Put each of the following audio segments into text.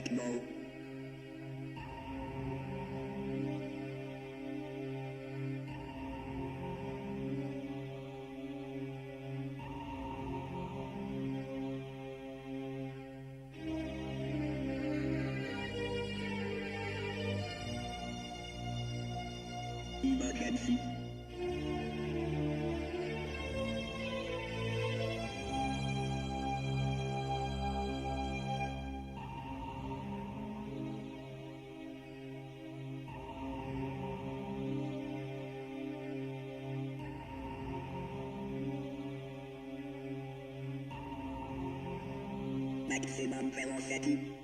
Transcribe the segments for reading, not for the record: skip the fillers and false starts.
techno. Emergency. Maximum velocity.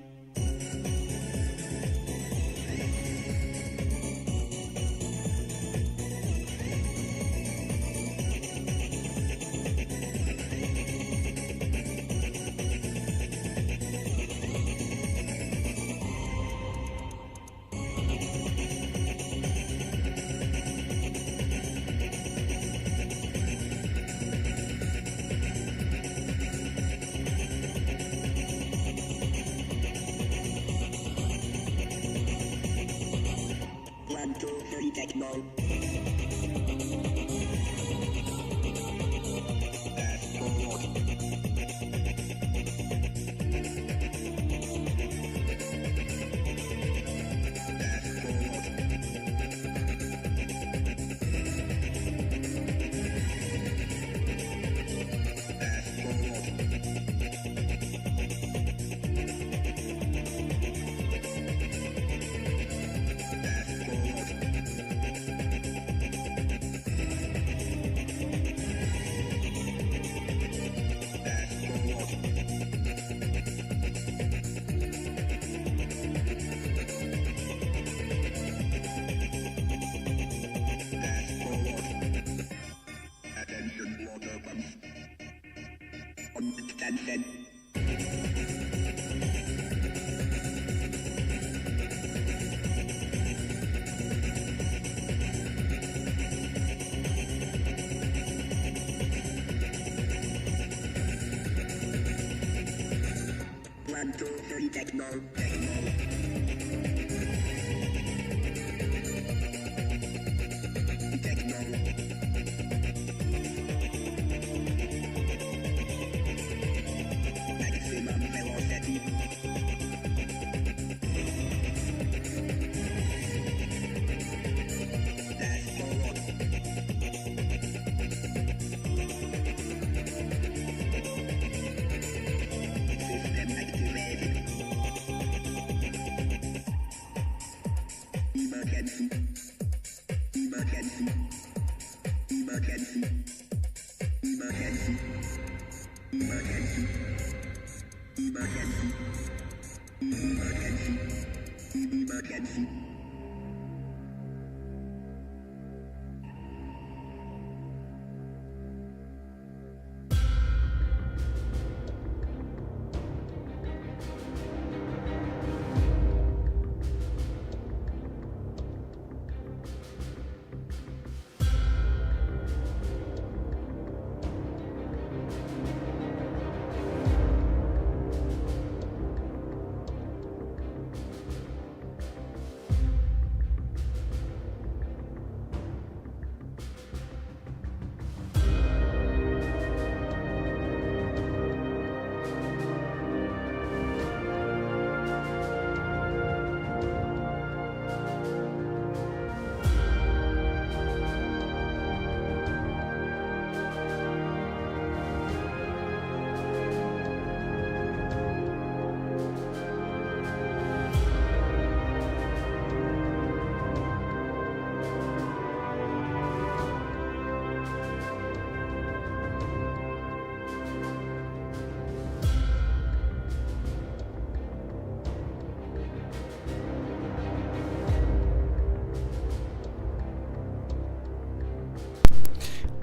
Techno. Attention. One, two, three, techno.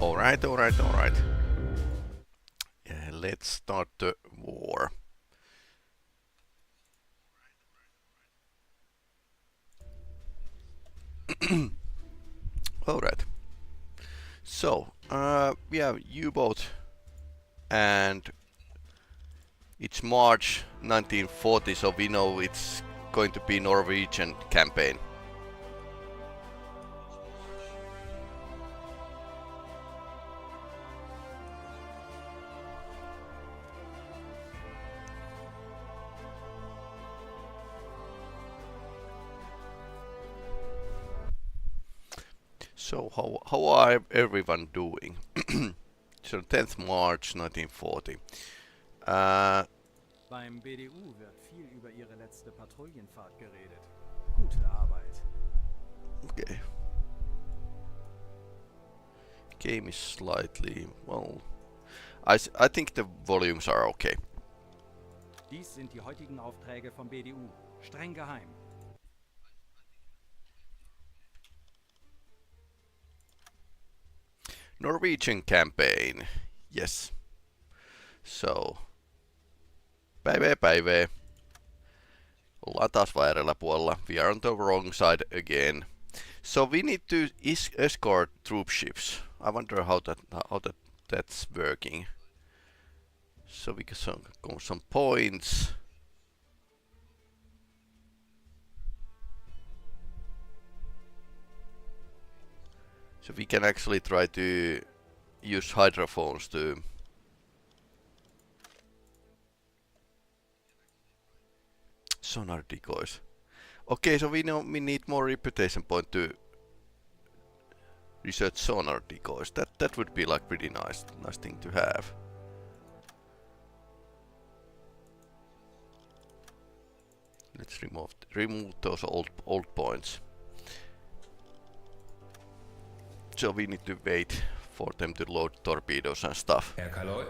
All right. Let's start the war. All right. So we have U-boat and It's March 1940, so we know it's going to be Norwegian campaign. So how are everyone doing? So 10th March 1940. Beim BDU wird viel über ihre letzte Patrouillenfahrt geredet. Gute Arbeit. Okay. Game is slightly, well, I think the volumes are okay. Dies sind die heutigen Aufträge vom BDU. Streng geheim. Norwegian campaign, yes. So, päivä. Ollaan taas väärällä puolella. We are on the wrong side again. So we need to escort troop ships. I wonder how that's working. So we get some points. So we can actually try to use hydrophones to sonar decoys. Okay, so we know we need more reputation point to research sonar decoys. That would be like pretty nice thing to have. Let's remove those old points. So we need to wait for them to load torpedoes and stuff. Herr Kaloy?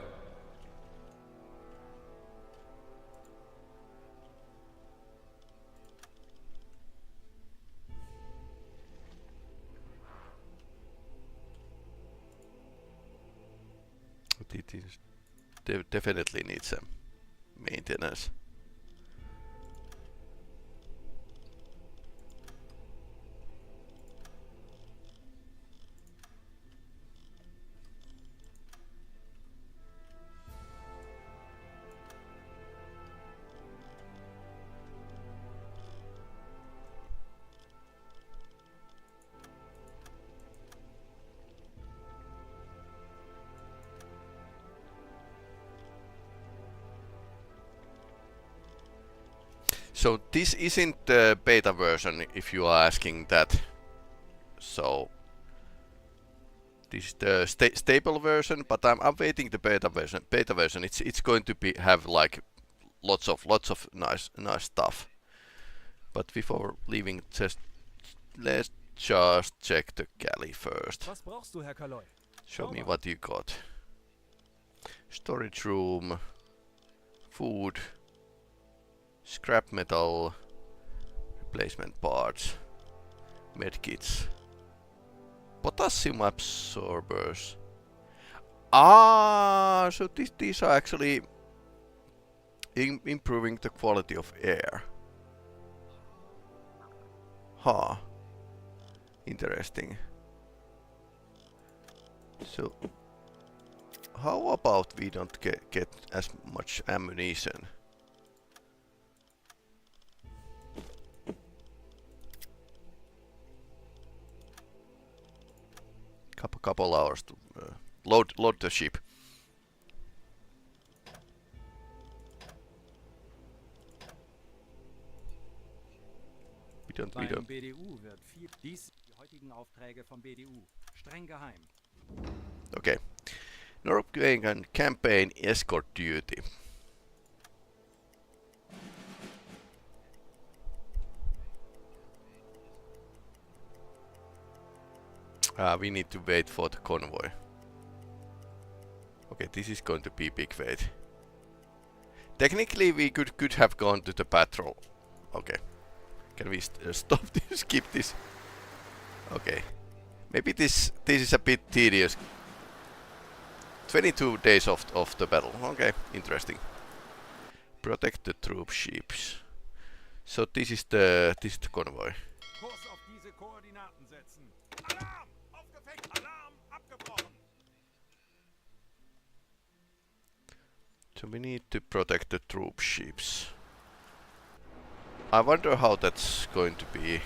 It definitely needs some maintenance. So this isn't the beta version, if you are asking that. So this is the stable version, but I'm waiting the beta version. Beta version, it's going to have like lots of nice stuff. But before leaving, let's just check the galley first. Was brauchst du, Herr Kaloy? Show me what you got. Storage room, food, scrap metal, replacement parts, medkits, potassium absorbers. Ah, so these are actually improving the quality of air. Huh. Interesting. So, how about we don't get as much ammunition? Couple hours to load the ship. We don't. Beim BDU wird viel. Dies die heutigen Aufträge vom BDU. Streng geheim. Okay. Norwegian campaign escort duty. We need to wait for the convoy. Okay, this is going to be big wait. Technically, we could have gone to the patrol. Okay. Can we stop this? Skip this? Okay. Maybe this is a bit tedious. 22 days of the battle. Okay, interesting. Protect the troop ships. So this is the convoy. Kurs auf diese Koordinaten setzen. Alarm! Aufgefängt! Alarm! Abgebrochen! So we need to protect the troop ships. I wonder how that's going to be.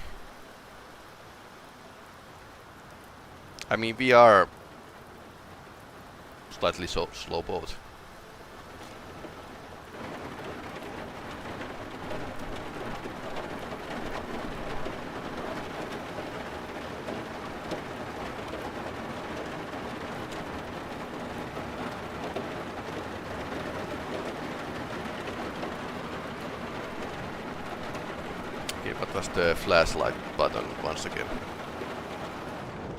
I mean, we are slightly slow boat. What was the flashlight button once again?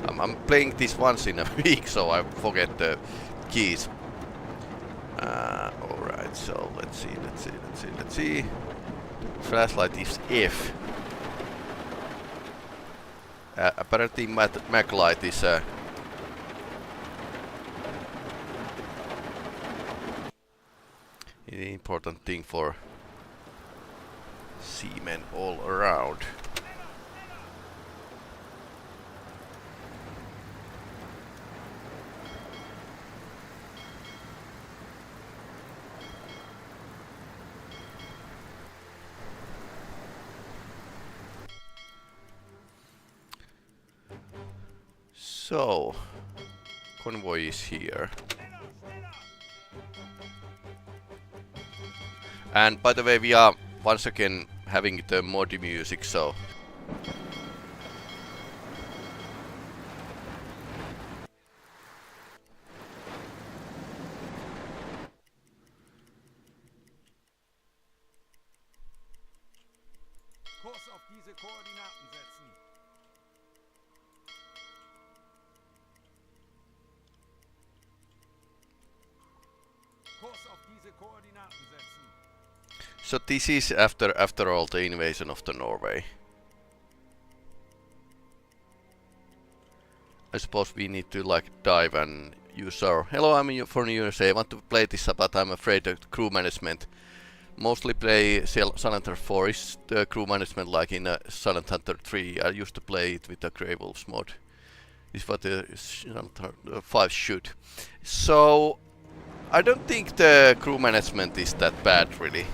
I'm playing this once in a week, so I forget the keys. Alright, so let's see. Flashlight is F. Apparently Mac light is an important thing for seamen all around. So, Convoy is here. And by the way, we are once again having the mod music, so Kurs auf diese Koordinaten setzen. Kurs auf diese Koordinaten setzen. so this is after all the invasion of the Norway. I suppose we need to like dive and use our hello, I'm from USA. I want to play this, but I'm afraid of crew management. Mostly play Silent Hunter 4 is the crew management like in Silent Hunter 3. I used to play it with the Grey Wolves mod. This is what the Silent Hunter 5 should. So I don't think the crew management is that bad really.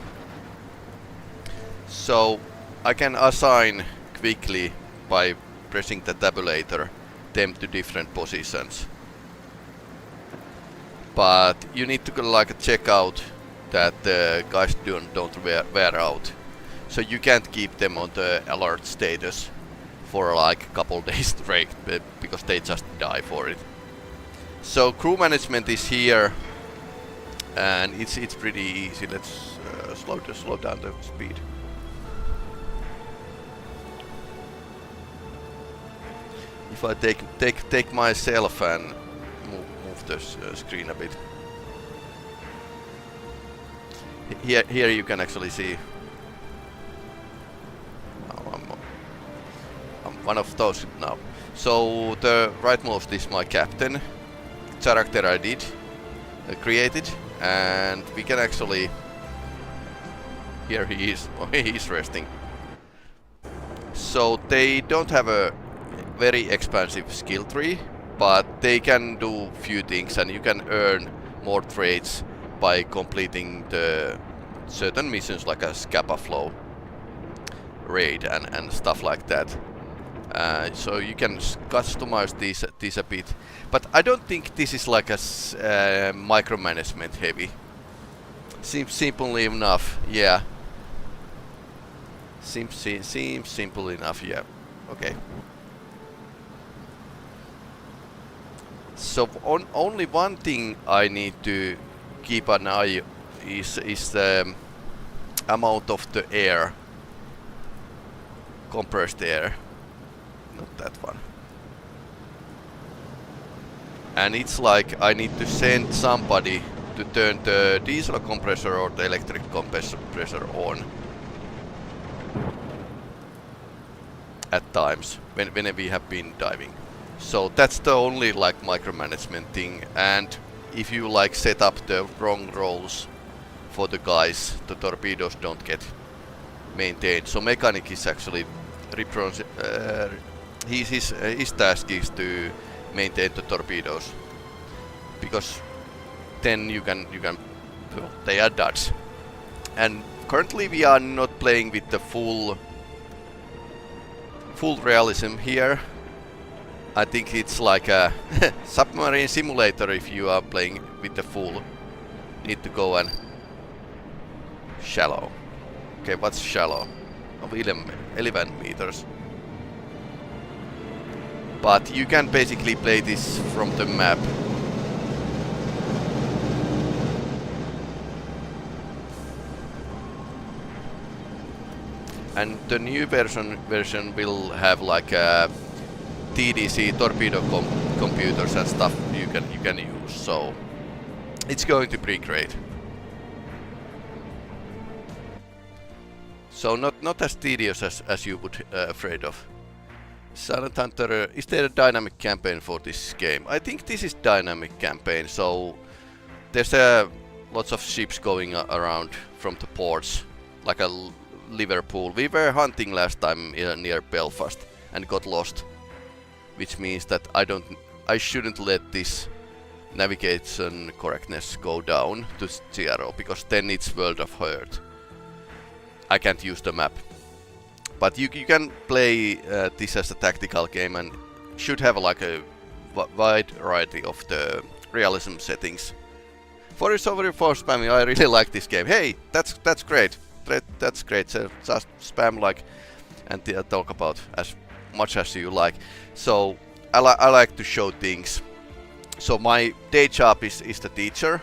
So I can assign quickly by pressing the tabulator them to different positions. But you need to like check out that the guys don't wear out. So you can't keep them on the alert status for like a couple days straight because they just die for it. So crew management is here and it's pretty easy. Let's slow down the speed. If I take myself and move the screen a bit. Here you can actually see. I'm one of those now. So the rightmost is my captain character I did created, and we can actually. Here he is. Oh, he's resting. So they don't have a very expansive skill tree, but they can do few things, and you can earn more traits by completing the certain missions like a Scapa Flow raid and stuff like that. So you can customize these a bit, but I don't think this is like a micromanagement heavy. Seems simple enough, yeah. Seems simple enough, yeah. Okay. So only one thing I need to keep an eye is the amount of the air, compressed air, not that one. And it's like I need to send somebody to turn the diesel compressor or the electric compressor on at times when we have been diving. So that's the only like micromanagement thing, and if you like set up the wrong roles for the guys, the torpedoes don't get maintained. So mechanic is actually his task is to maintain the torpedoes, because then you can Well, they are Dutch. And currently we are not playing with the full realism here. I think it's like a submarine simulator if you are playing with the full. Need to go and shallow. Okay, what's shallow? Of 11 meters. But you can basically play this from the map. And the new version will have like a TDC torpedo computers and stuff you can use. So it's going to be great. So not as tedious as you would afraid of. Silent Hunter, is there a dynamic campaign for this game? I think this is dynamic campaign, so there's lots of ships going around from the ports, like a Liverpool. We were hunting last time near Belfast and got lost, which means that I shouldn't let this navigation correctness go down to 0, because then it's World of Hurt. I can't use the map. But you can play this as a tactical game and should have like a wide variety of the realism settings. Sorry for spamming, I really like this game. Hey, that's great. That's great. So just spam like and talk about as much as you like. So I like to show things. So my day job is the teacher.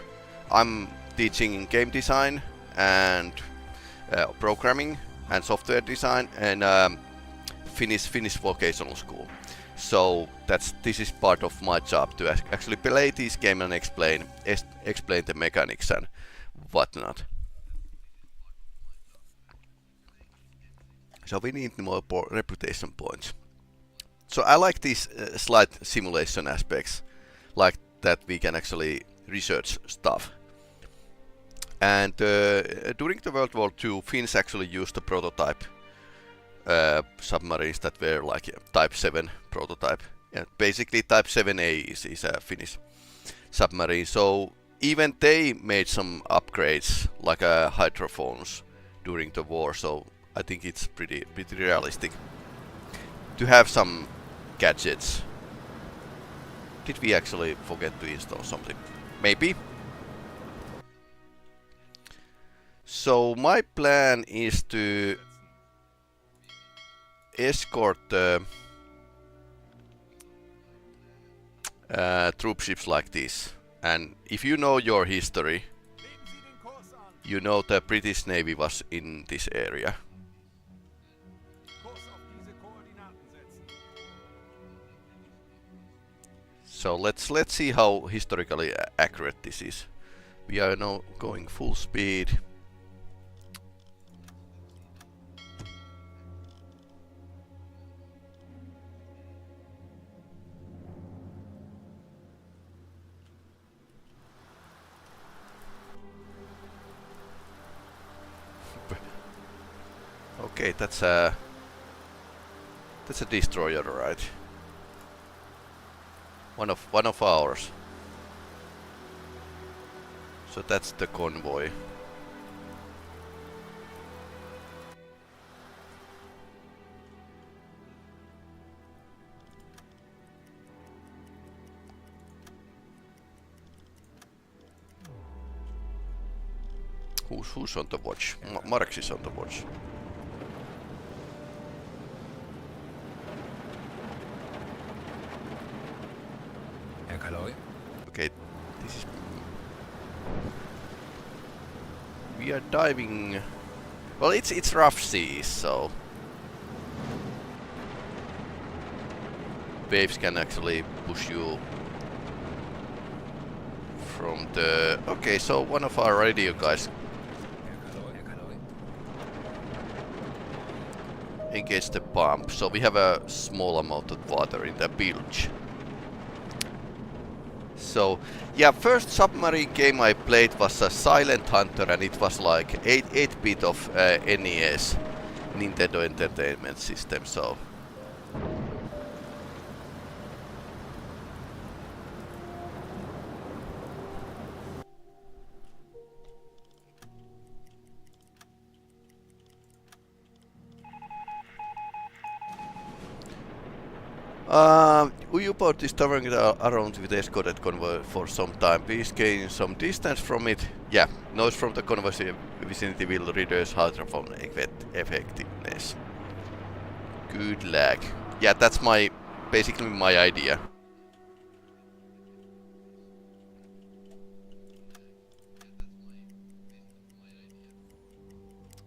I'm teaching in game design and programming and software design and Finnish vocational school. So this is part of my job to actually play this game and explain the mechanics and whatnot. So we need more reputation points. So I like these slight simulation aspects, like that we can actually research stuff. And during the World War II, Finns actually used the prototype submarines that were like Type 7 prototype. Yeah, basically Type 7A is a Finnish submarine. So even they made some upgrades like hydrophones during the war. So I think it's pretty realistic to have some gadgets. Did we actually forget to install something? Maybe. So my plan is to escort troop ships like this. And if you know your history, you know the British Navy was in this area. So let's see how historically accurate this is. We are now going full speed. Okay, that's a destroyer, right? One of ours. So that's the Convoy. Who's on the watch? Marx is on the watch. Okay, this is... We are diving... Well, it's rough seas, so... Waves can actually push you from the... Okay, so one of our radio guys engaged the pump, so we have a small amount of water in the bilge. So, yeah, first submarine game I played was a Silent Hunter, and it was like 8-bit of NES, Nintendo Entertainment System, so... U-boat is hovering around with escorted convoy for some time. Please gain some distance from it. Yeah, noise from the convoy vicinity will reduce hydrophone effectiveness. Good luck. Yeah, that's basically my idea.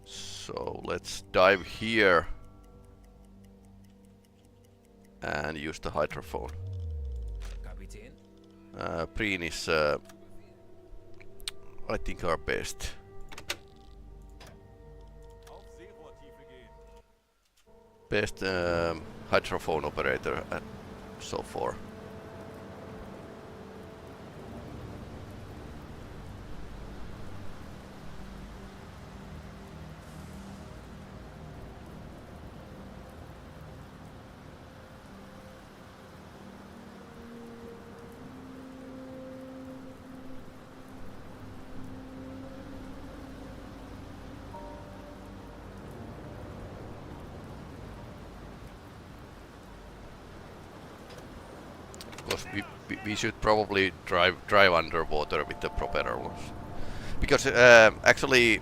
So let's dive here and use the hydrophone. Preen is, I think, our best. Best hydrophone operator so far. We should probably drive underwater with the propellers, because actually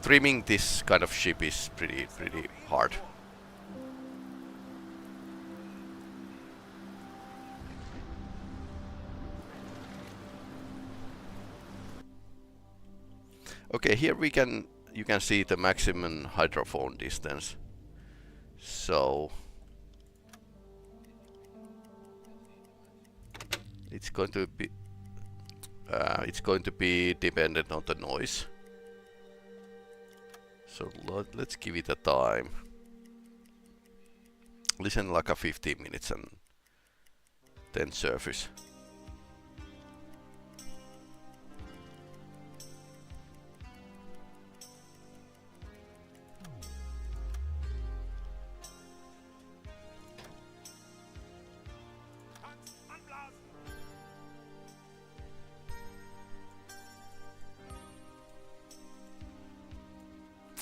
trimming this kind of ship is pretty hard. Okay, here you can see the maximum hydrophone distance. So it's going to be dependent on the noise. So let's give it a time. Listen like a 15 minutes and then surface.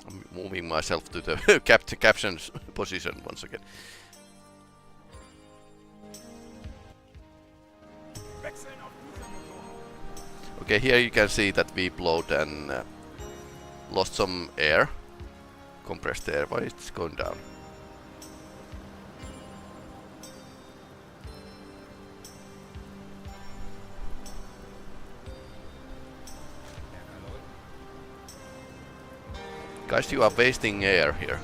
I'm moving myself to the caption position once again. Okay, here you can see that we blowed and lost some air, compressed air, but it's going down. Guys, you are wasting air here.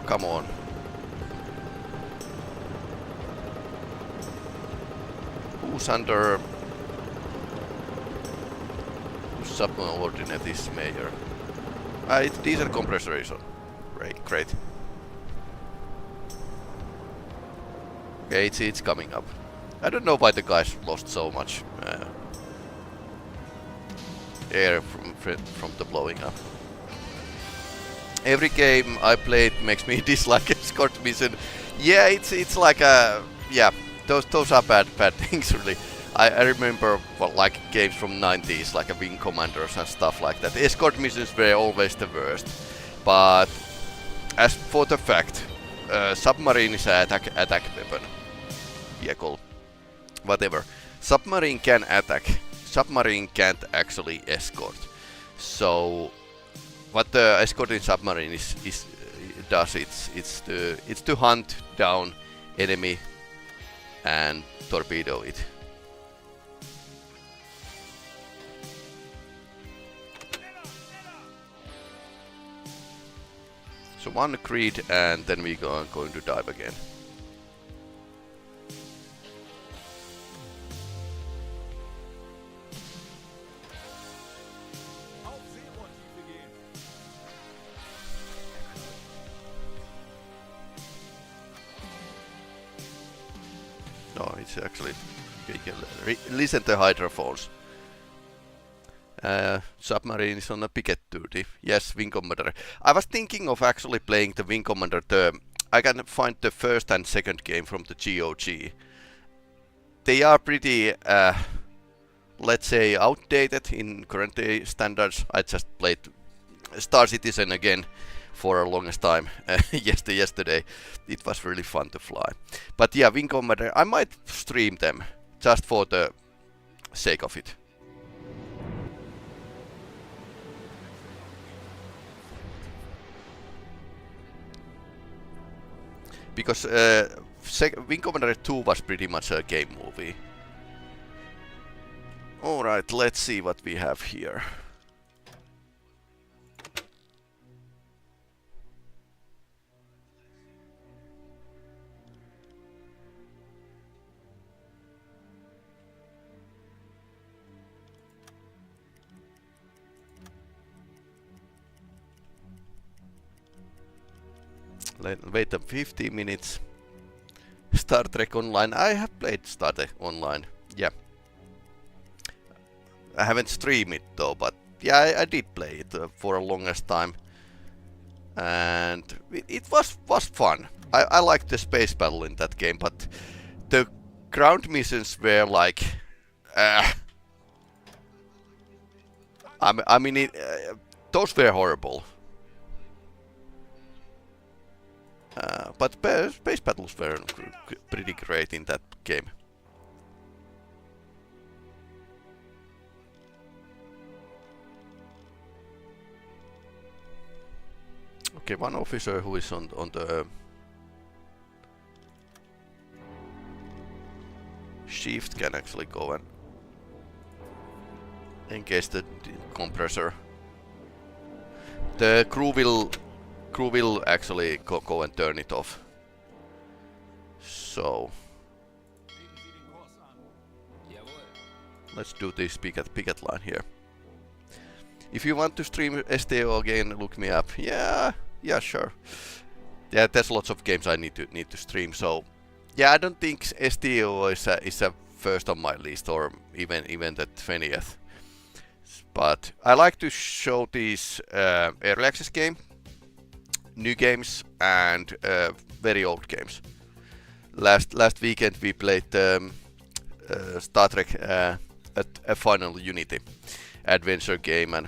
Come on. Who's under... Whose subordinate is Mayor? It's diesel compressorization. Great. Okay, it's coming up. I don't know why the guys lost so much air from the blowing up. Every game I played makes me dislike Escort mission. Yeah, it's like a... Yeah, those are bad things really. I remember like games from 90s, like a Wing Commanders and stuff like that. Escort missions were always the worst. But as for the fact, submarine is an attack weapon. Vehicle. Whatever. Submarine can attack. Submarine can't actually escort. So what the escorting submarine does, it's to hunt down enemy and torpedo it. So one creed and then we are going to dive again. No, it's actually... You can listen to hydrophones. Submarine is on a picket duty. Yes, Wing Commander. I was thinking of actually playing the Wing Commander. I can find the first and second game from the GOG. They are pretty, let's say, outdated in current day standards. I just played Star Citizen again for a longest time yesterday. It was really fun to fly. But yeah, Wing Commander, I might stream them just for the sake of it. Because Wing Commander 2 was pretty much a game movie. Alright, let's see what we have here. Wait 15 minutes. Star Trek Online. I have played Star Trek Online. Yeah. I haven't streamed it though, but yeah, I did play it for a longest time. And it was fun. I liked the space battle in that game, but the ground missions were like... I mean, those were horrible. But space battles were pretty great in that game. Okay, one officer who is on the shift can actually go and engage the compressor. The crew will actually go and turn it off. So let's do this picket line here. If you want to stream STO again, look me up. Yeah, sure. Yeah, there's lots of games I need to stream. So yeah, I don't think STO is a first on my list, or even the 20th. But I like to show these early access game, new games, and very old games. Last weekend we played Star Trek at a Final Unity adventure game, and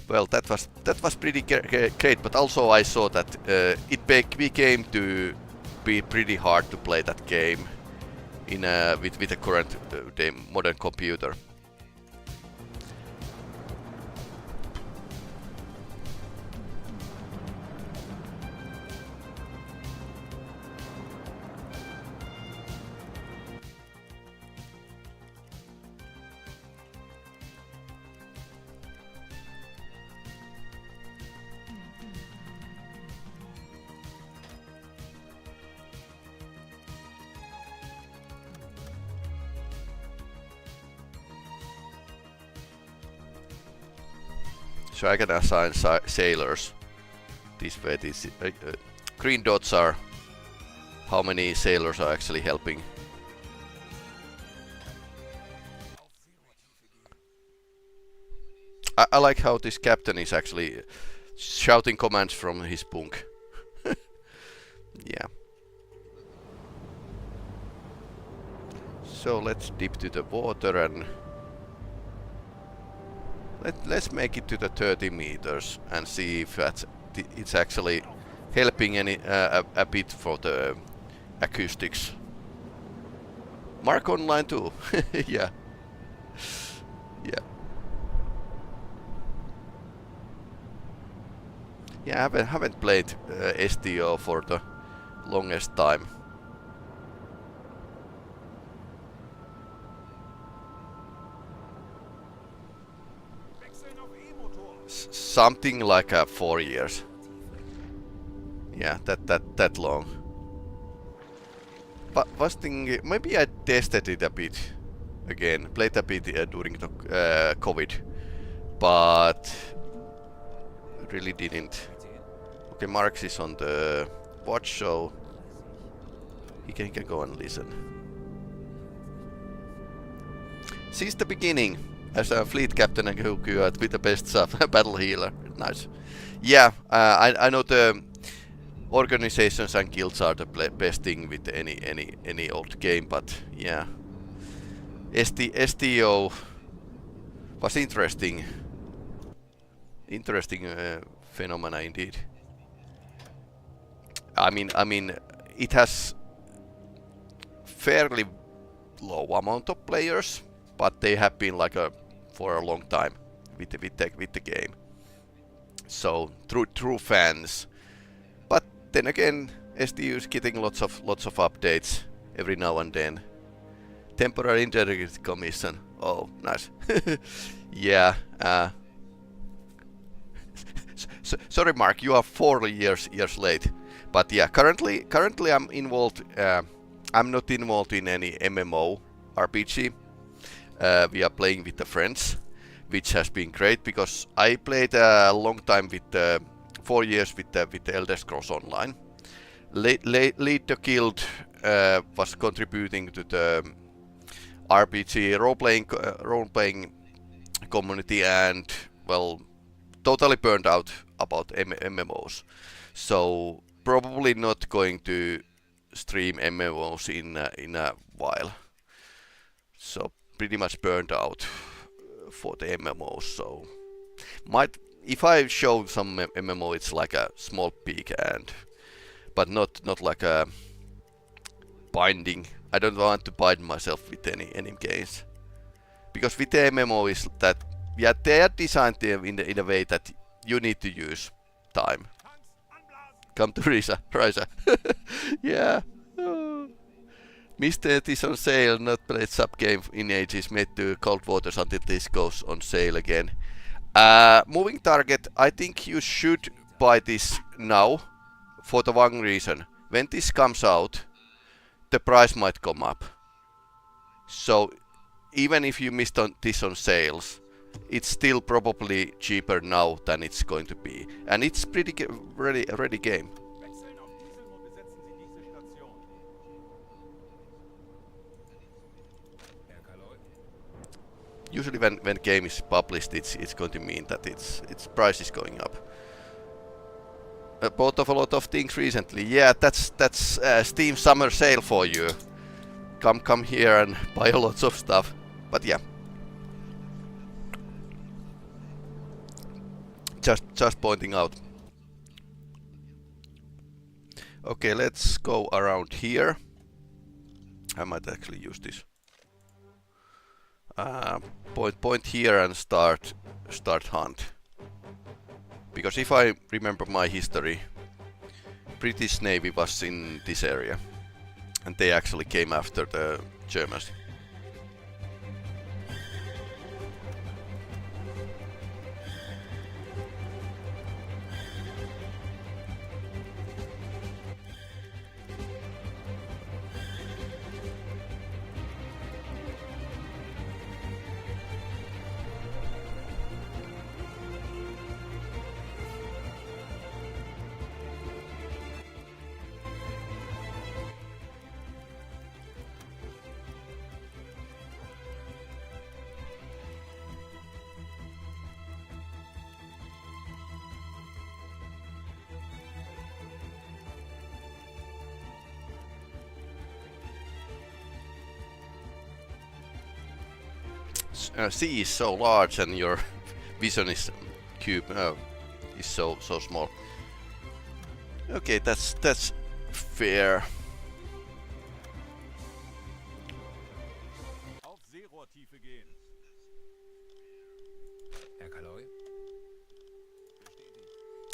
well, that was pretty great. But also I saw that it became to be pretty hard to play that game in with a current day modern computer. So I can assign sailors this way. These green dots are how many sailors are actually helping. I like how this captain is actually shouting commands from his bunk. Yeah. So let's dip to the water and let's make it to the 30 meters and see if it's actually helping any a bit for the acoustics. Mark online too. Yeah. Yeah. Yeah, I haven't played STO for the longest time. Something like 4 years. Yeah, that long. But was thinking maybe I tested it a bit again, played a bit during the COVID, but really didn't. Okay, Marx is on the watch, so he can go and listen. Since the beginning, as a fleet captain and hook you out with the best stuff. Battle healer. Nice. Yeah, I know the organizations and guilds are the best thing with any old game, but yeah. STO was interesting. Interesting phenomena indeed. I mean, it has fairly low amount of players, but they have been like for a long time with the game. So true fans. But then again, STU is getting lots of updates every now and then. Temporary Integrity Commission. Oh, nice. Yeah. Sorry, Mark. You are 4 years late. But yeah, currently I'm involved. I'm not involved in any MMO RPG. We are playing with the friends, which has been great because I played a long time with 4 years with the Elder Scrolls Online. Lead the Guild was contributing to the RPG role-playing community, and well, totally burned out about MMOs. So probably not going to stream MMOs in a while. So pretty much burned out for the MMOs. So if I show some MMO, it's like a small peek, but not like a binding. I don't want to bind myself with any games, because with the MMO is that they are designed in a way that you need to use time. Come to Risa. Yeah. Mr. It is on sale, not played sub game in ages, made to cold waters until this goes on sale again. Moving target, I think you should buy this now for the one reason. When this comes out, the price might come up. So even if you missed this on sales, it's still probably cheaper now than it's going to be. And it's pretty ready game. Usually when game is published, it's going to mean that its price is going up. Bought of a lot of things recently. Yeah, that's Steam summer sale for you. Come here and buy lots of stuff. But yeah. Just pointing out. Okay, let's go around here. I might actually use this. Point here and start hunt. Because if I remember my history, British Navy was in this area, and they actually came after the Germans. Sea is so large and your vision is is so small. Okay, that's fair.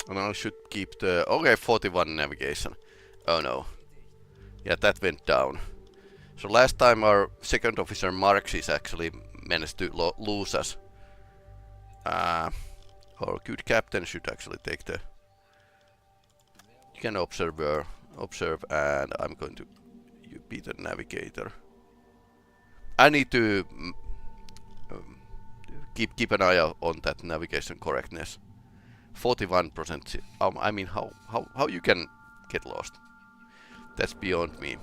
And I should keep the 41 navigation. Oh no. Yeah, that went down. So last time our second officer Marxis actually managed to lose us. Our good captain should actually take the... You can observe, and I'm going to be the navigator. I need to keep an eye on that navigation correctness. 41%. I mean, how you can get lost? That's beyond me.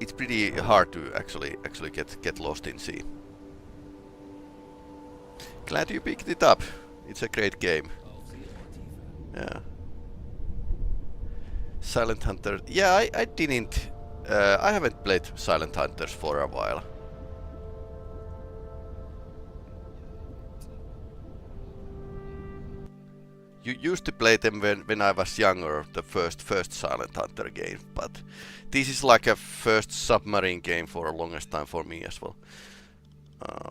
it's pretty hard to actually get lost in sea. Glad you picked it up. It's a great game. Yeah. Silent Hunter. Yeah, I didn't. I haven't played Silent Hunters for a while. You used to play them when I was younger, the first Silent Hunter game, but this is like a first submarine game for the longest time for me as well.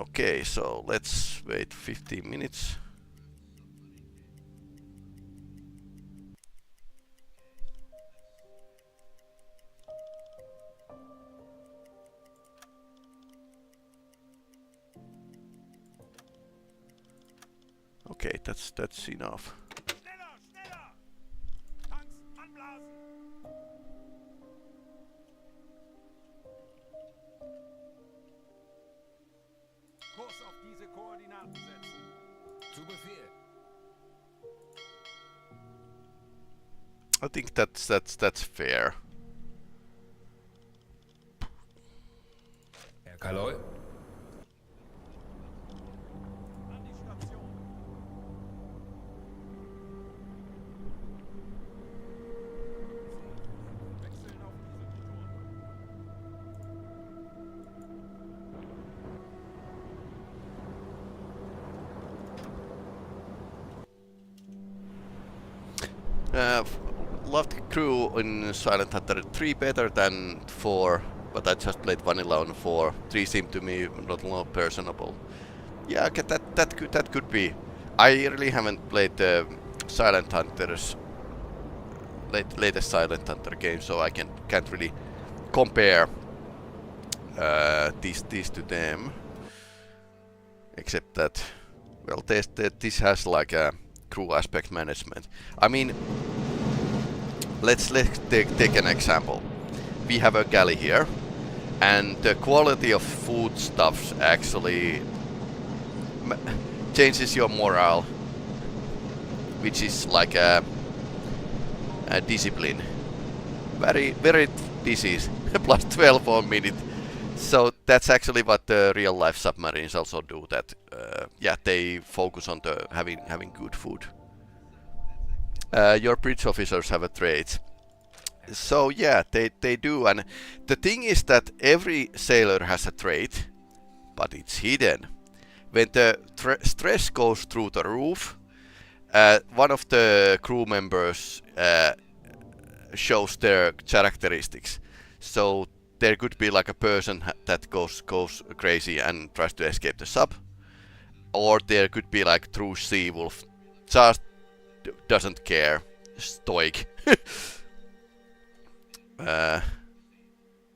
Okay, so let's wait 15 minutes. Okay, that's enough. Kurs auf diese Koordinaten setzen. Zu Befehl. I think that's fair. Herr Kaloy? An die Station. Wechseln auf diese Motoren. Loved crew in Silent Hunter 3 better than 4, but I just played vanilla on 4. 3 seemed to me not more personable. Yeah, okay, that could be. I really haven't played the Silent Hunters, latest Silent Hunter game, so I can't really compare these to them. Except that, well, this has like a crew aspect management. I mean, let's take an example. We have a galley here, and the quality of foodstuffs actually changes your morale, which is like a discipline. Very disease. Plus 12 per minute. So that's actually what the real life submarines also do. That yeah, they focus on the having good food. Your bridge officers have a trait. So yeah, they do, and the thing is that every sailor has a trait, but it's hidden. When the stress goes through the roof, one of the crew members shows their characteristics. So there could be like a person that goes crazy and tries to escape the sub, or there could be like true sea wolf, just doesn't care, stoic.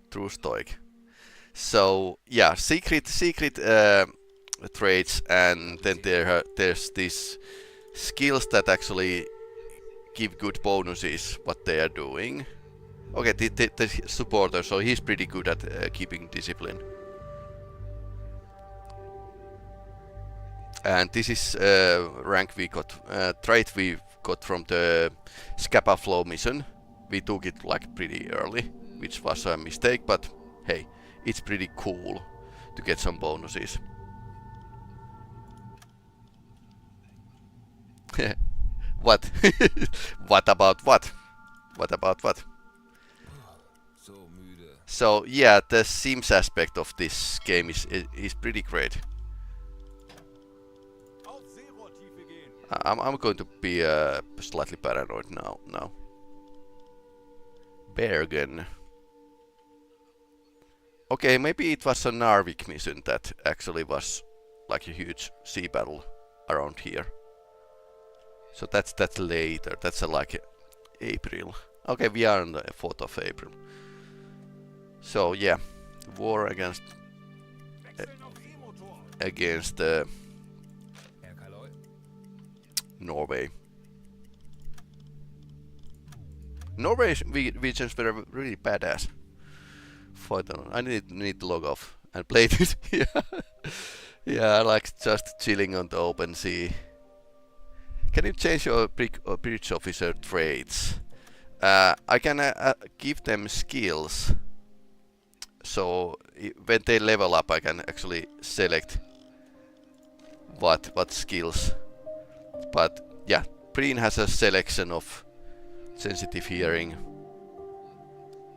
True stoic. So yeah, secret traits, and then there's these skills that actually give good bonuses what they are doing. Okay, the supporter, so he's pretty good at keeping discipline. And this is rank we got, trait we got from the Scapa Flow mission. We took it like pretty early, which was a mistake, but hey, it's pretty cool to get some bonuses. What? What about what? What about what? So müde. So yeah, the Sims aspect of this game is pretty great. Auf Seerohrtiefe gehen. I'm going to be slightly paranoid now. Bergen. Okay, maybe it was a Narvik mission that actually was like a huge sea battle around here. So that's later. That's like April. Okay, we are on the 4th of April. So yeah, war against Wechseln auf E-Motor. Herr Kaloy? Norway. Norway's regions were really badass. I need to log off and play this. Yeah, I like just chilling on the open sea. Can you change your bridge officer traits? I can give them skills. so when they level up, I can actually select what skills. But yeah, Breen has a selection of sensitive hearing,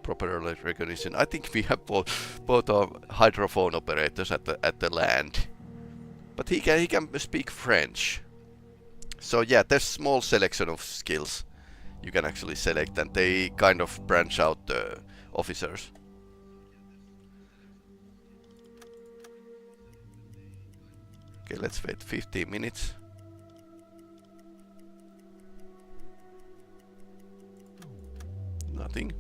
proper recognition. I think we have both our hydrophone operators at the land, but he can speak French. So yeah, there's small selection of skills you can actually select, and they kind of branch out the officers. Okay, let's wait 15 minutes. Nothing.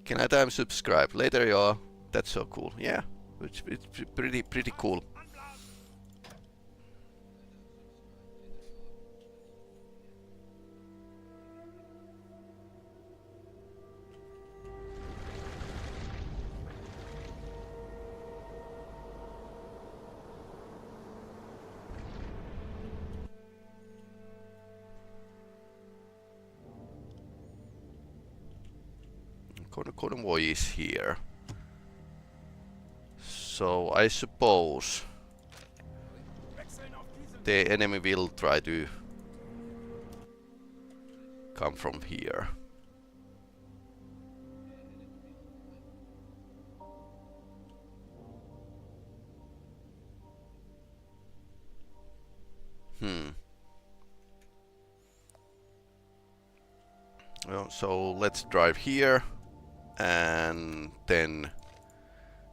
Can I time subscribe? Later you are. That's so cool. Yeah, it's pretty cool. Convoy is here. So I suppose the enemy will try to come from here. Well, so let's drive here and then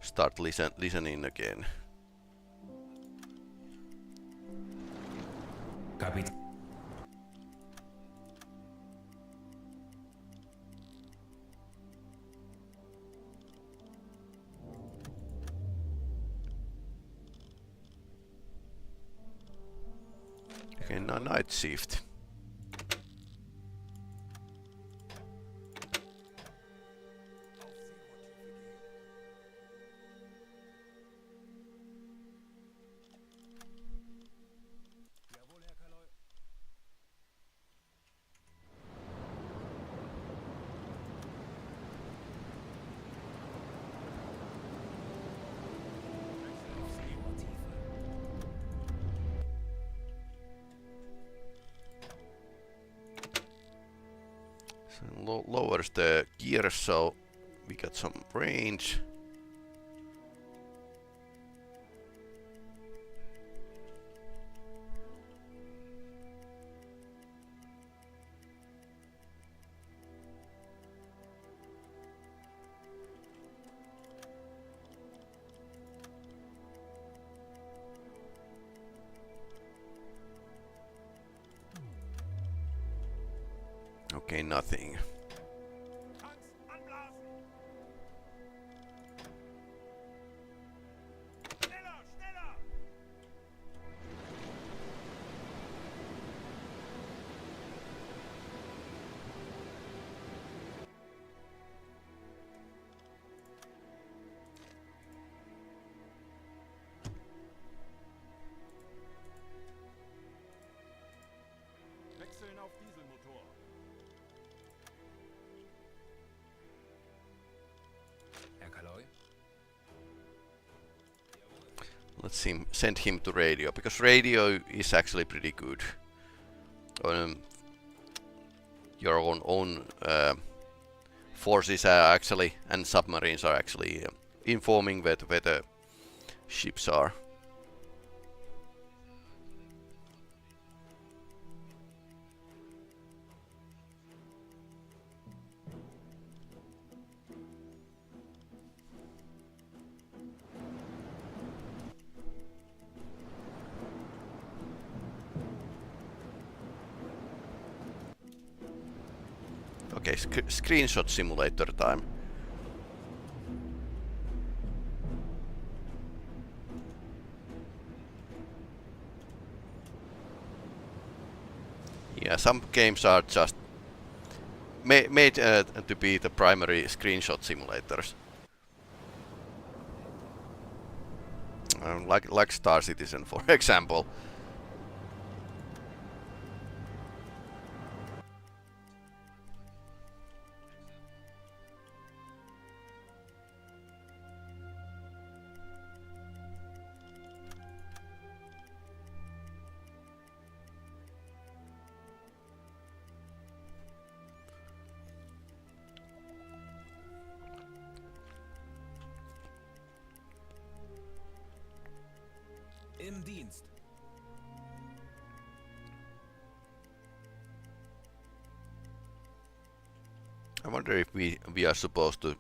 start listening again. Capit. Okay, now night shift. Lowers the gear, so we got some range. Okay, nothing. Wechseln auf Dieselmotor. Let's send him to radio, because radio is actually pretty good. Your own forces are actually, and submarines are actually informing where the ships are. Okay, screenshot simulator time. Yeah, some games are just made to be the primary screenshot simulators. Like Star Citizen, for example. Im Dienst. I wonder if we are supposed to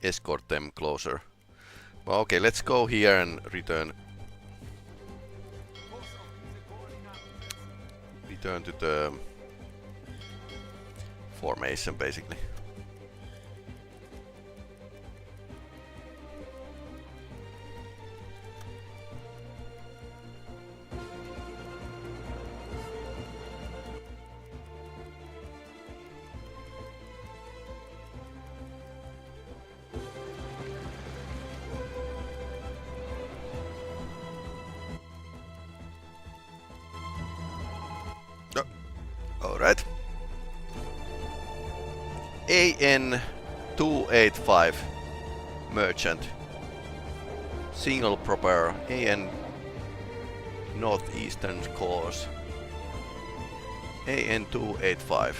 escort them closer. Well, okay, let's go here and return to the formation, basically. Alright. AN-285 Merchant. Single propeller AN northeastern course. AN-285.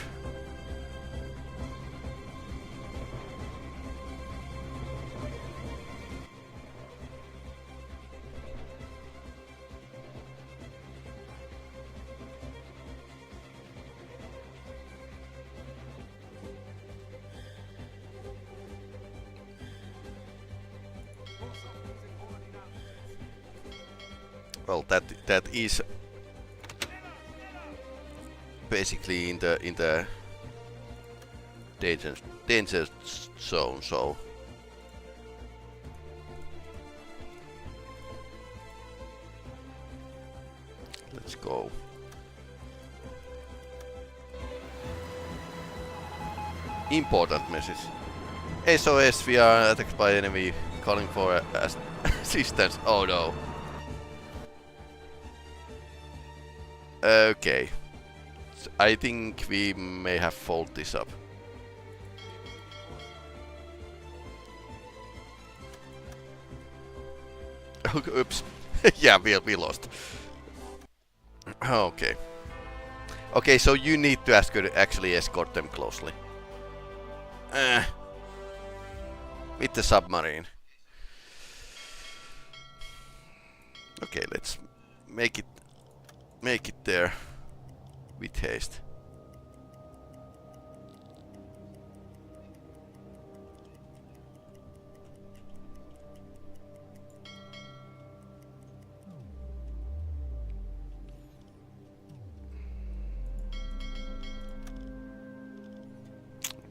Well, that is basically in the danger zone, so let's go. Important message. SOS, we are attacked by enemy calling for assistance. Oh no. Okay. I think we may have folded this up. Oops. Yeah, we lost. Okay. Okay, so you need to actually escort them closely. With the submarine. Okay, let's make it there with haste.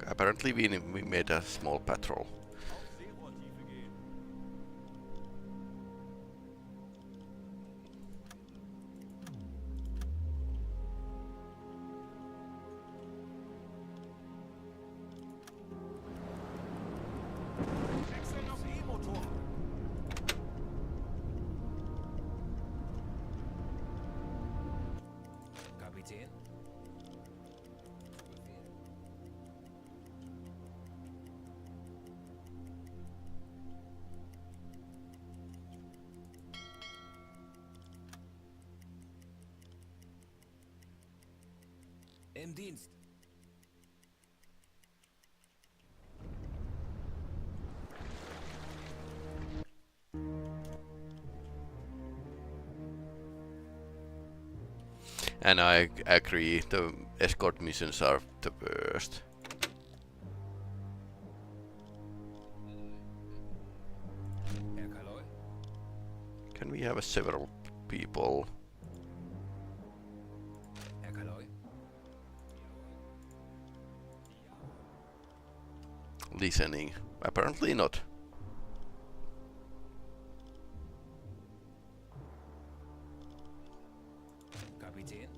Apparently we made a small patrol. Kapitän. Im Dienst. And I agree, the escort missions are the worst. Herr Kaloy. Can we have several people? Herr Kaloy. Listening? Apparently not. Kapitän.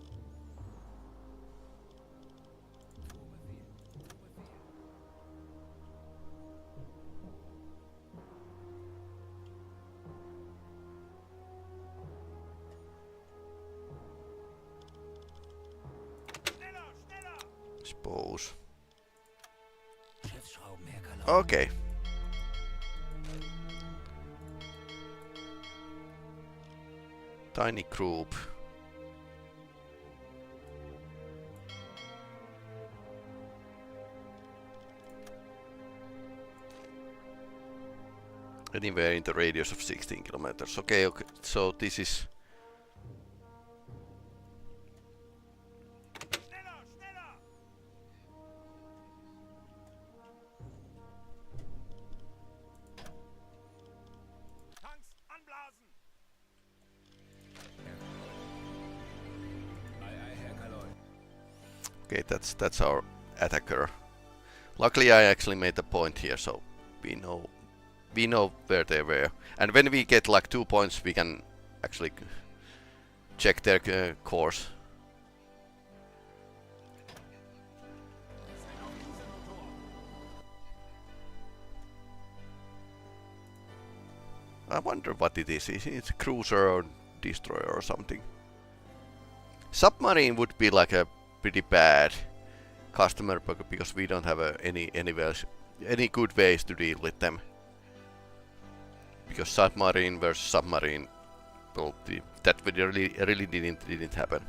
Suppose. Schiffsschrauben, Herr Kaloy. Okay. Tiny group. Anywhere in the radius of 16 kilometers. Okay, okay. So this is Okay, that's our attacker. Luckily I actually made a point here, so we know where they were. And when we get like 2 points, we can actually check their course. I wonder what it is. It's a cruiser or destroyer or something. Submarine would be like a pretty bad customer because we don't have any good ways to deal with them. Because submarine versus submarine, well, that really didn't happen.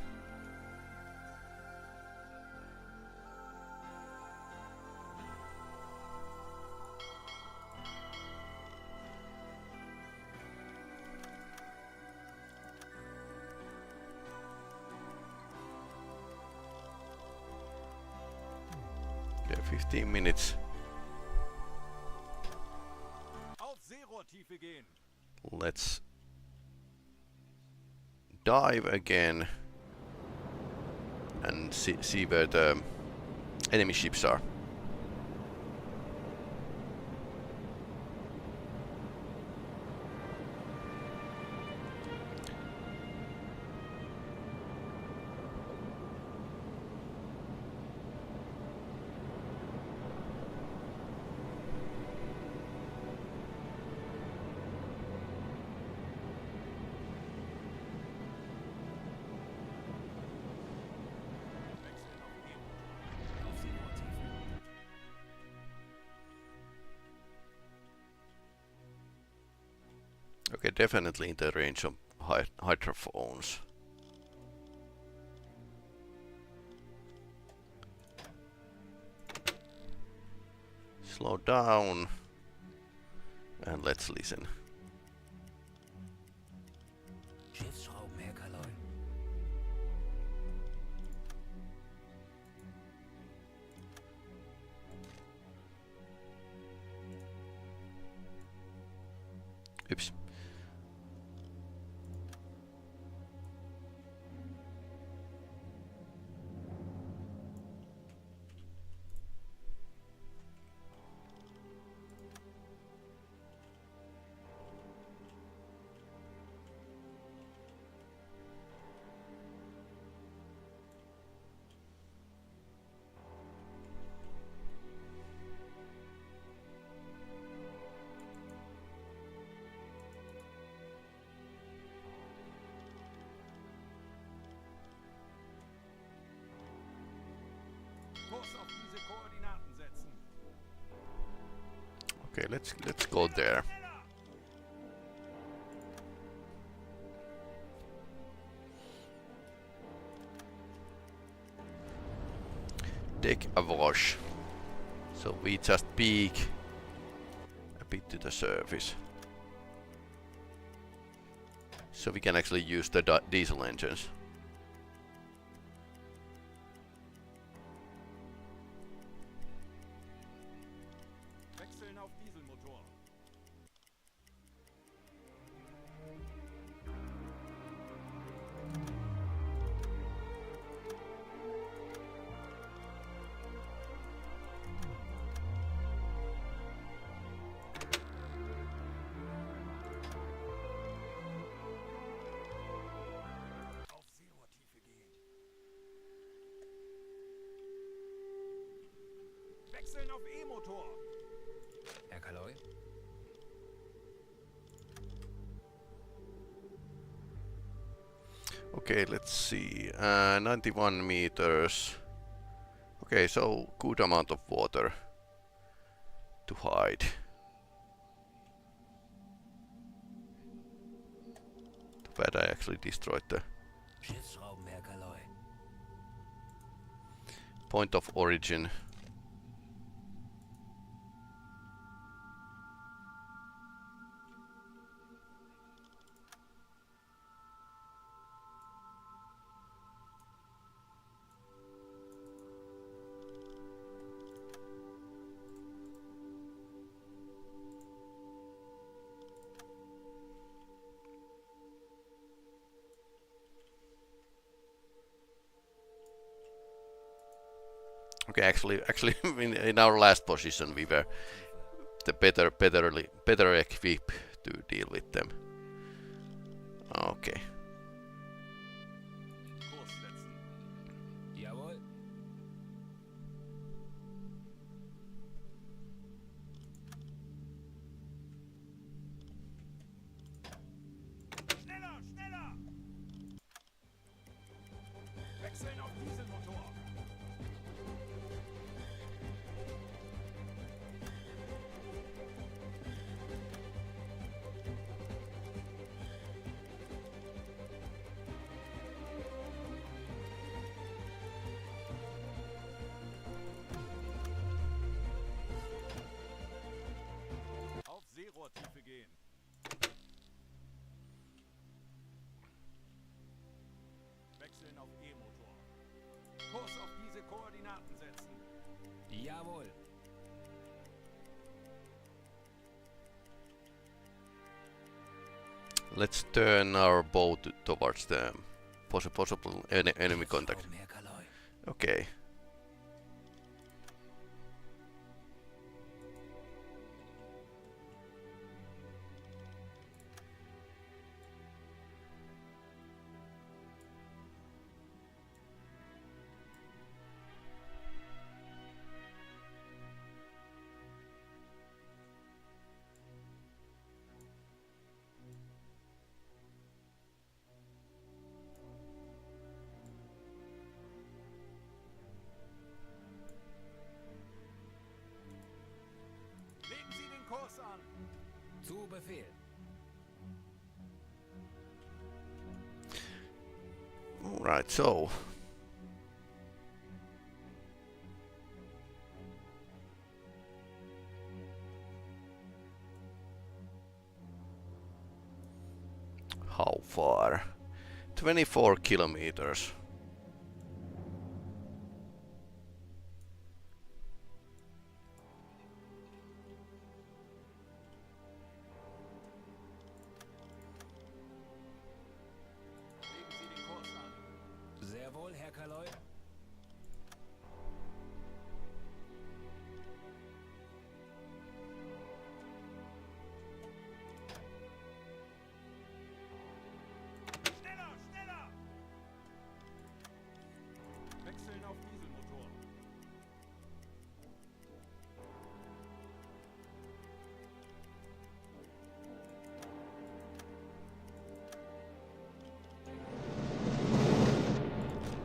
Okay, 15 minutes. Let's dive again and see where the enemy ships are. Okay, definitely in the range of hydrophones. Slow down and let's listen. Schiffsschraubenherkaloi. Oops. Okay, let's go there. Deck awash. So we just peek a bit to the surface. So we can actually use the diesel engines. Wechseln auf E-Motor. Erkaloi. Okay, let's see. 91 meters. Okay, so good amount of water to hide. Too bad I actually destroyed the Schiffsschraubenherkaloi. point of origin. Okay, actually, in our last position, we were the better equipped to deal with them. Okay. Kurs setzen. Jawohl. Schneller, schneller! Wechseln auf Dieselmotor. Auf Seerohrtiefe gehen. Wechseln auf E-Motor. Kurs auf diese Koordinaten setzen. Jawohl. Let's turn our boat towards the possible enemy contact. Schiffsraum, Herr Kaloi. Okay. Legen Sie den Kurs an. Zu Befehl. Alright, so. How far? 24 kilometers. Legen Sie den Kurs an. Sehr wohl, Herr Kaloi. Schneller, schneller! Wechseln auf Dieselmotor.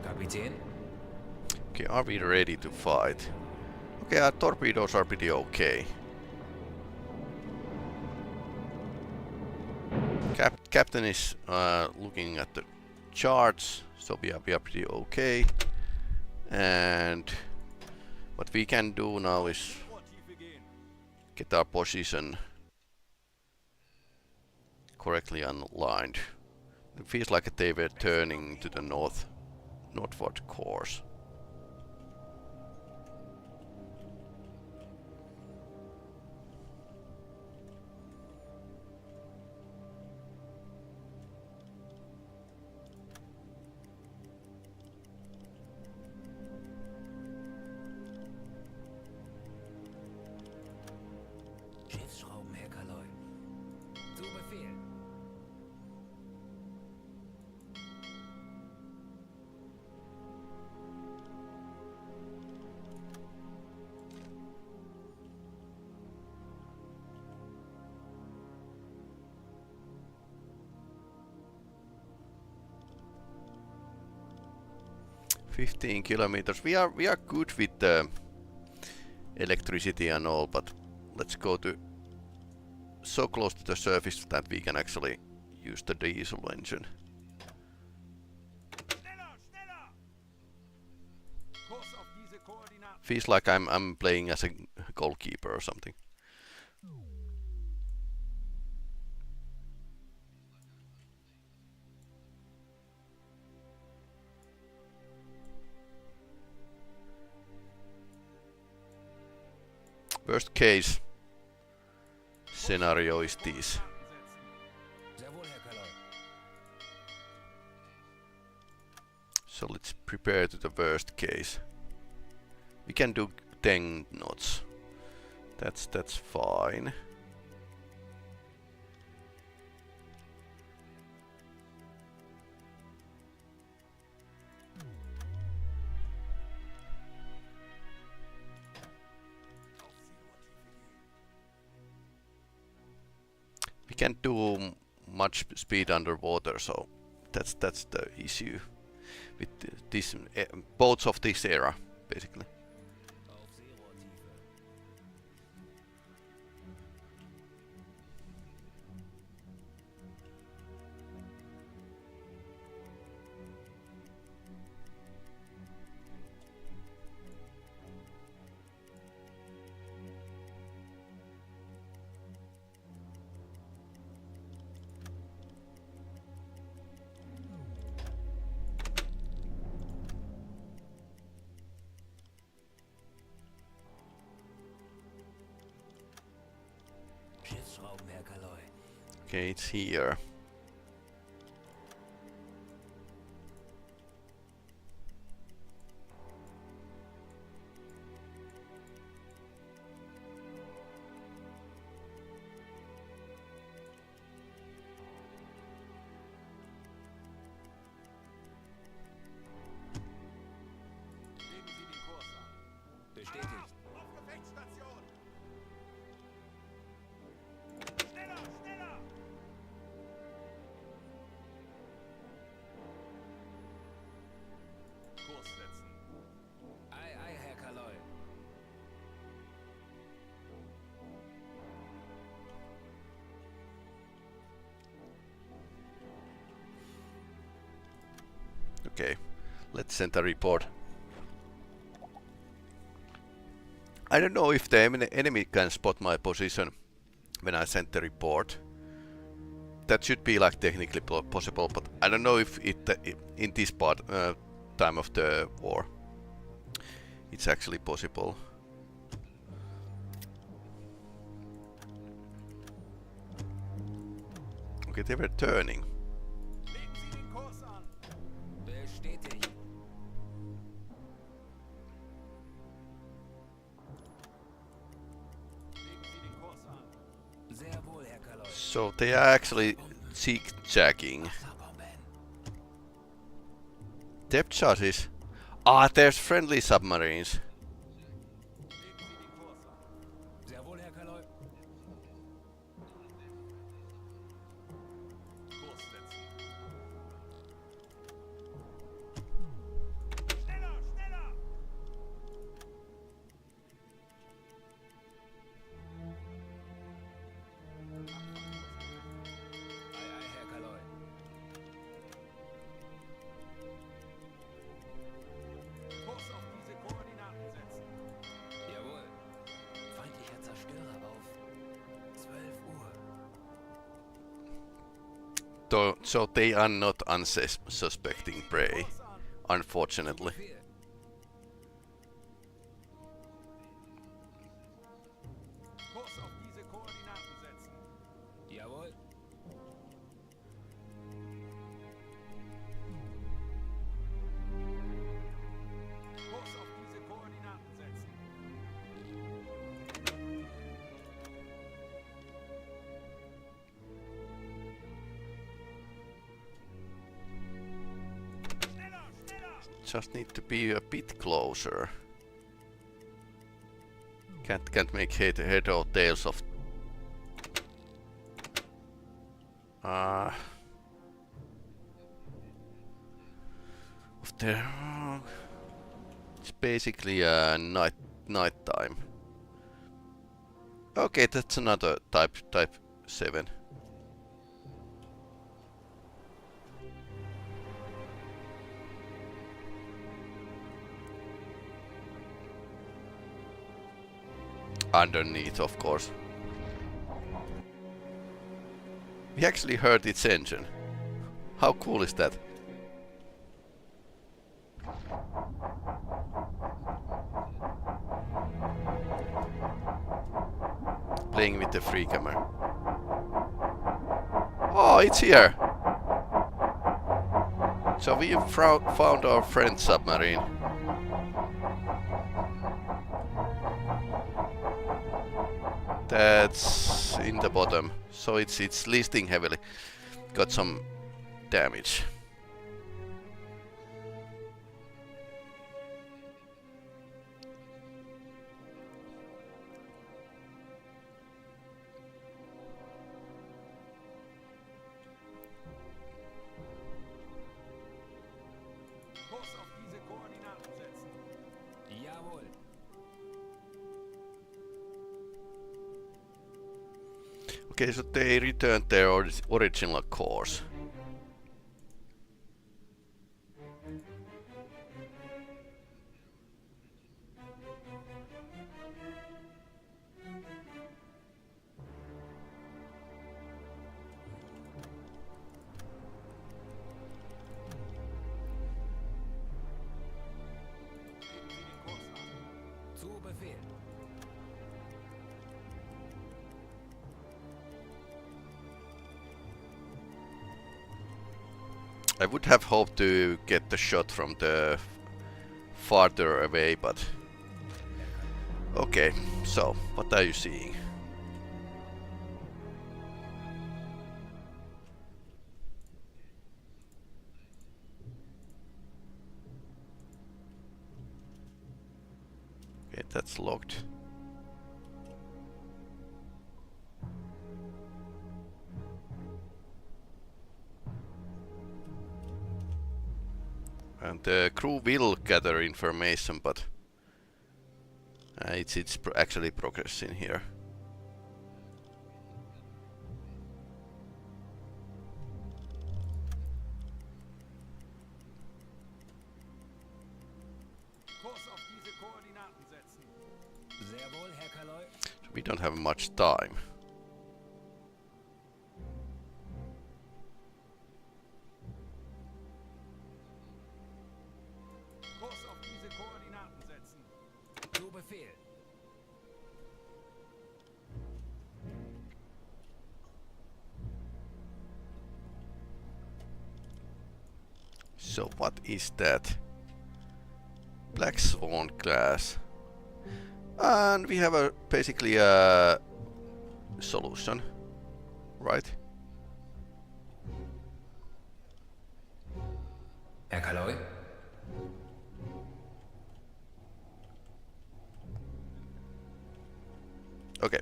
Kapitän. Okay, are we ready to fight? Okay, our torpedoes are pretty okay. Captain is looking at the charts, so we are pretty okay. And what we can do now is Seerohrtiefe gehen. get our position correctly aligned. It feels like they were turning to the northward course. Schiffsraum, Herr Kaloi. Zu Befehl. "15 kilometers. We are good with the electricity and all, but let's go to so close to the surface that we can actually use the diesel engine." Schneller, schneller! Kurs auf diese Koordinaten. Feels like I'm playing as a goalkeeper or something. Worst case scenario is this. Sehr wohl, Herr Kaloi. So let's prepare to the worst case. We can do 10 knots. That's fine. We can't do much speed underwater, so that's the issue with this boats of this era, basically. Auf Seerohrtiefe. Schiffsschrauben, Herr Kaloy. Okay, it's here. Legen Sie den Kurs an. Bestätigt. Auf Gefechtsstation! Schneller, schneller! Kurs setzen. Ei, ei, Herr Kaloy. Okay, let's send a report. I don't know if the enemy can spot my position when I send the report. That should be like technically possible, but I don't know if in this part time of the war it's actually possible. Okay, they were turning. Legen Sie den Kurs an. Bestätigt. Legen Sie den Kurs an. Sehr wohl, Herr Kaloy. So they are actually zigzagging. Wasserbomben. Depth charges. Ah, there's friendly submarines. Legen Sie den Kurs an. Sehr wohl, Herr Kaloy. Kurs setzen. Schneller, schneller! Ei, ei, Herr Kaloy. Kurs auf diese Koordinaten setzen. Jawohl. Feindlicher Zerstörer auf 12 Uhr. So they are not unsuspecting prey, Kurs an. unfortunately. Befehl. Kurs auf diese Koordinaten setzen. Jawohl. Kurs auf diese Koordinaten setzen. Schneller, schneller! Just need to be a bit closer. Can't make head or tails of. Of the. It's basically night time. Okay, that's another type 7. Underneath, of course. We actually heard its engine. How cool is that? Playing with the free camera. Oh, it's here! So we found our friend submarine. That's in the bottom, so it's listing heavily. Got some damage. Kurs auf diese Koordinaten setzen. Jawohl. Okay, so they returned their original course. Geben Sie den Kurs an. Zu Befehl. I would have hoped to get the shot from the farther away, but okay. So, what are you seeing? Okay, that's locked. And the crew will gather information, but it's actually progressing here. Kurs auf diese Koordinaten setzen. Sehr wohl, Herr Kaloi. So we don't have much time. Kurs auf diese Koordinaten setzen. Zu Befehl. So what is that? Black Swan class. And we have basically a solution, right? Herr Kaloi. Okay,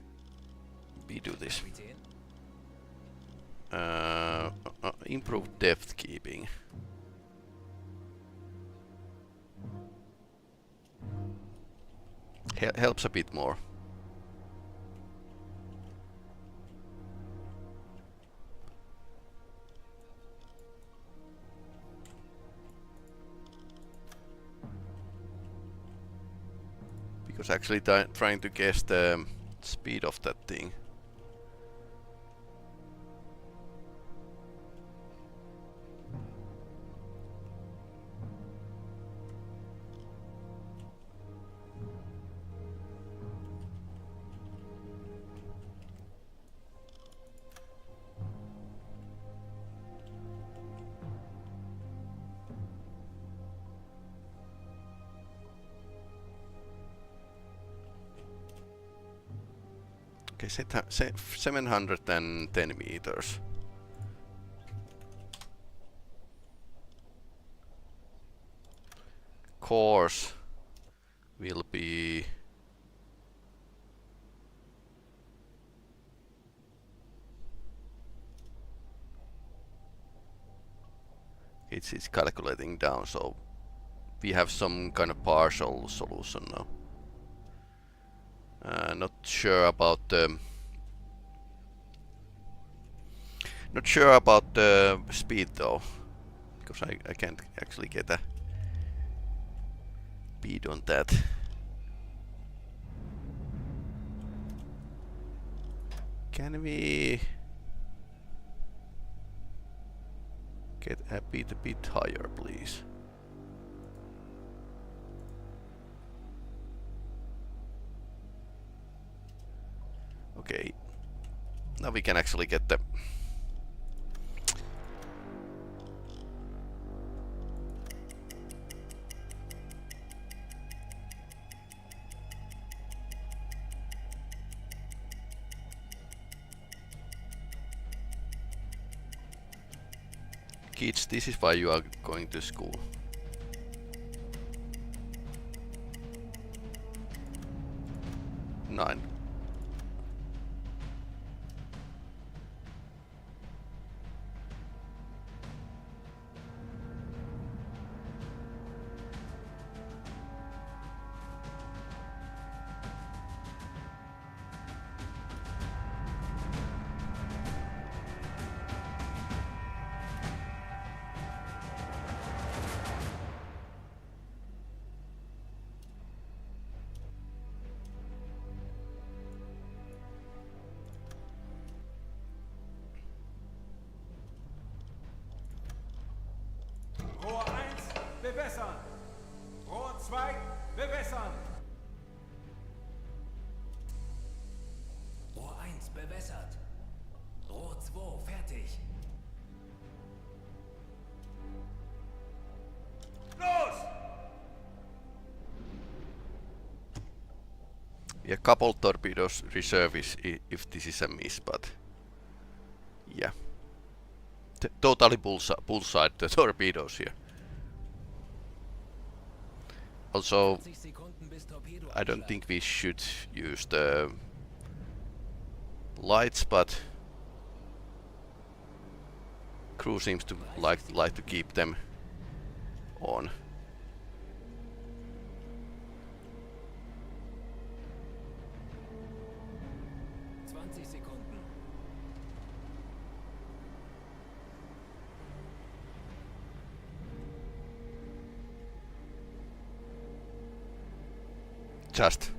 we do this. Kapitän. Improve depth keeping. Helps a bit more. Because actually trying to guess the speed of that thing. Okay, 710 meters. Course will be it's calculating down, so we have some kind of partial solution now. Not sure about the speed though, because I can't actually get a bead on that. Can we get a bit higher, please? Okay, now we can actually get the Kids, this is why you are going to school. Nine. Rohr 1, bewässern. Rohr 2, bewässern. Rohr 1 bewässert. Rohr 2 fertig. Los! Yeah, couple torpedoes reserve if this is a miss, but yeah. Totally bullseye the torpedoes here. Also, 20 Sekunden bis Torpedo I don't Abschlag. think we should use the lights, but crew seems to like to keep them on. Sekunden. Just.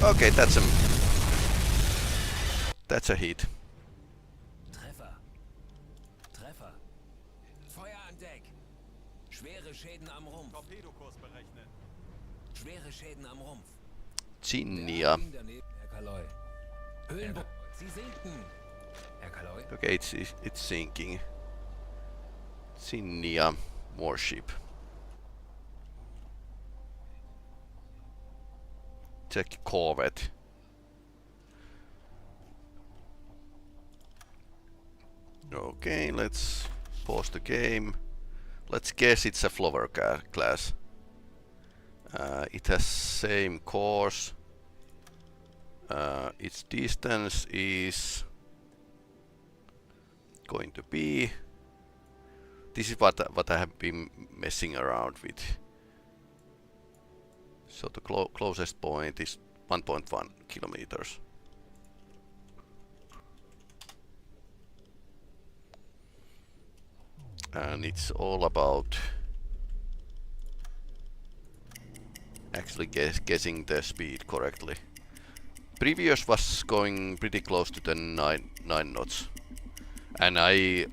Okay, that's a hit. Treffer. Feuer an Deck. Schwere Schäden am Rumpf. Torpedokurs berechnen. Schwere Schäden am Rumpf. Genial. Der daneben, Herr Kaloi. Höhenbogen. Sie sinken. Herr Kaloi. Okay, it's sinking. Genial warship. Check corvette. Okay, let's pause the game. Let's guess it's a flower class. It has same course. Its distance is going to be. This is what I have been messing around with. So the closest point is 1.1 kilometers. And it's all about actually guessing the speed correctly. Previous was going pretty close to the 9 knots, and I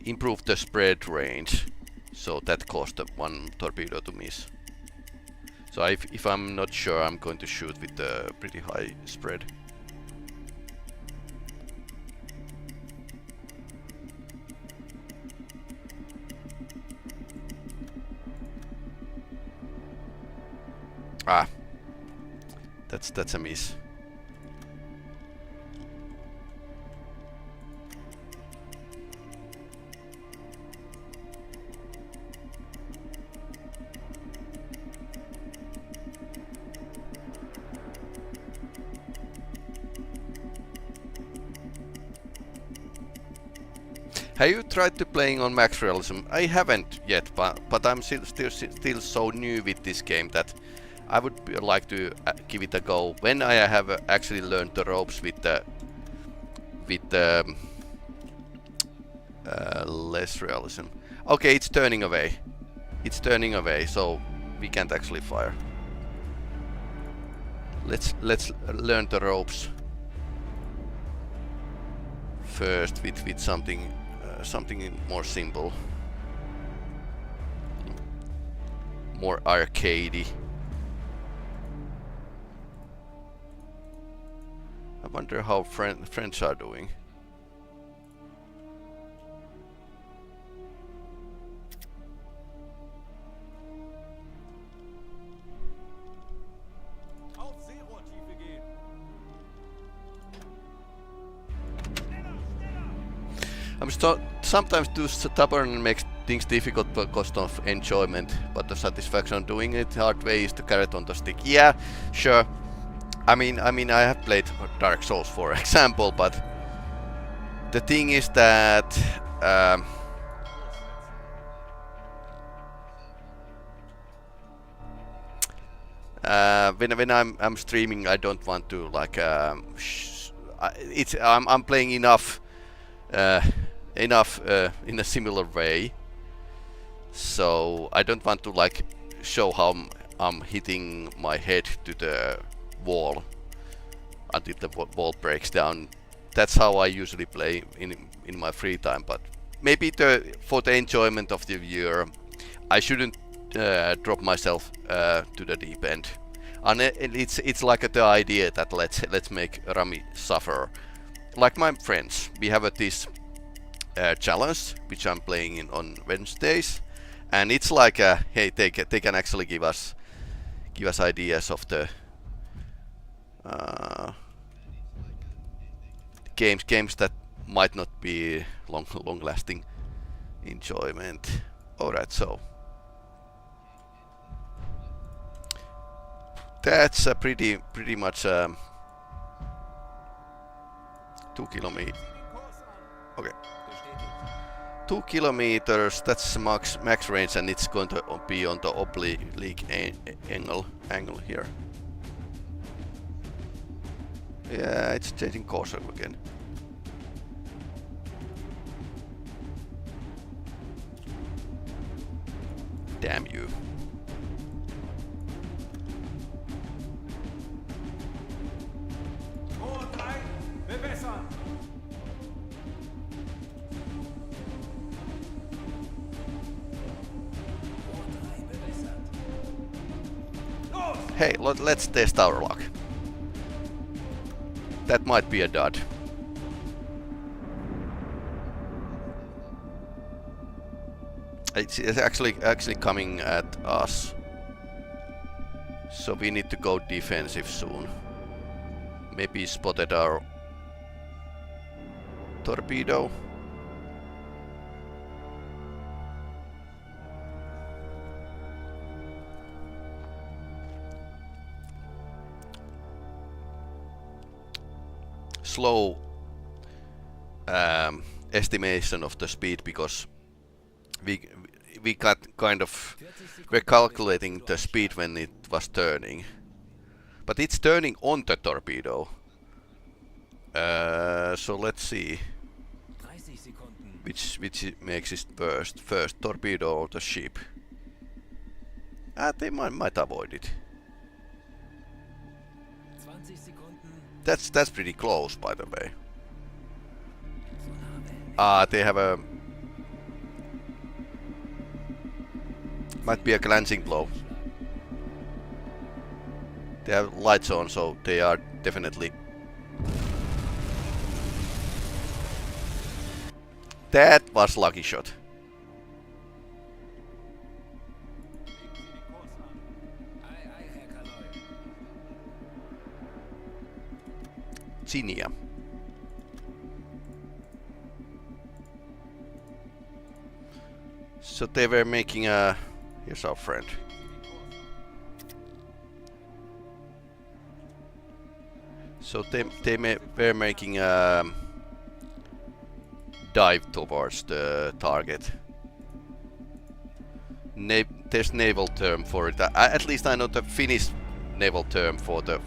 improved the spread range, so that caused one torpedo to miss. So if I'm not sure, I'm going to shoot with a pretty high spread. Ah, that's a miss. Have you tried to playing on max realism? I haven't yet, but I'm still so new with this game that I would like to give it a go when I have actually learned the ropes with the less realism. Okay, it's turning away. It's turning away, so we can't actually fire. Let's learn the ropes first with something more simple, more arcadey. I wonder how French are doing. Auf Seerohrtiefe gehen. Sometimes too stubborn and makes things difficult because of enjoyment, but the satisfaction of doing it hard way is the carrot on the stick. Yeah, sure. I mean, I have played Dark Souls, for example, but the thing is that when I'm streaming, I don't want to like I'm playing enough in a similar way, so I don't want to like show how I'm hitting my head to the wall until the wall breaks down. That's how I usually play in my free time, but maybe for the enjoyment of the viewer, I shouldn't drop myself to the deep end. And it's like the idea that let's make Rami suffer. Like my friends, we have this challenge which I'm playing on Wednesdays, and it's like hey, they can actually give us ideas of the games that might not be long-lasting enjoyment. Alright, so that's a pretty much 2 kilometers. Okay, 2 kilometers. That's max range, and it's going to be on the oblique angle here. Yeah, it's changing course again. Damn you. Hey, let's test our luck. That might be a dud. It's actually coming at us, so we need to go defensive soon. Maybe spotted our torpedo. Slow estimation of the speed, because we got kind of, we're calculating the speed when it was turning, but it's turning on the torpedo. So let's see which makes it first torpedo or the ship. They might avoid it. That's pretty close, by the way. They have a might be a glancing blow. They have lights on, so they are definitely. That was lucky shot. Cinia. So they were making a. Here's our friend. So they were making a dive towards the target. There's naval term for it. At least I know the Finnish naval term for that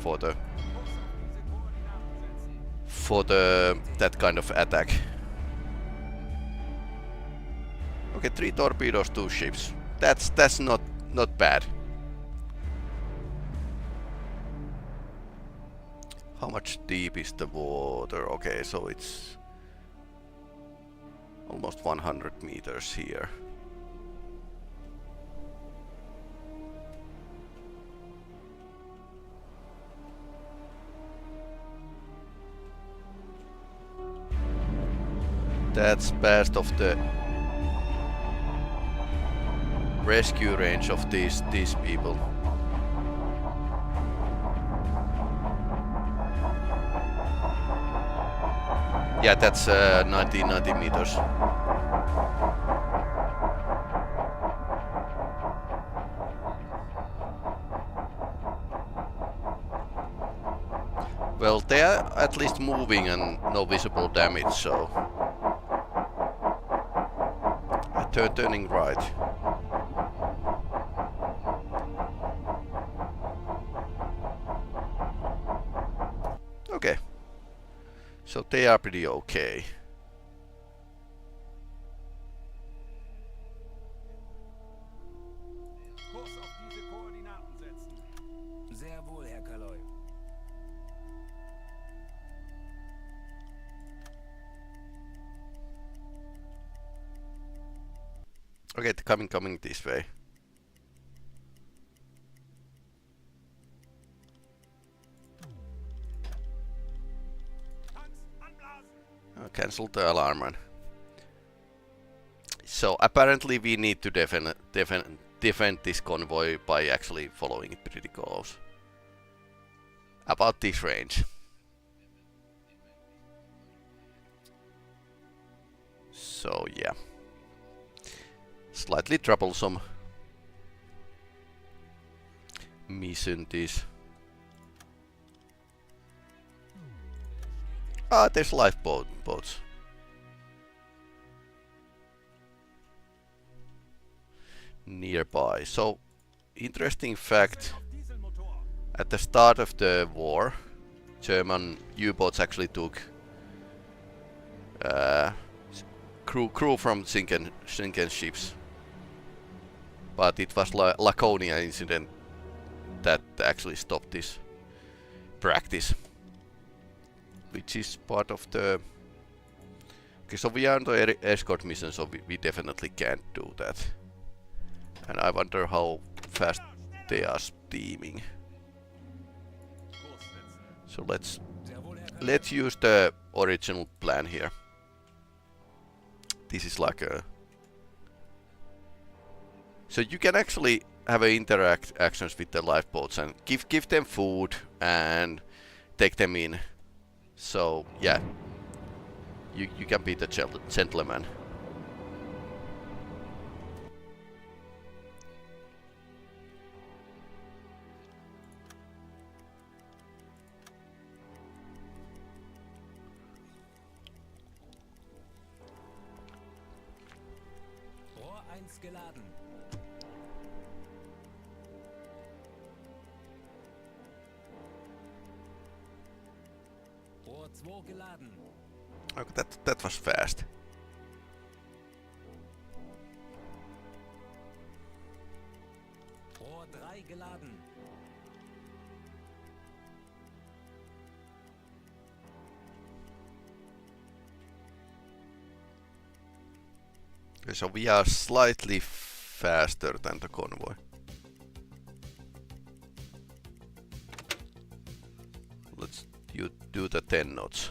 kind of attack. Okay, 3 torpedoes, 2 ships. That's not bad. How much deep is the water? Okay, so it's almost 100 meters here. That's past of the rescue range of these people. Yeah, that's 90 meters. Well, they are at least moving and no visible damage, so... turning right. Okay. So they are pretty okay. Kurs auf diese Koordinaten setzen. Sehr wohl, Herr Kaloy. Okay, coming this way. Cancel the alarm, man. So apparently we need to defend this convoy by actually following it pretty close. About this range. So yeah. Slightly troublesome mission this. Ah, there's lifeboats. Nearby. So, interesting fact. At the start of the war, German U-boats actually took crew from sinking ships. But it was Laconia incident that actually stopped this practice. Which is part of the... Okay, so we are on the escort mission, so we definitely can't do that. And I wonder how fast they are steaming. So let's use the original plan here. This is like a... So you can actually have interactions with the lifeboats and give them food and take them in. So yeah, you can be the gentleman. Rohr 1 geladen. Rohr 2 geladen. Okay, that was fast. Rohr 3 geladen. Okay, so we are slightly faster than the convoy. Let's do the 10 knots.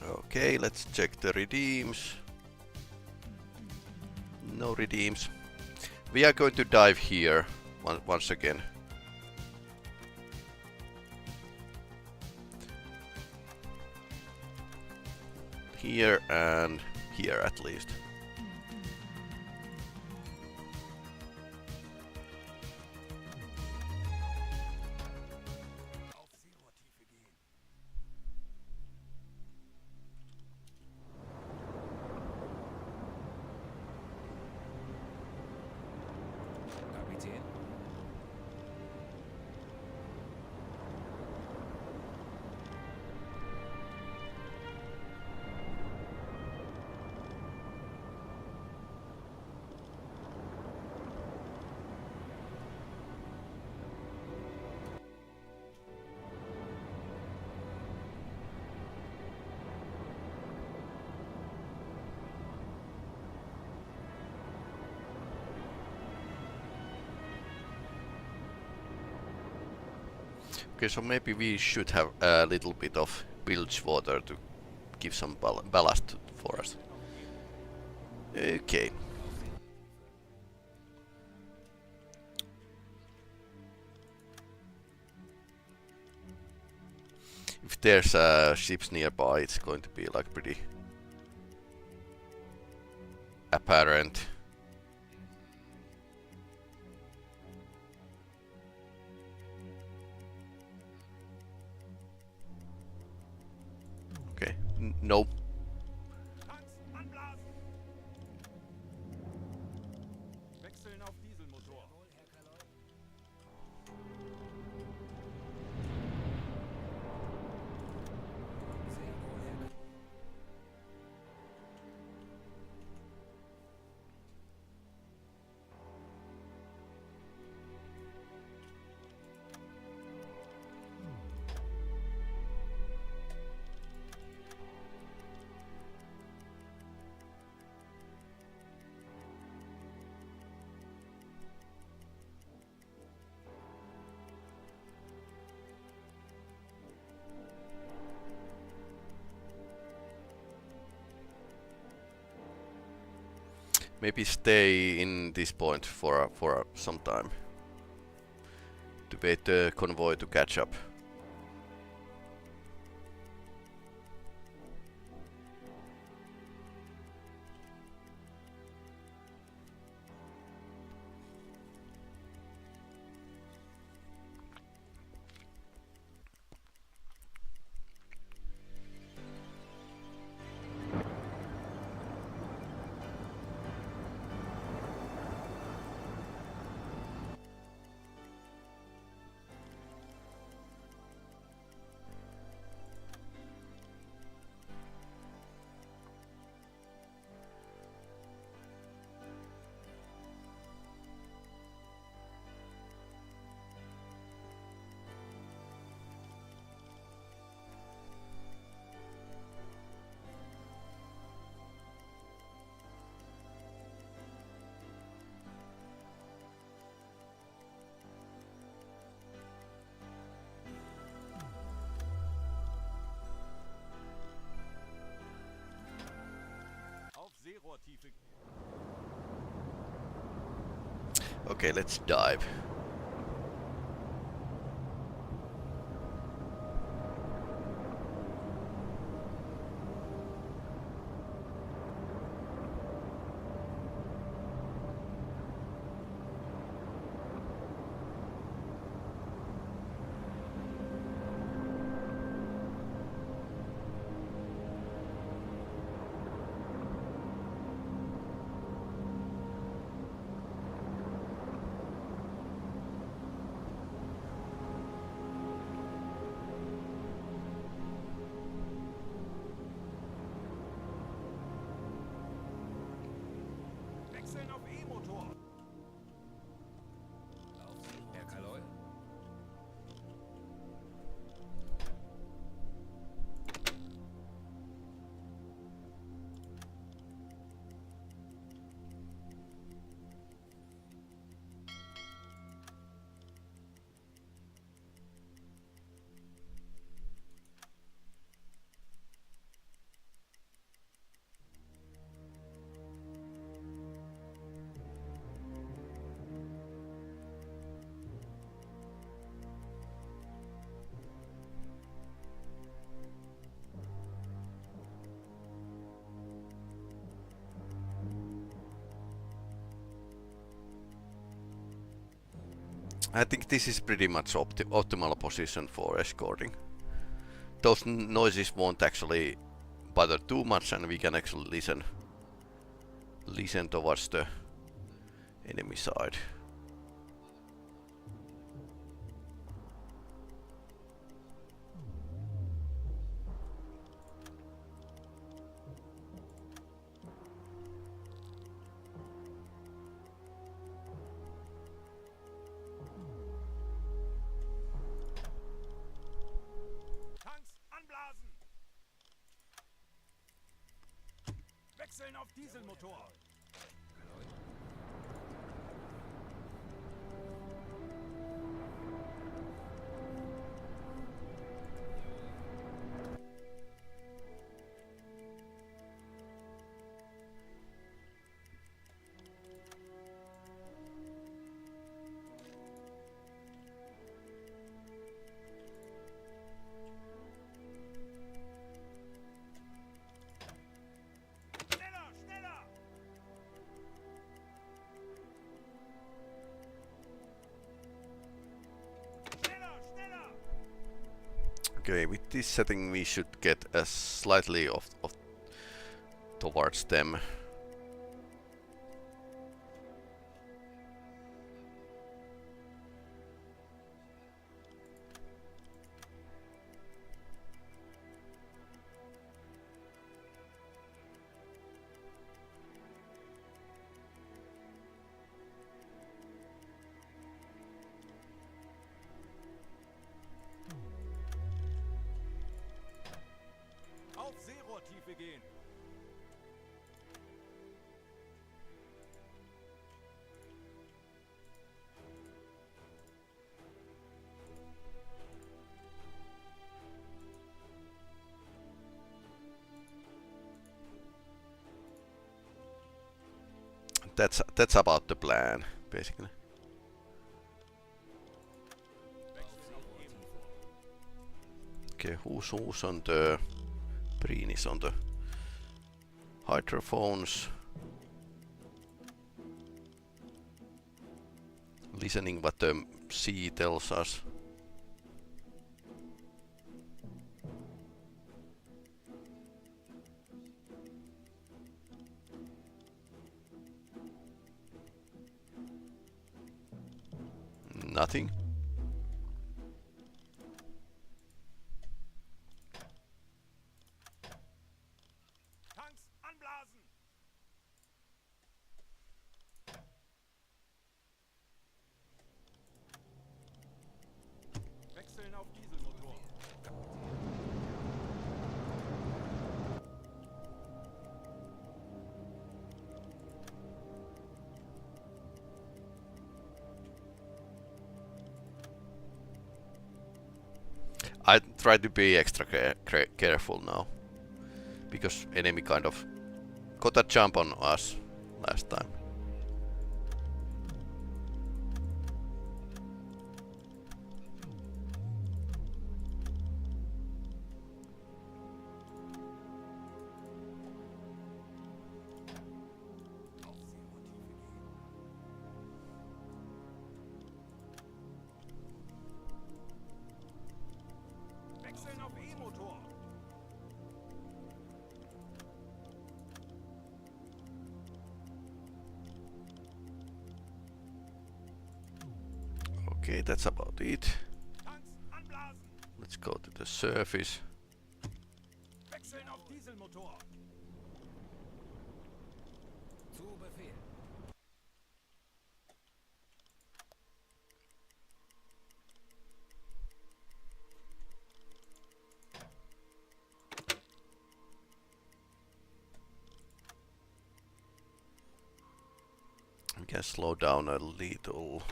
Okay, let's check the redeems. No redeems. We are going to dive here once again. Here and here at least. Kapitän. Okay, so maybe we should have a little bit of bilge water to give some ballast for us. Okay. If there's ships nearby, it's going to be like pretty apparent. Okay, nope. Tanks anblasen! Wechseln auf Dieselmotor. Maybe stay in this point for some time to wait the convoy to catch up. Seerohrtiefe. Okay, let's dive. Wechseln auf E-Motor. Herr Kaloi? I think this is pretty much optimal position for escorting. Those noises won't actually bother too much, and we can actually listen towards the enemy side. Wechseln auf Dieselmotor. Okay, with this setting we should get a slightly off towards them. Auf Seerohrtiefe gehen. That's about the plan, basically. Okay, who's on the Breen is on the hydrophones, listening what the sea tells us. Nothing. Tanks anblasen. Wechseln auf Dieselmotor. I try to be extra careful now, because enemy kind of got a jump on us last time. Wechseln auf E-Motor. Okay, that's about it. Tanks anblasen. Let's go to the surface. Wechseln auf Dieselmotor. Zu Befehl. We can slow down a little.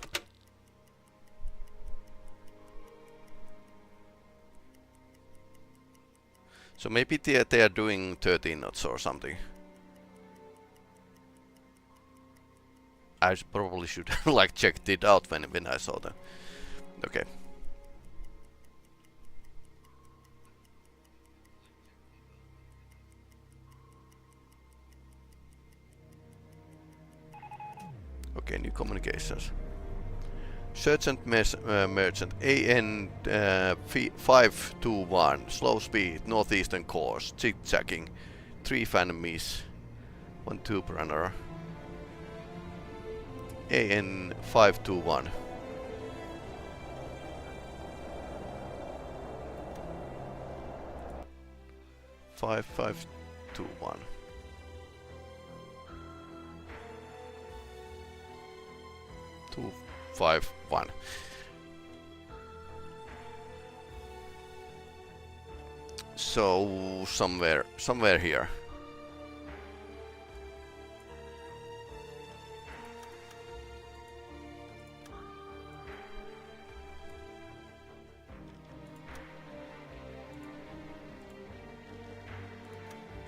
So maybe they are doing 13 knots or something. I probably should like checked it out when I saw them. Okay. Okay, new communications. Sergeant Merchant AN 521, slow speed, northeastern course, zigzagging, 3 fan miss, 1 tube runner. AN 521. Five 521. Two 5-1. So somewhere here.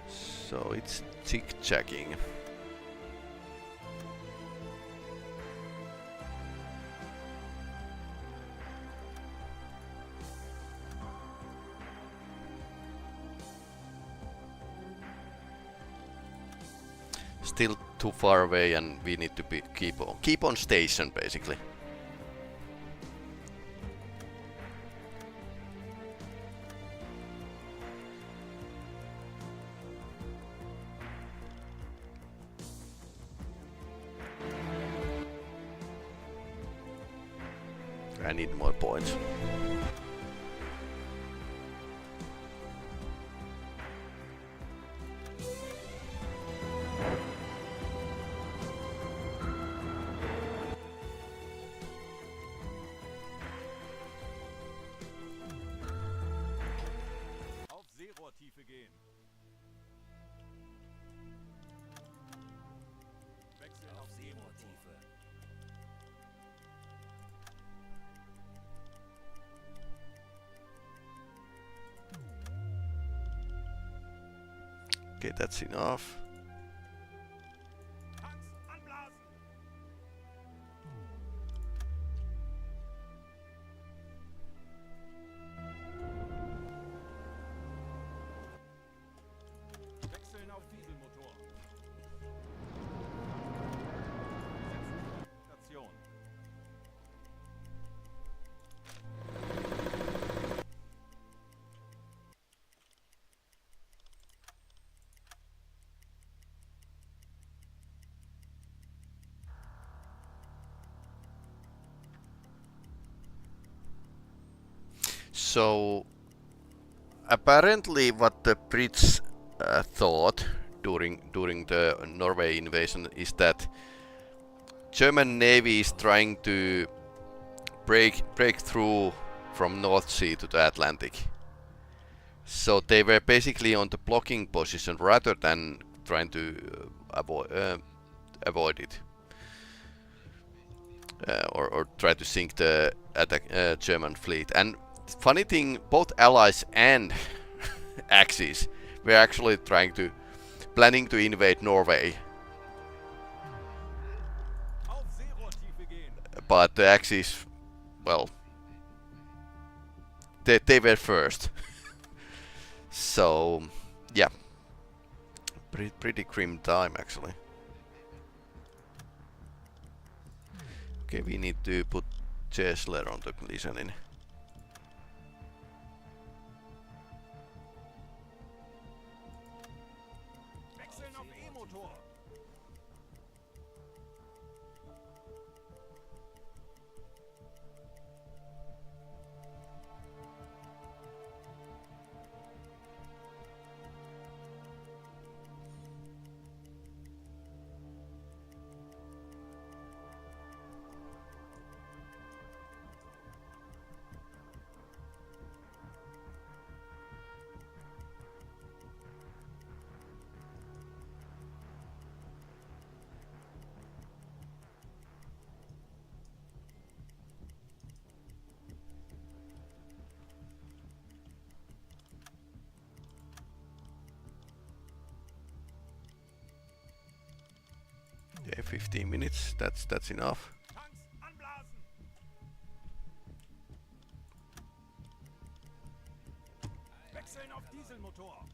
So it's zigzagging. Still too far away, and we need to keep on station basically. need more points. Auf Seerohrtiefe gehen. Wechseln auf Seerohrtiefe. Okay, that's enough. Tanks anblasen. Wechseln auf Dieselmotor. Station. So apparently what the Brits thought during the Norway invasion is that German Navy is trying to break through from North Sea to the Atlantic. So they were basically on the blocking position rather than trying to avoid it. Or try to sink the German fleet. And funny thing, both Allies and Axis were actually planning to invade Norway. Auf Seerohrtiefe gehen. But the Axis, well, they were first. So, yeah, pretty grim time actually. Okay, we need to put Chesler on the listening. Wechseln auf E-Motor. Okay, 15 minutes. That's enough. Tanks anblasen. Wechseln auf Dieselmotor.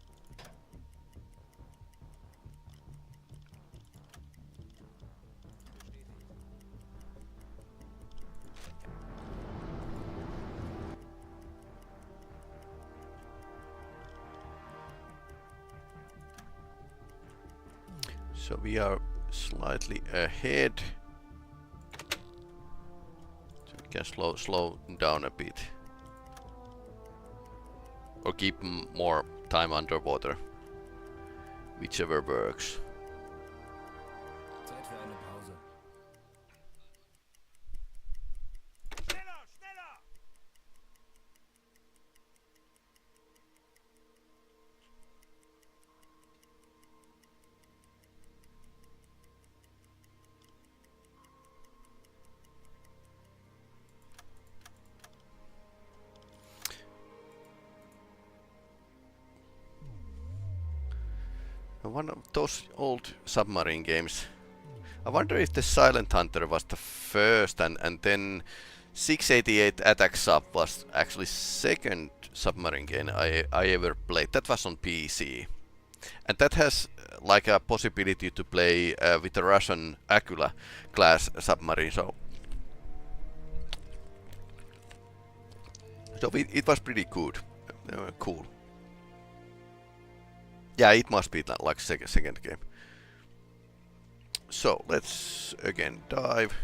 So we are slightly ahead. So we can slow down a bit. Or keep more time underwater. Whichever works. Zeit für eine Pause. Schneller, schneller. One of those old submarine games. I wonder if the Silent Hunter was the first and then 688 Attack Sub was actually second submarine game I ever played. That was on PC. And that has like a possibility to play with the Russian Aquila class submarine. So it was pretty good. Cool. Yeah, it must be like second game. So let's again dive.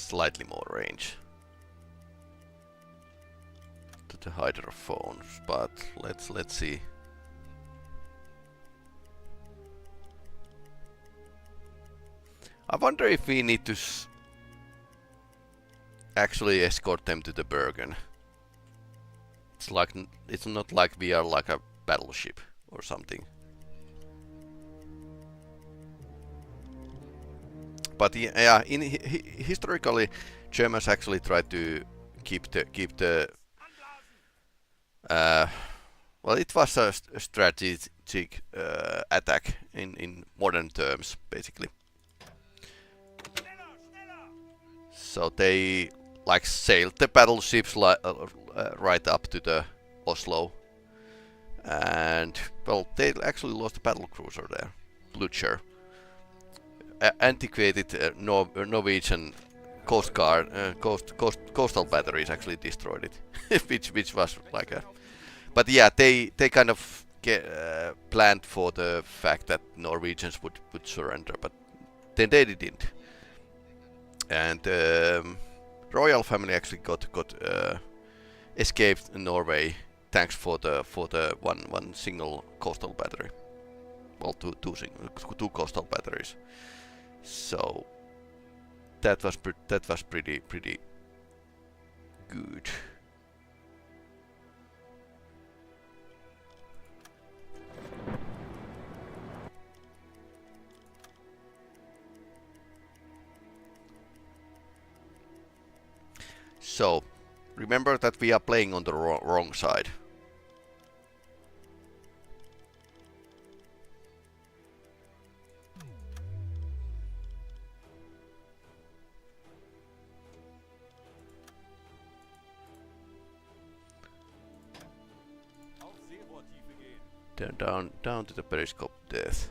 slightly more range to the hydrophones, but let's see. I wonder if we need to actually escort them to the Bergen. It's not like we are like a battleship or something. But yeah, historically, Germans actually tried to keep the well, it was a strategic attack in modern terms, basically. So they like sailed the battleships right up to the Oslo, and well, they actually lost a battle cruiser there, Blucher. Antiquated Norwegian coast guard, coastal batteries actually destroyed it, which was like a. But yeah, they kind of planned for the fact that Norwegians would surrender, but then they didn't. And royal family actually got escaped Norway thanks for the one single coastal battery. Well, two coastal batteries. So that was pretty good. So remember that we are playing on the wrong side. Down to the periscope depth.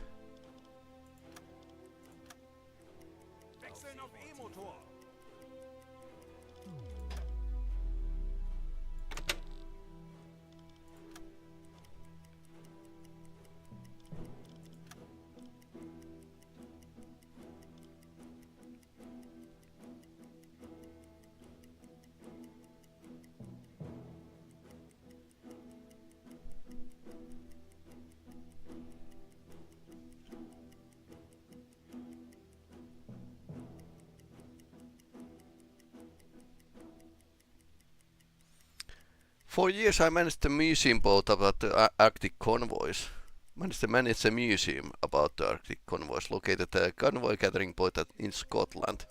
For years I managed the museum boat about the Arctic convoys. Managed to manage a museum about the Arctic convoys located at the Convoy gathering point in Scotland.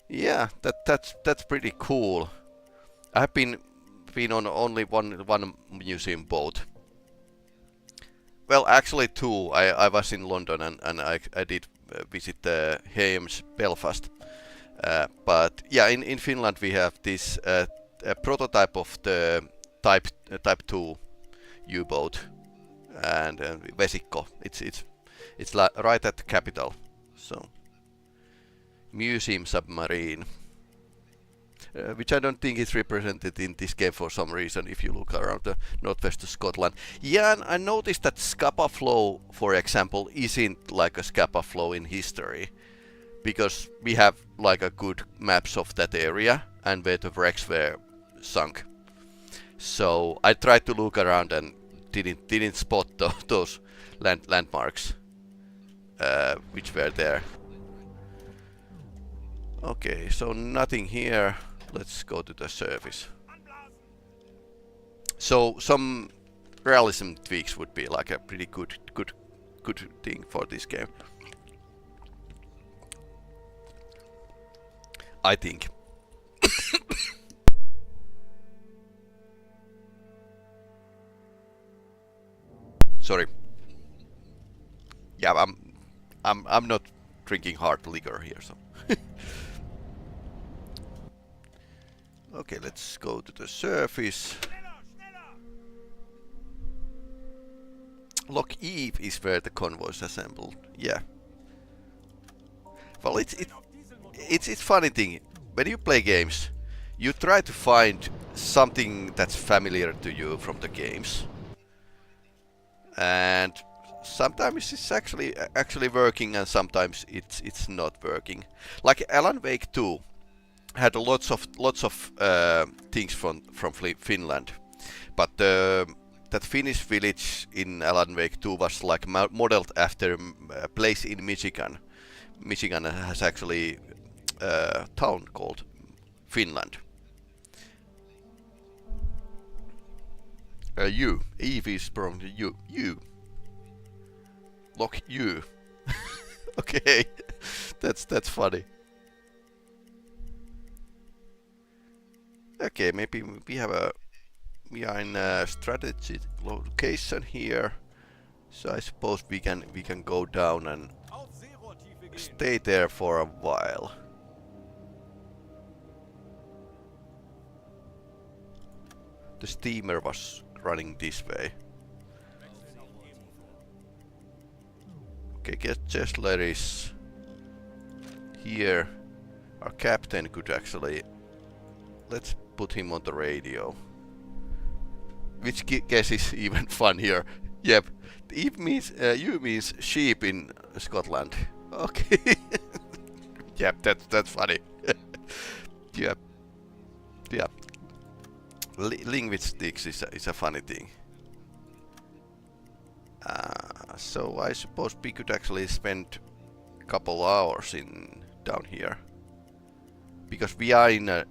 Yeah, that's pretty cool. I have been on only one museum boat. Well, actually two. I was in London and I did visit the Hames Belfast. But yeah, in Finland we have this a prototype of the Type 2 U-boat and Vesikko. It's right at the capital. So museum submarine, which I don't think is represented in this game for some reason. If you look around the northwest of Scotland, yeah, and I noticed that Scapa Flow, for example, isn't like a Scapa Flow in history, because we have like a good maps of that area and where the wrecks were sunk. So I tried to look around and didn't spot those landmarks which were there. Okay, so nothing here. Let's go to the surface. So some realism tweaks would be like a pretty good thing for this game, I think. Sorry. Yeah, I'm not drinking hard liquor here, so. Okay, let's go to the surface. Lock Eve is where the convoy is assembled. Yeah. Well, it's funny thing. When you play games, you try to find something that's familiar to you from the games. And sometimes it's actually working, and sometimes it's not working. Like Alan Wake 2, had lots of things from Finland, but that Finnish village in Alan Wake 2 was like modeled after a place in Michigan. Michigan has actually a town called Finland. Eve is from U. Lock U. Okay, that's funny. Okay, maybe we are in a strategic location here, so I suppose we can go down and stay there for a while. The steamer was running this way. Okay, Gessler is here. Our captain could actually... Let's put him on the radio. Which guess is even funnier. Yep, Eve means, you means sheep in Scotland. Okay. Yep, that's funny. Yep. Yeah. Linguistics is a funny thing. So I suppose we could actually spend a couple hours down here, because we are in a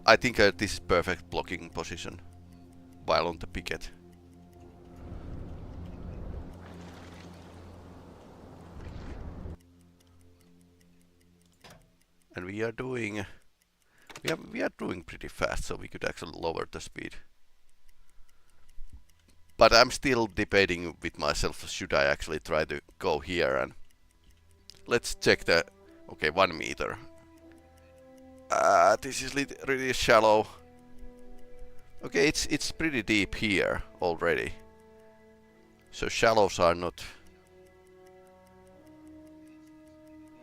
I think this is perfect blocking position while on the picket. And we are doing pretty fast, so we could actually lower the speed. But I'm still debating with myself, should I actually try to go here, and let's check the... Okay, 1 meter. This is really shallow. Okay, it's pretty deep here already. So shallows are not...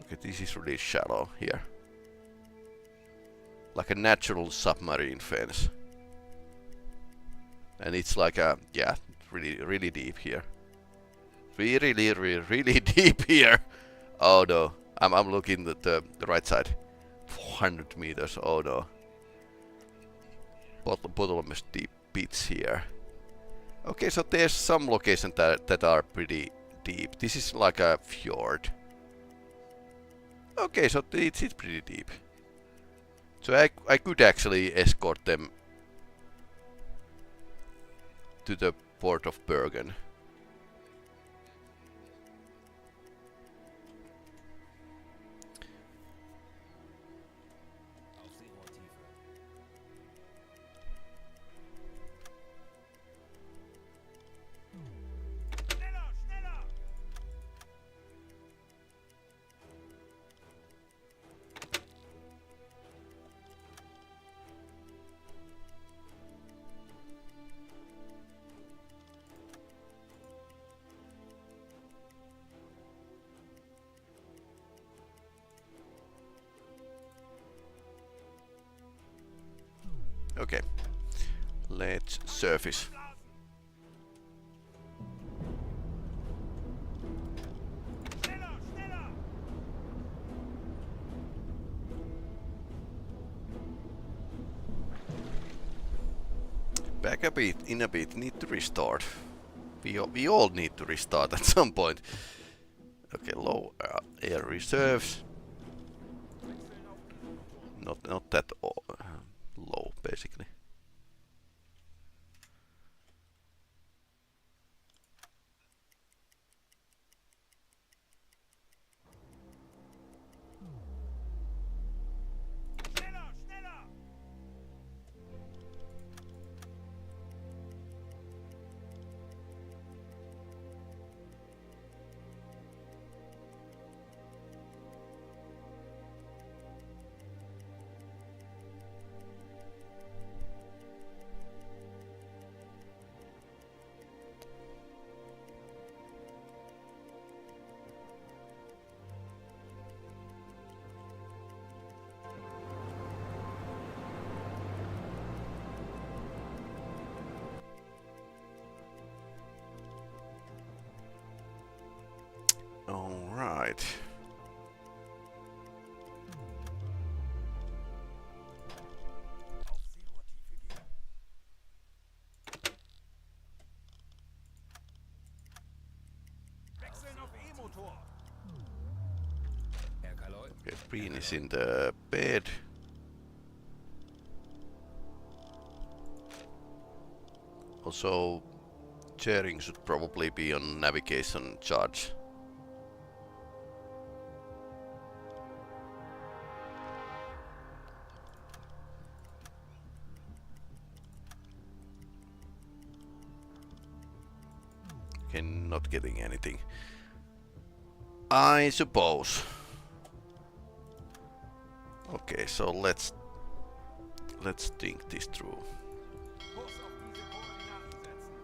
Okay, this is really shallow here. Like a natural submarine fence. And it's like a... Yeah, really deep here. Really deep here. Oh no, I'm looking at the right side. 400 meters, oh no. Bottomless deep pits here. Okay, so there's some locations that are pretty deep. This is like a fjord. Okay, so it's pretty deep. So I could actually escort them to the port of Bergen. Okay, let's surface. Back a bit, in a bit, need to restart. We all need to restart at some point. Okay, low air reserves. Not that low, basically. All right. Okay, Breen is in the bed. Also, Chering should probably be on navigation charge. Okay, not getting anything. I suppose. Okay, so let's think this through. Kurs auf diese Koordinaten setzen.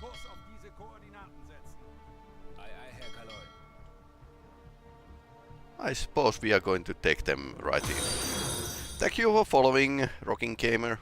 Kurs auf diese Koordinaten setzen. Ei, ei, Herr Kaloi. I suppose we are going to take them right in. Thank you for following, Rocking Gamer.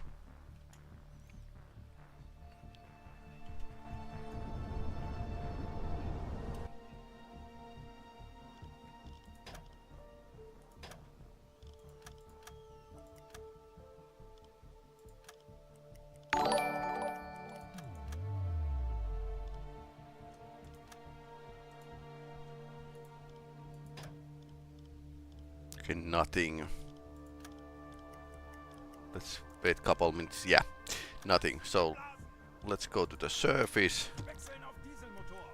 Okay, nothing. Let's wait a couple minutes. Yeah, nothing. So let's go to the surface. Wechseln auf Dieselmotor.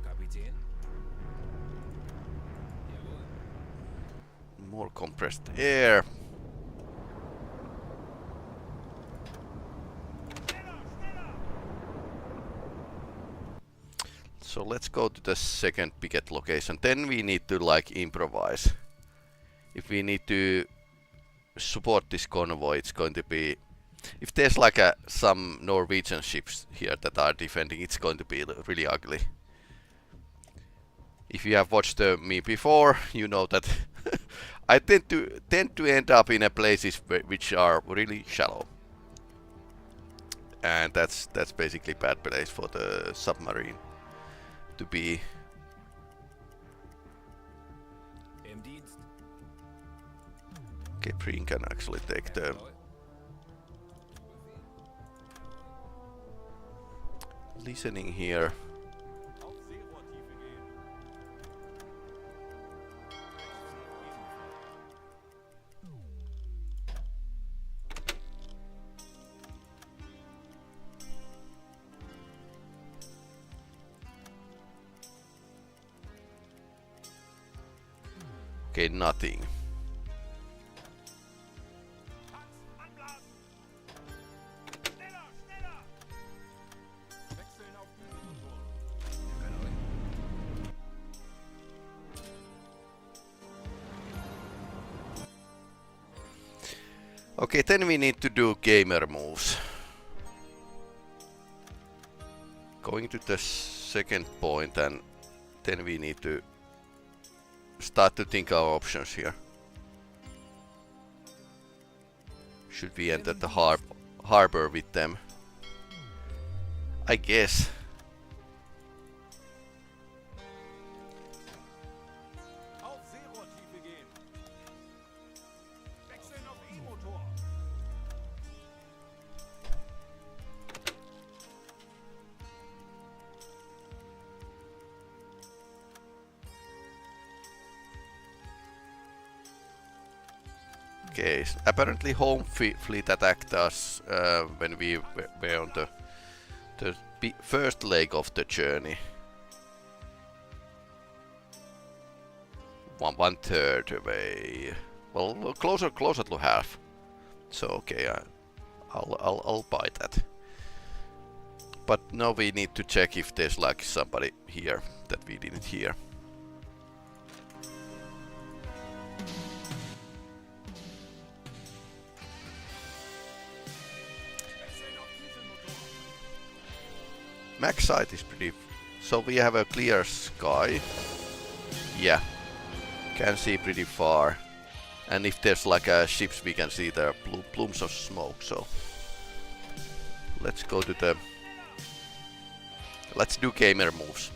Kapitän. Jawohl. More compressed air. So let's go to the second picket location. Then we need to like improvise. If we need to support this convoy, it's going to be... If there's like some Norwegian ships here that are defending, it's going to be really ugly. If you have watched me before, you know that I tend to end up in places which are really shallow. And that's basically bad place for the submarine to be. Im Dienst. Okay, Breen can actually take the... Jawohl. Listening here. Auf Seerohrtiefe gehen. Okay, nothing. Anblasen. Schneller, schneller. Wechseln auf Dieselmotor. Herr Kaloi. Okay, then we need to do gamer moves. Going to the second point, and then we need to start to think our options here. Should we enter the harbor with them? I guess. Auf Seerohrtiefe gehen. Wechseln auf E-Motor. Okay, apparently home fleet attacked us when we were on the first leg of the journey. One third away. Well, closer to half. So okay, I'll buy that. But now we need to check if there's like somebody here that we didn't hear. Wechseln auf Dieselmotor. Max sight is pretty... So we have a clear sky. Yeah. Can see pretty far. And if there's like ships, we can see the plumes of smoke, so... Let's go to the... Let's do gamer moves.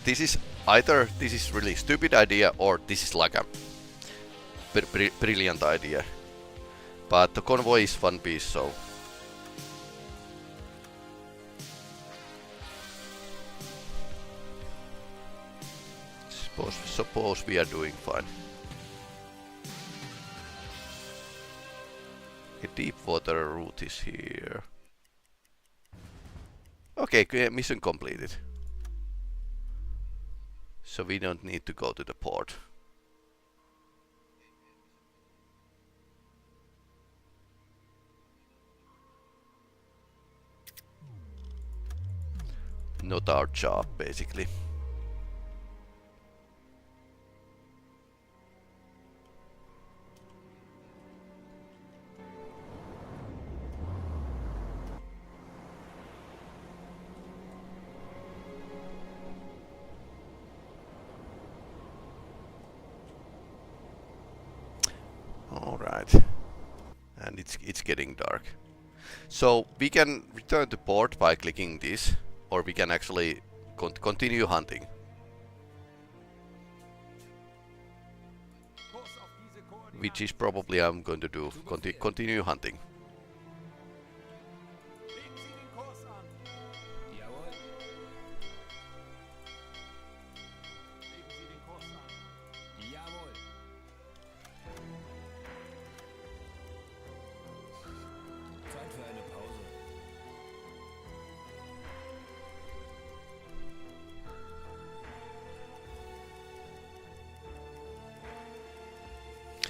this is either this is really stupid idea or this is like a brilliant idea. But the convoy is one piece, so suppose we are doing fine. A deep water route is here. Okay, mission completed. So we don't need to go to the port. Not our job, basically. All right, and it's getting dark. So we can return to port by clicking this, or we can actually continue hunting. Which is probably I'm going to do, continue hunting.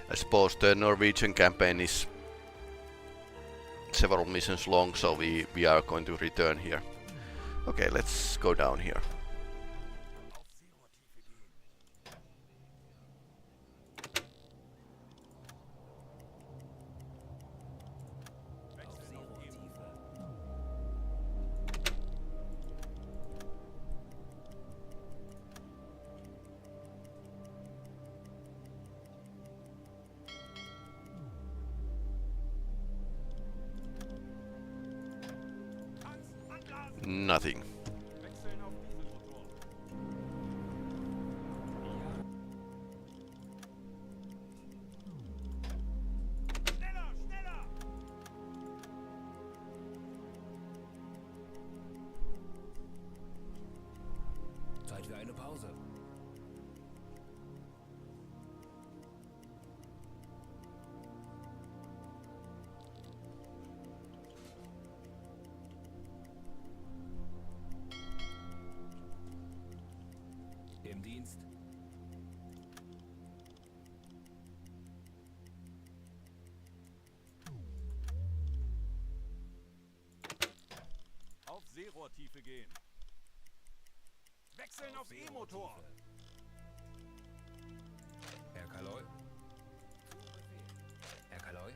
I suppose the Norwegian campaign is several missions long, so we are going to return here. Okay, let's go down here. Nothing. Zeit für eine Pause. Im Dienst. Auf Seerohrtiefe gehen. Wechseln auf E-Motor. Herr Kaloy. Herr Kaloy.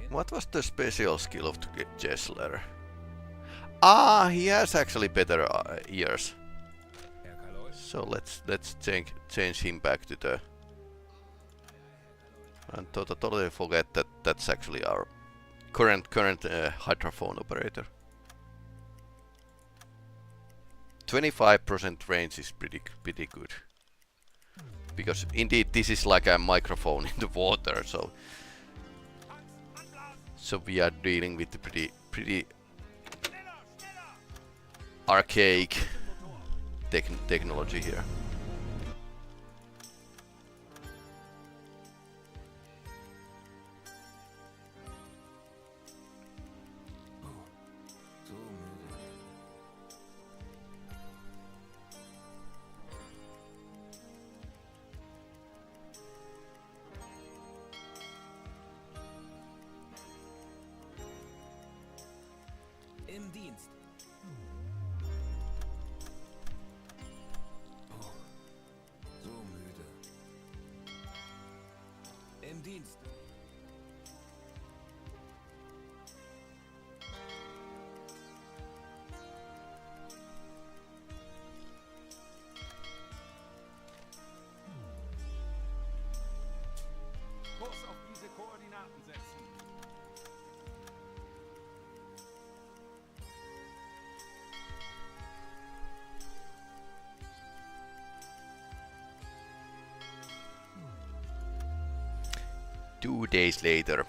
What was the special skill of Jessler? Ah, he has actually better ears. So let's change him back to the. And totally forget that that's actually our current hydrophone operator. 25% range is pretty good, because indeed this is like a microphone in the water. So we are dealing with the pretty archaic technology here. Im Dienst. Oh, so müde. Im Dienst. 2 days later.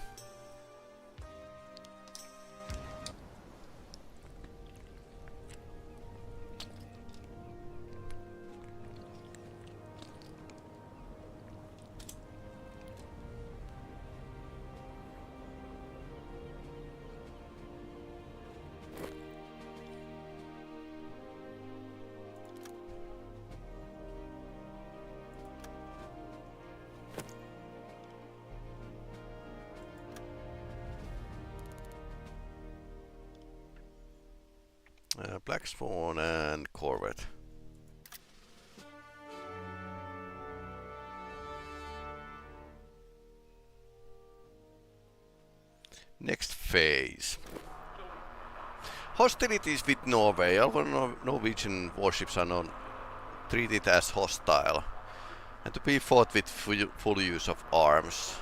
Black Swan and Corvette. Next phase. Hostilities with Norway. All Norwegian warships are treated as hostile and to be fought with full use of arms.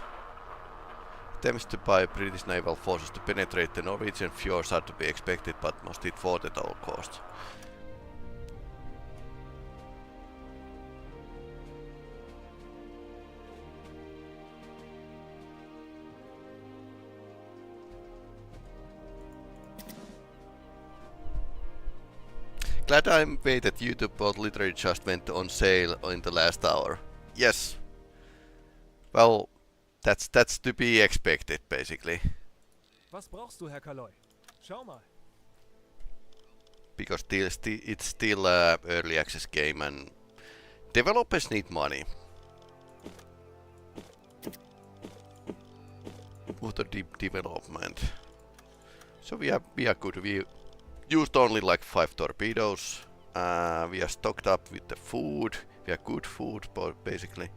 Attempts by British naval forces to penetrate the Norwegian fjords are to be expected, but must be fought at all costs. Glad I'm paid that UBOAT literally just went on sale in the last hour. Yes. Well, that's to be expected, basically. Was brauchst du, Herr Kaloy? Schau mal. Because it's still an early access game and developers need money. For the development. So we are good. We used only like 5 torpedoes. We are stocked up with the food. We have good food, basically.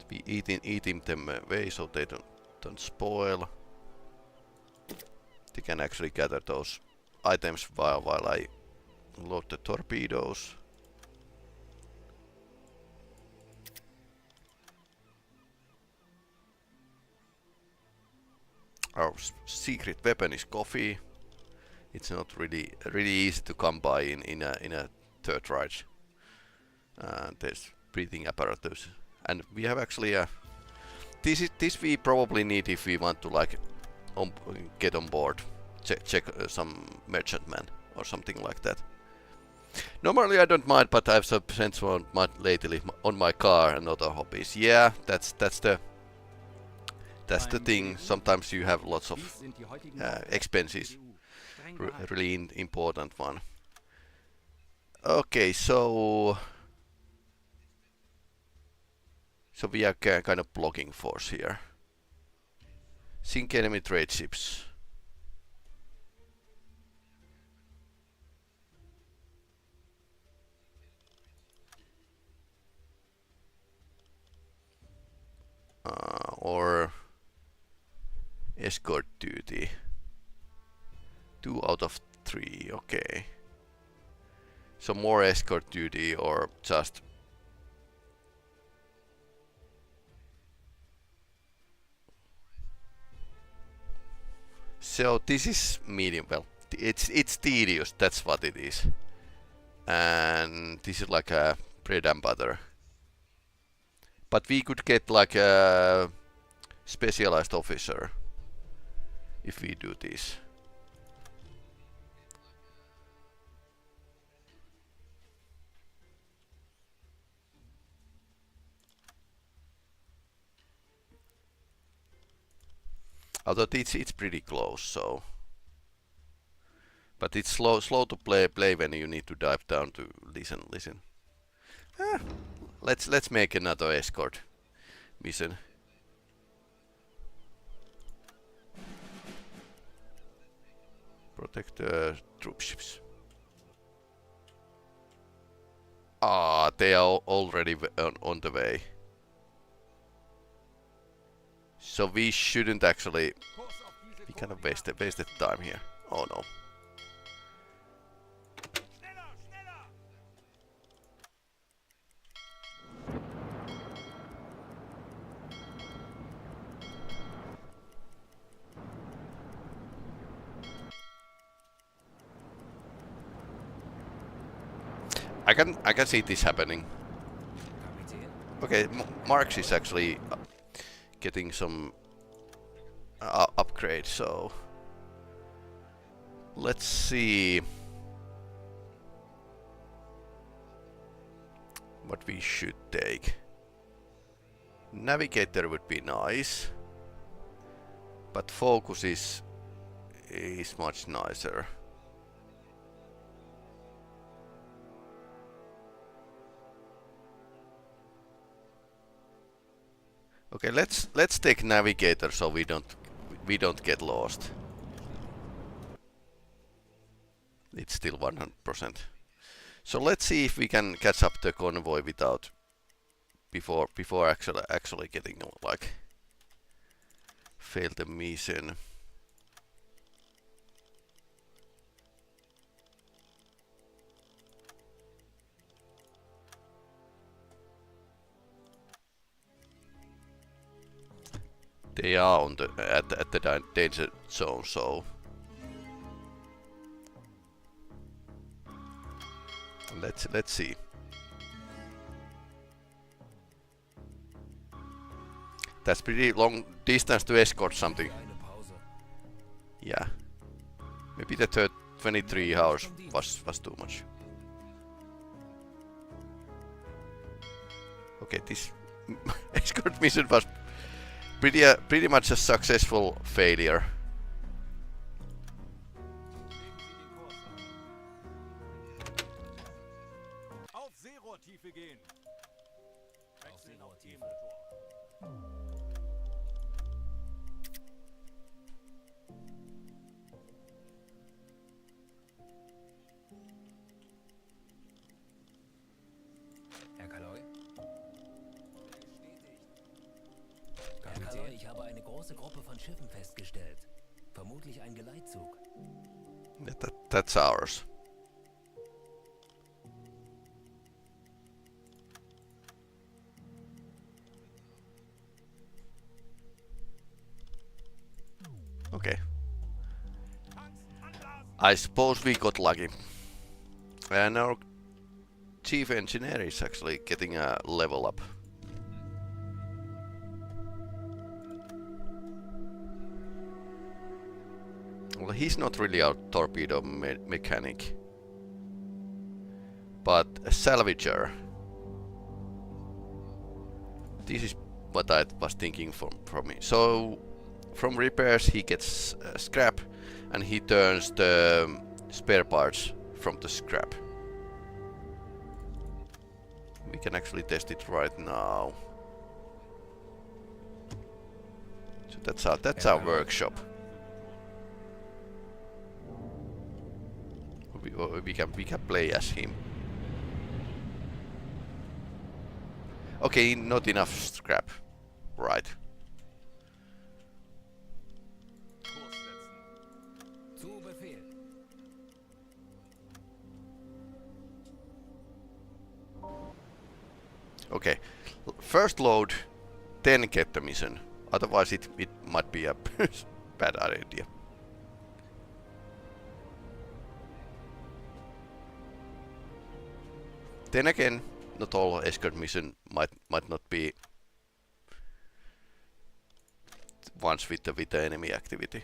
We eating them away so they don't spoil. They can actually gather those items while I load the torpedoes. Our secret weapon is coffee. It's not really easy to come by in a third ride. There's breathing apparatus. And we have actually this we probably need if we want to like get on board, check some merchantman or something like that. Normally I don't mind, but I've spent so much lately on my car and other hobbies. Yeah, that's the thing. Sometimes you have lots of expenses. Really important one. Okay, so we are kind of blocking force here. Sink enemy trade ships. Or escort duty. 2 out of 3, okay. So more escort duty or just so this is medium. Well, it's tedious, that's what it is. And this is like a bread and butter. But we could get like a specialized officer if we do this. Although it's pretty close, so. But it's slow to play when you need to dive down to listen. Let's make another escort mission. Protect troop ships. They are already on the way. So we shouldn't actually. We kind of wasted time here. Oh no. I can see this happening. Kapitän, Okay, Marx is actually getting some upgrade, so let's see what we should take. Navigator would be nice, but focus is much nicer. Okay, let's take navigator so we don't get lost. It's still 100%. So let's see if we can catch up the convoy without before actually getting like fail the mission. They are on the at the danger zone, so let's see. That's pretty long distance to escort something. Yeah, maybe the 23 hours was too much. Okay, this escort mission was pretty much a successful failure. Auf Seerohrtiefe gehen. Wechseln auf E-Motor. Herr Kaloy? Herr Kaloy, ich habe eine große Gruppe von Schiffen festgestellt. Vermutlich ein Geleitzug. That's ours. Okay. I suppose we got lucky. And our chief engineer is actually getting a level up. Well, he's not really a torpedo mechanic, but a salvager. This is what I was thinking from me. So from repairs he gets scrap, and he turns the spare parts from the scrap. We can actually test it right now. So that's our workshop. We can play as him. Okay, not enough scrap. Right. Zu Befehl. Okay. First load, then get the mission. Otherwise it might be a bad idea. Then again, not all escort mission might not be ones with the enemy activity.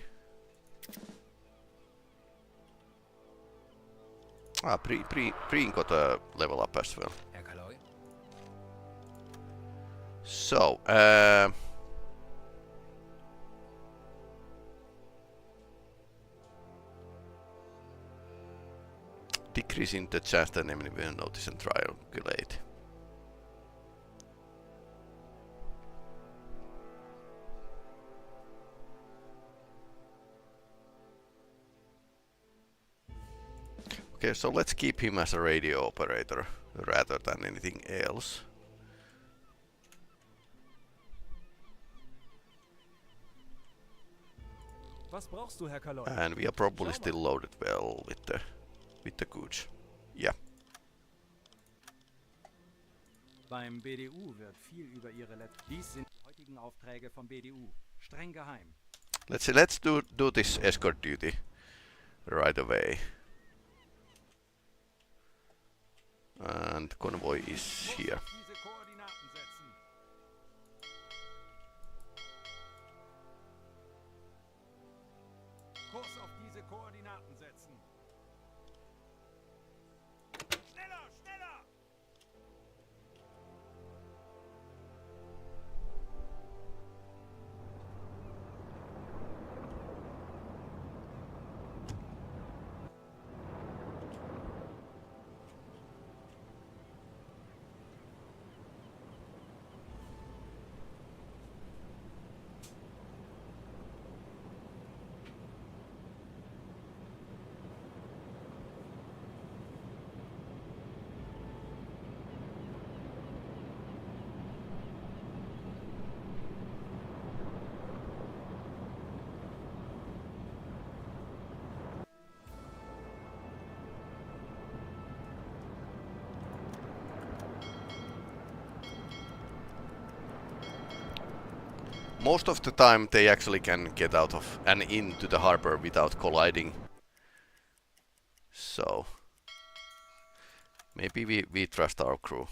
Ah, Preen got a level up as well. So, decreasing the chance that enemy will notice and triangulate. Okay, so let's keep him as a radio operator rather than anything else. Was brauchst du, Herr Kaloy? And we are probably still loaded well with the goods. Yeah. Beim BDU wird viel über ihre Dies sind die heutigen Aufträge vom BDU. Streng geheim. Let's do this escort duty right away. And convoy is here. Diese Koordinaten setzen. Koordinaten setzen. Schneller, schneller! Most of the time they actually can get out of and into the harbor without colliding. So maybe we trust our crew.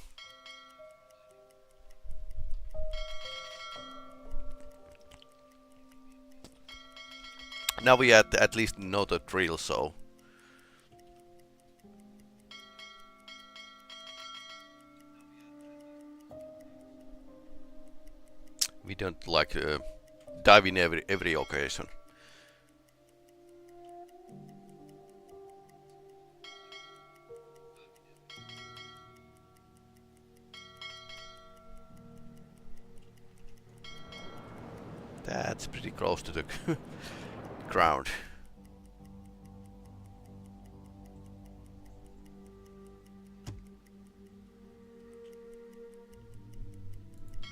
Now we at least know the drill, so we don't like dive in every occasion. That's pretty close to the ground.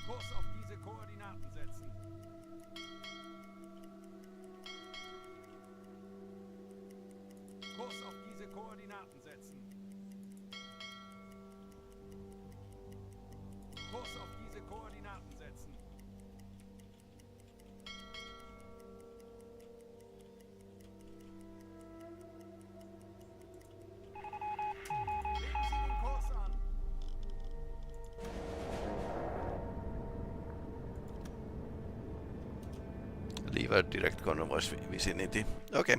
Kurs auf diese Koordinaten setzen. Kurs auf diese Koordinaten setzen. Kurs auf diese Koordinaten setzen. Legen Sie den Kurs an. Leave a direct convoy's vicinity. Okay.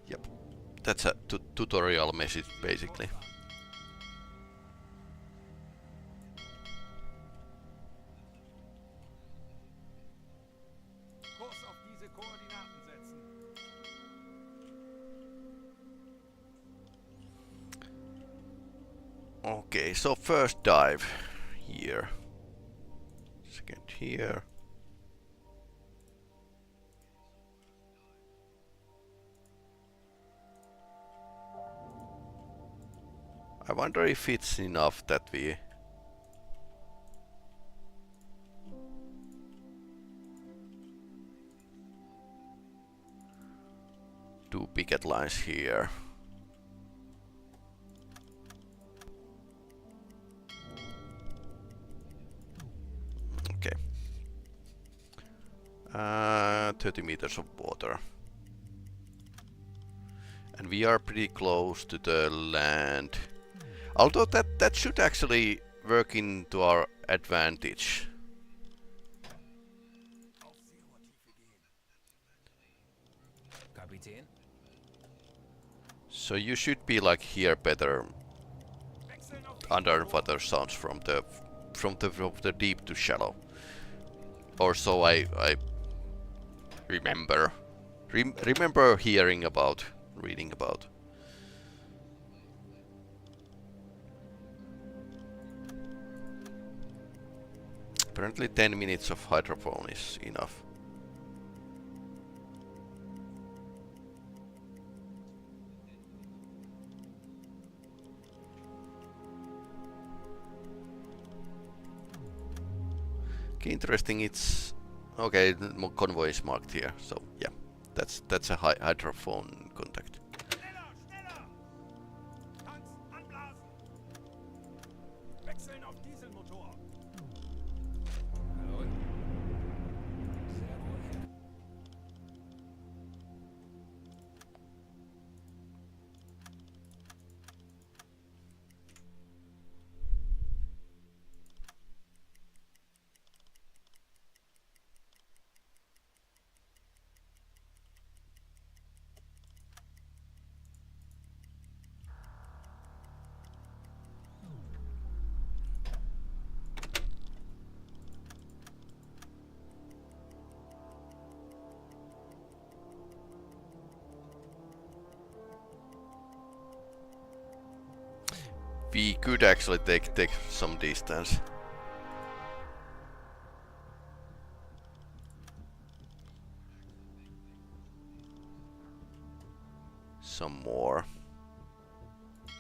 Yep. That's a tutorial message basically. Kurs auf diese Koordinaten setzen. Okay, so first dive here. Second here. I wonder if it's enough that we do picket lines here. Okay. 30 meters of water. And we are pretty close to the land. Although that should actually work into our advantage. Kapitän? So you should be like here better underwater sounds from the deep to shallow. Or so I remember. Remember hearing about, reading about. Apparently 10 minutes of hydrophone is enough. Okay, interesting. It's okay. The convoy is marked here, so yeah, that's a hydrophone contact. Schneller, schneller! Tanks anblasen! Wechseln auf Dieselmotor. Hallo? Sehr wohl, Herr. we could actually take some distance. Some more.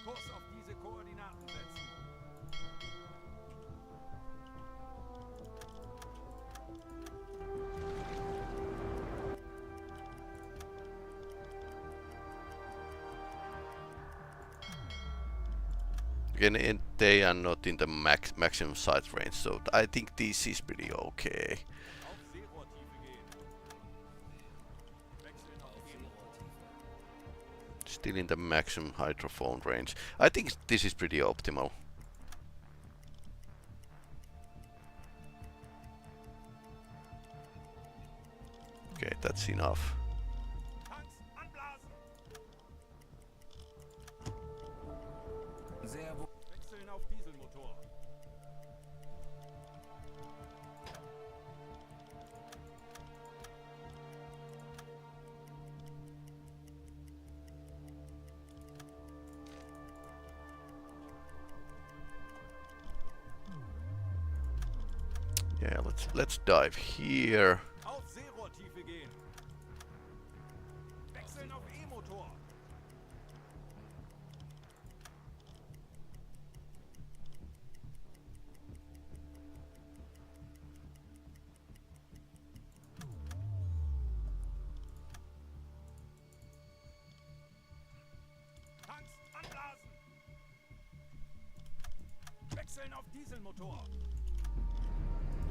Kurs auf diese Koordinaten setzen. Again, they are not in the maximum sight range, so I think this is pretty okay. Auf Seerohrtiefe gehen. Wechseln auf Seerohrtiefe. Still in the maximum hydrophone range. I think this is pretty optimal. Okay, that's enough. Tanks anblasen. Sehr wohl. Wechseln auf Dieselmotor. Yeah, let's dive here. Auf Seerohrtiefe gehen. Wechseln auf E-Motor. Tanks anblasen. Wechseln auf Dieselmotor.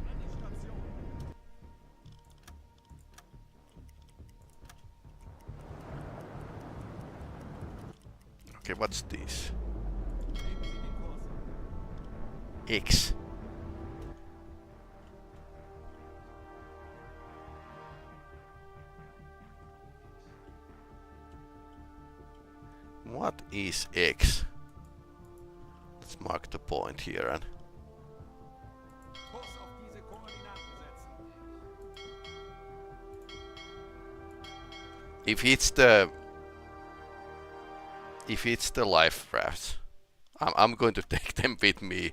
An die Station. Okay, what's this? Nehmen Sie den Kurs. X. What is X? Let's mark the point here and Kurs auf diese Koordinaten setzen. if it's the life rafts, I'm going to take them with me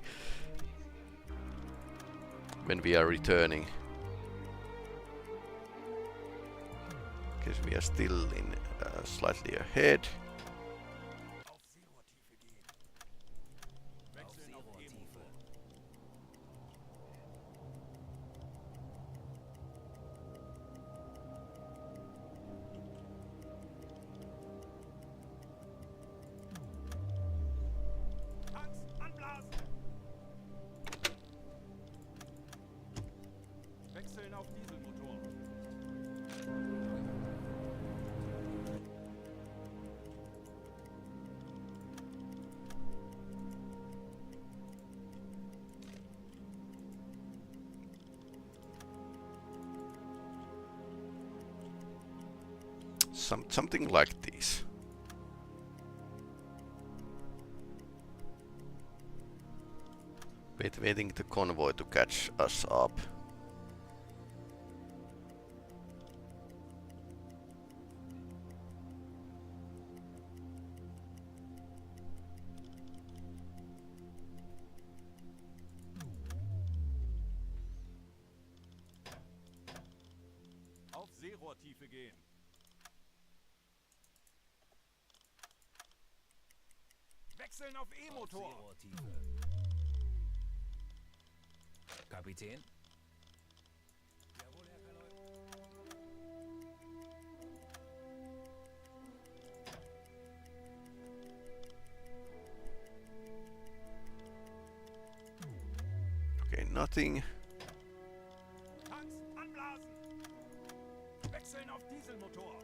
when we are returning, because we are still in slightly ahead. Auf Seerohrtiefe gehen. Wechseln auf E-Motor. Tanks anblasen. Wechseln auf Dieselmotor. Something like this. Waiting the convoy to catch us up. Auf Seerohrtiefe gehen. Wechseln auf E-Motor. Seerohrtiefe. Kapitän? Jawohl, Herr Kaloi. Okay, nothing. Tanks anblasen. Wechseln auf Dieselmotor.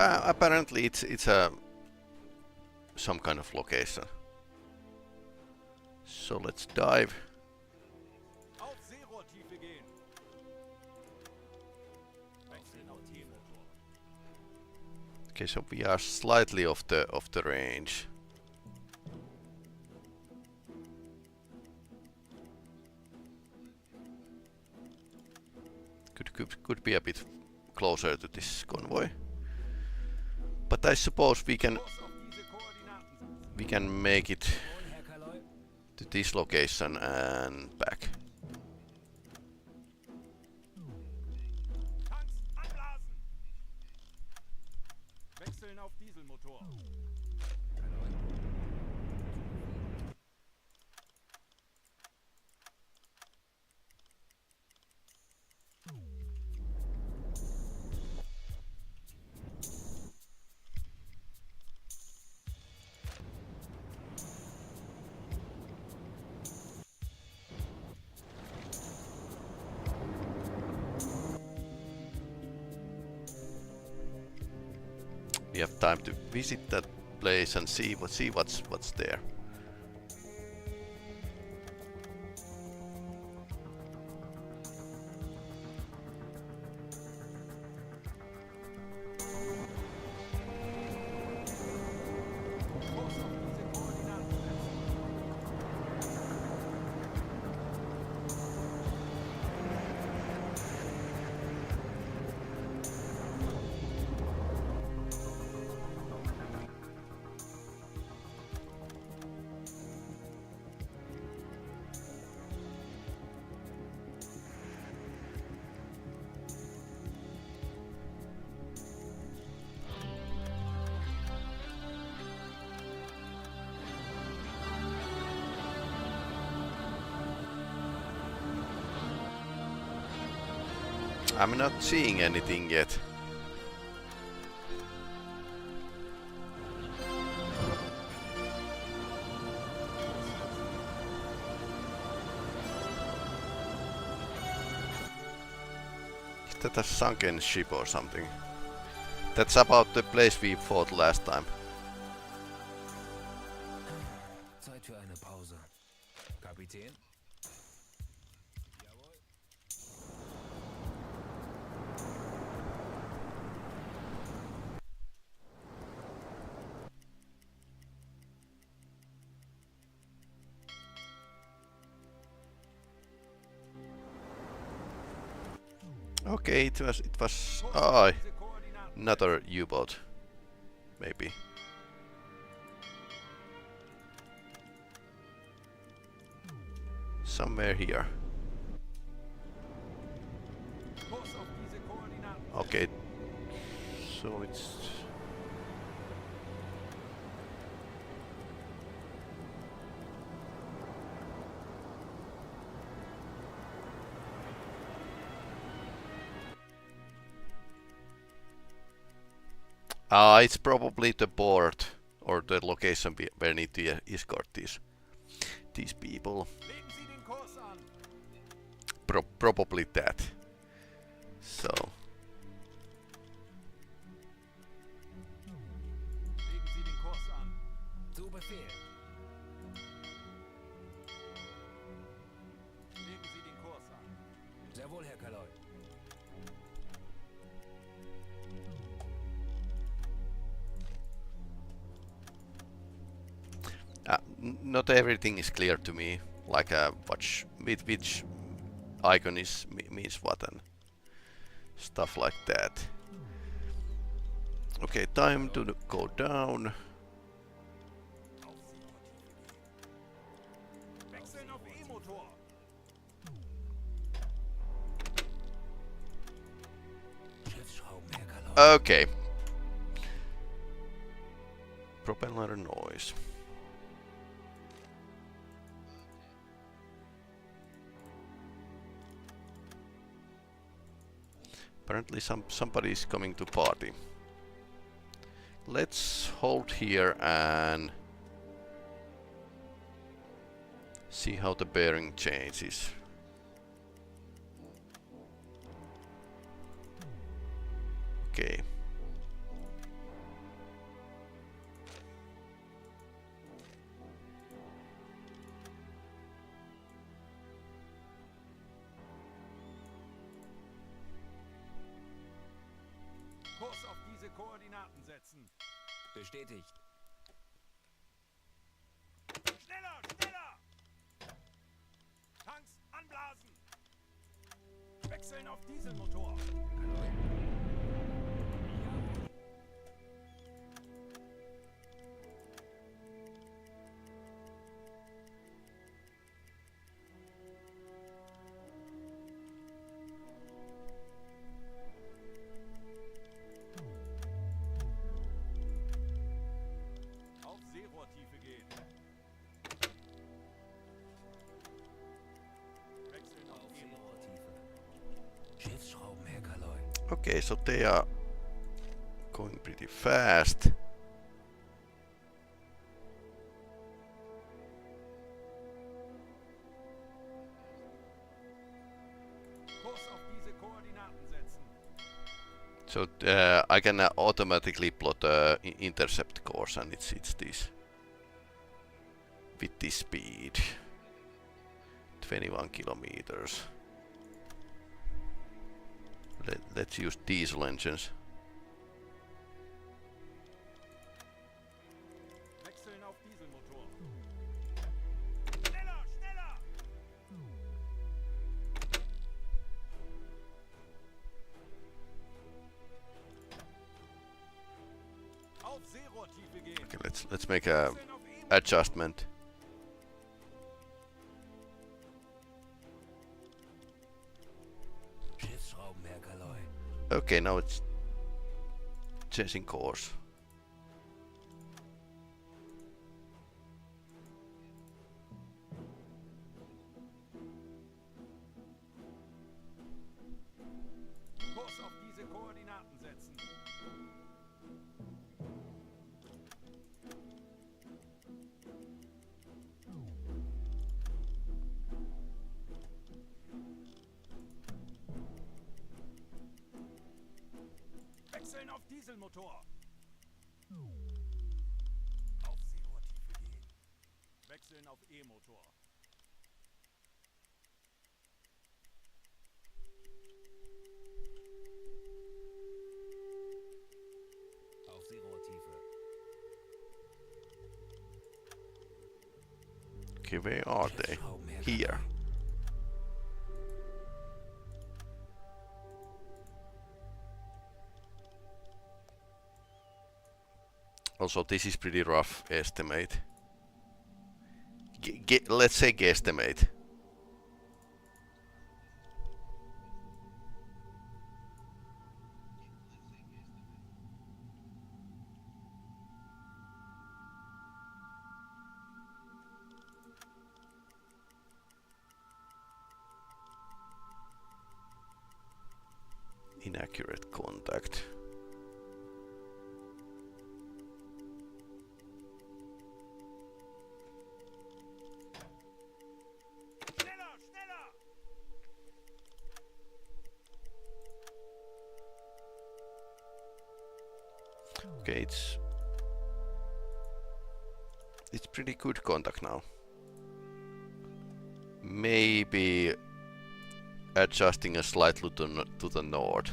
Apparently it's a some kind of location. So let's dive. Auf Seerohrtiefe gehen. Wechseln auf T-Motor. Okay, so we are slightly off the range. Could be a bit closer to this convoy. But I suppose we can make it to this location and back. Tanks anblasen. Wechseln auf Dieselmotor. We have time to visit that place and see what's there. Kurs auf diese Koordinaten setzen. I'm not seeing anything yet. Is that a sunken ship or something? That's about the place we fought last time. Zeit für eine Pause. Kapitän? Jawohl. Okay, it was Kurs oh, auf diese Koordinaten. another U-boat, maybe. Somewhere here. Kurs auf diese Koordinaten. Okay, so it's it's probably the port or the location where I need to escort these people. Legen Sie den Kurs an. Probably that. So Legen Sie den Kurs an. Zu Befehl. Legen Sie den Kurs an. Sehr wohl, Herr Kaloy. not everything is clear to me, like which icon means what and stuff like that. Okay, time to go down. Wechseln auf E-Motor. Schiffsschrauben, Herr Kaloy. Okay. Propeller noise. Apparently somebody is coming to party. Let's hold here and see how the bearing changes. Okay. Kurs auf diese Koordinaten setzen. Bestätigt. Schneller, schneller! Tanks anblasen! Wechseln auf Dieselmotor. Auf Seerohrtiefe gehen. Wechseln auf E-Motor. Schiffsschrauben, Herr Kaloy. Okay, so they are going pretty fast. Kurs auf diese Koordinaten setzen. So I can automatically plot intercept course, and it's this with this speed, 21 kilometers. Let's use diesel engines. Wechseln auf Dieselmotor. Schneller, schneller! Auf Seerohrtiefe gehen. Okay, let's make a Wechseln auf E-Motor. adjustment. Schiffsschrauben, Herr Kaloy. Okay, now it's changing course. Kurs auf diese Koordinaten setzen. Wechseln auf Dieselmotor. Auf Seerohrtiefe gehen. Wechseln auf E-Motor. Auf Seerohrtiefe. Okay, where are they? Schiffsschrauben, Herr Here. Kaloy. Also, this is pretty rough estimate. Let's say guesstimate. Inaccurate contact. Schneller, schneller! Okay, it's pretty good contact now. Maybe adjusting a slightly to the north,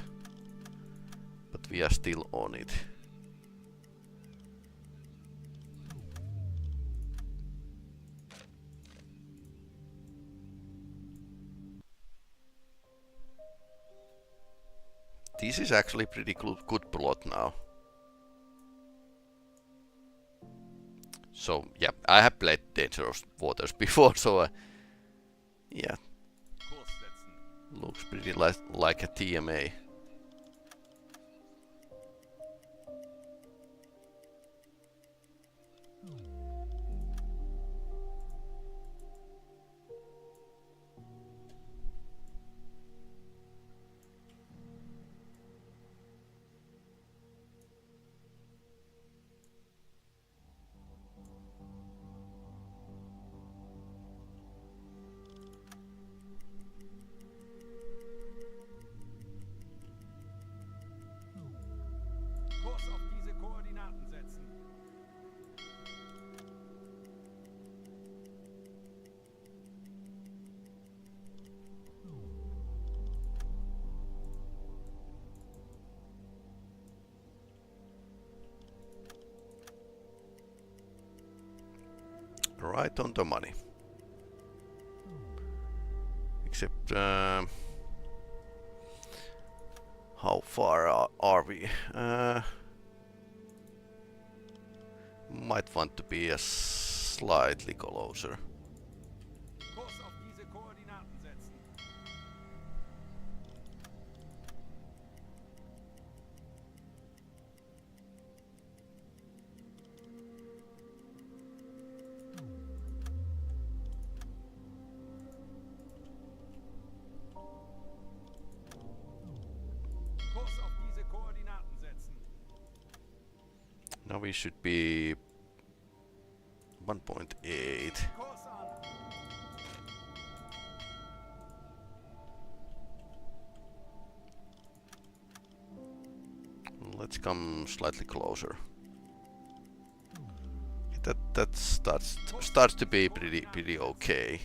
but we are still on it. This is actually pretty good plot now. So yeah, I have played Dangerous Waters before, so yeah, Kurs setzen. looks pretty like a TMA. right on the money. Except, how far are we? Might want to be a slightly closer. Kurs auf diese Koordinaten setzen. Kurs auf diese Koordinaten setzen. Now we should be 1.8. Kurs an. Let's come slightly closer. That starts to be pretty okay.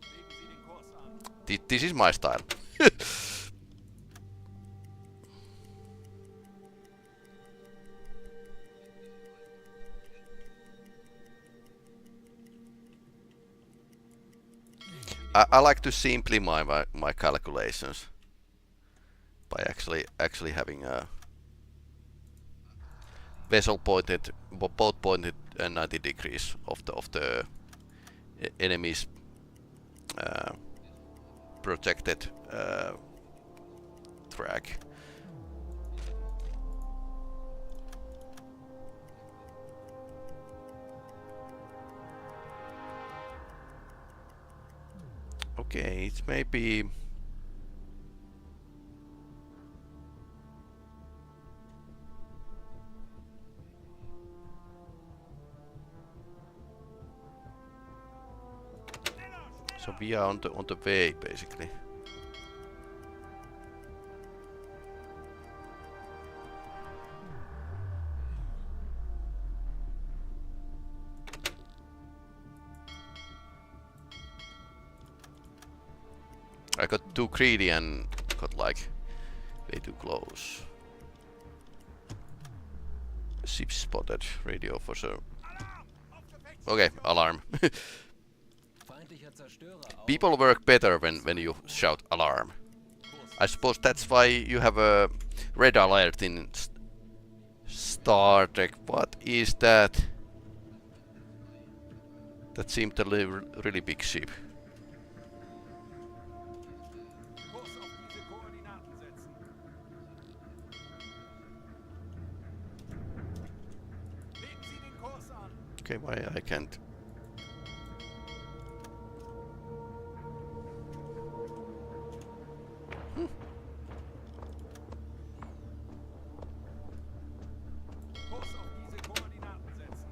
Legen Sie den Kurs an. This is my style. I like to simplify my calculations by actually having a vessel pointed, both pointed 90 degrees of the enemy's projected track. Okay, it's maybe so we are on the way basically. I got too greedy and got like way too close. Ship spotted. Radio for sure. Okay, alarm. Feindlicher Zerstörer auf. People work better when you shout alarm. I suppose that's why you have a red alert in Star Trek. What is that? That seemed a really big ship. Kurs auf diese Koordinaten setzen. Legen Sie den Kurs an. Okay, why I can't? Kurs auf diese Koordinaten setzen.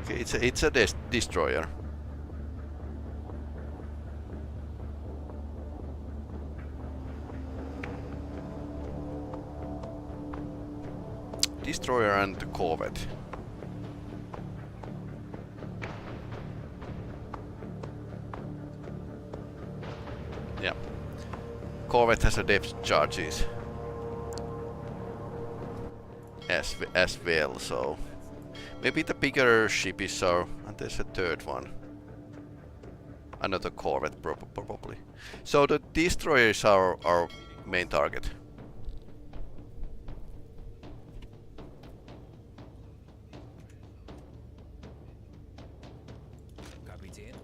Okay, it's a destroyer. Destroyer and the corvette. Yeah. Corvette has a depth charges as well, so maybe the bigger ship is so, and there's a third one. Another corvette probably. So the destroyer is our main target. Kapitän.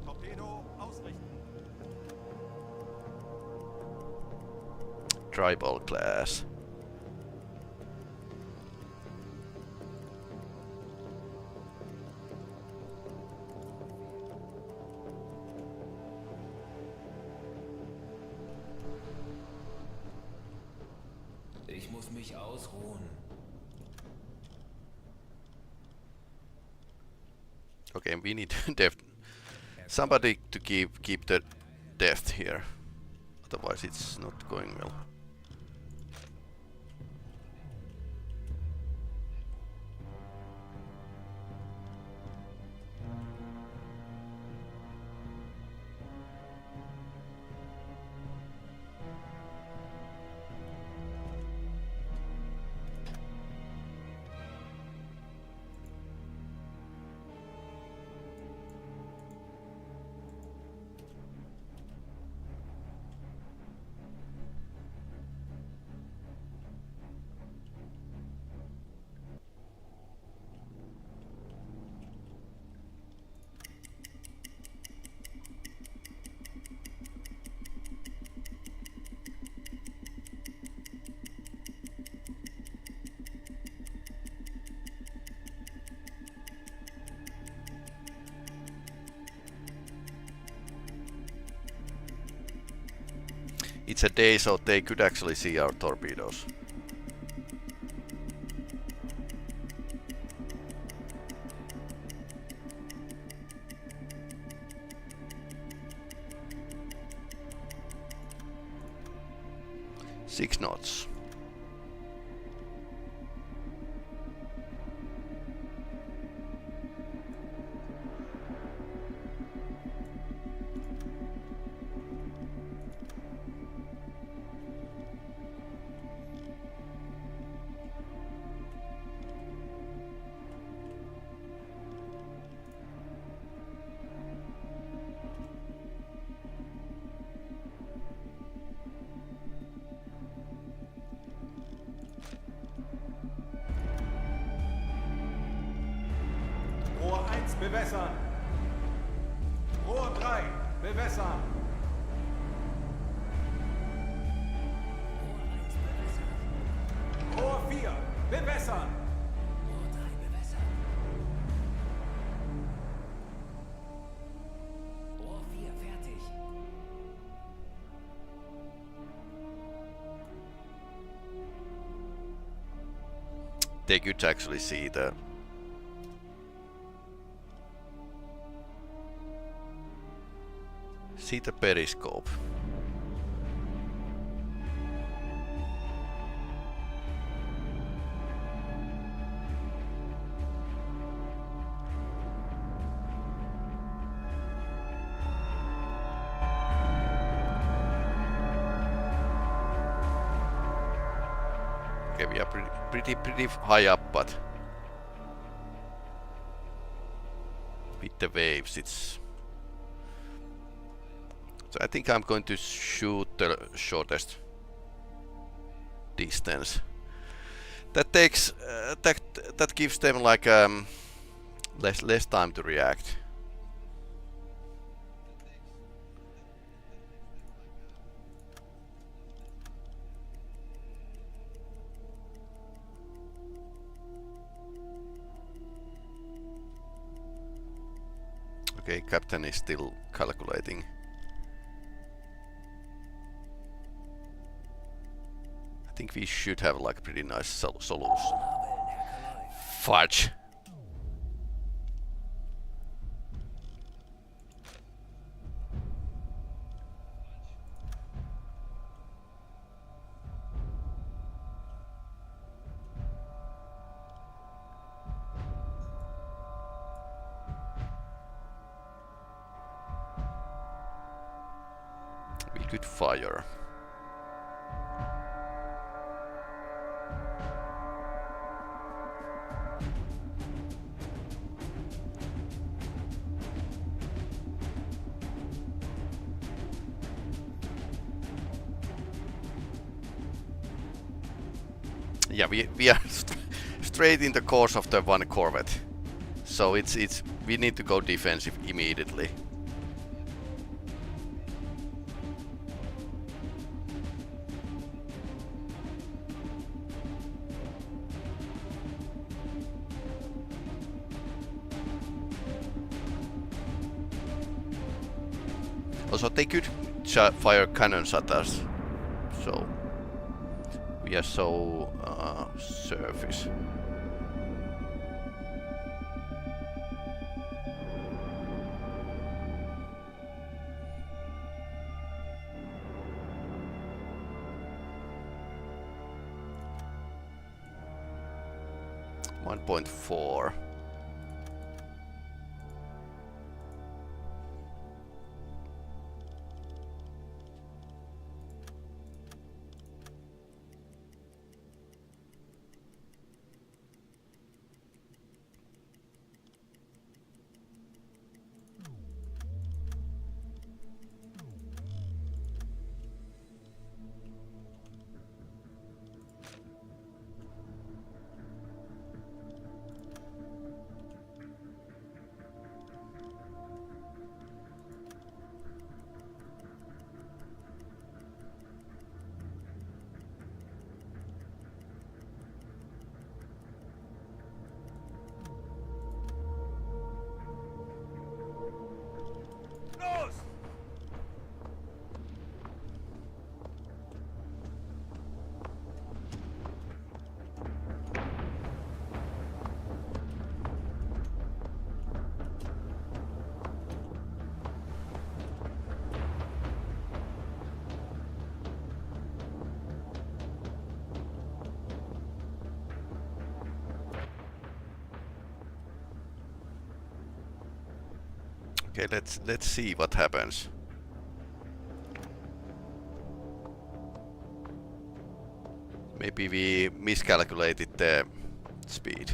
Torpedo ausrichten. Tribal class. muss mich ausruhen. Okay, we need somebody to keep the depth here. Otherwise it's not going well. It's a day, so they could actually see our torpedoes. Six knots. Rohr 1 bewässern. Rohr 3 bewässern. Rohr 4 bewässern. Rohr 3 bewässert. Rohr 4 fertig. They could actually see the periscope. Okay, we are pretty high up, but with the waves it's... So I think I'm going to shoot the shortest distance. That takes that gives them like less time to react. Okay, captain is still calculating. I think we should have like a pretty nice solution. Fudge! We could fire. Yeah, we are straight in the course of the one corvette, so it's we need to go defensive immediately. Also, they could fire cannons at us, so we are so surface. .4. Okay, let's see what happens. Maybe we miscalculated the speed.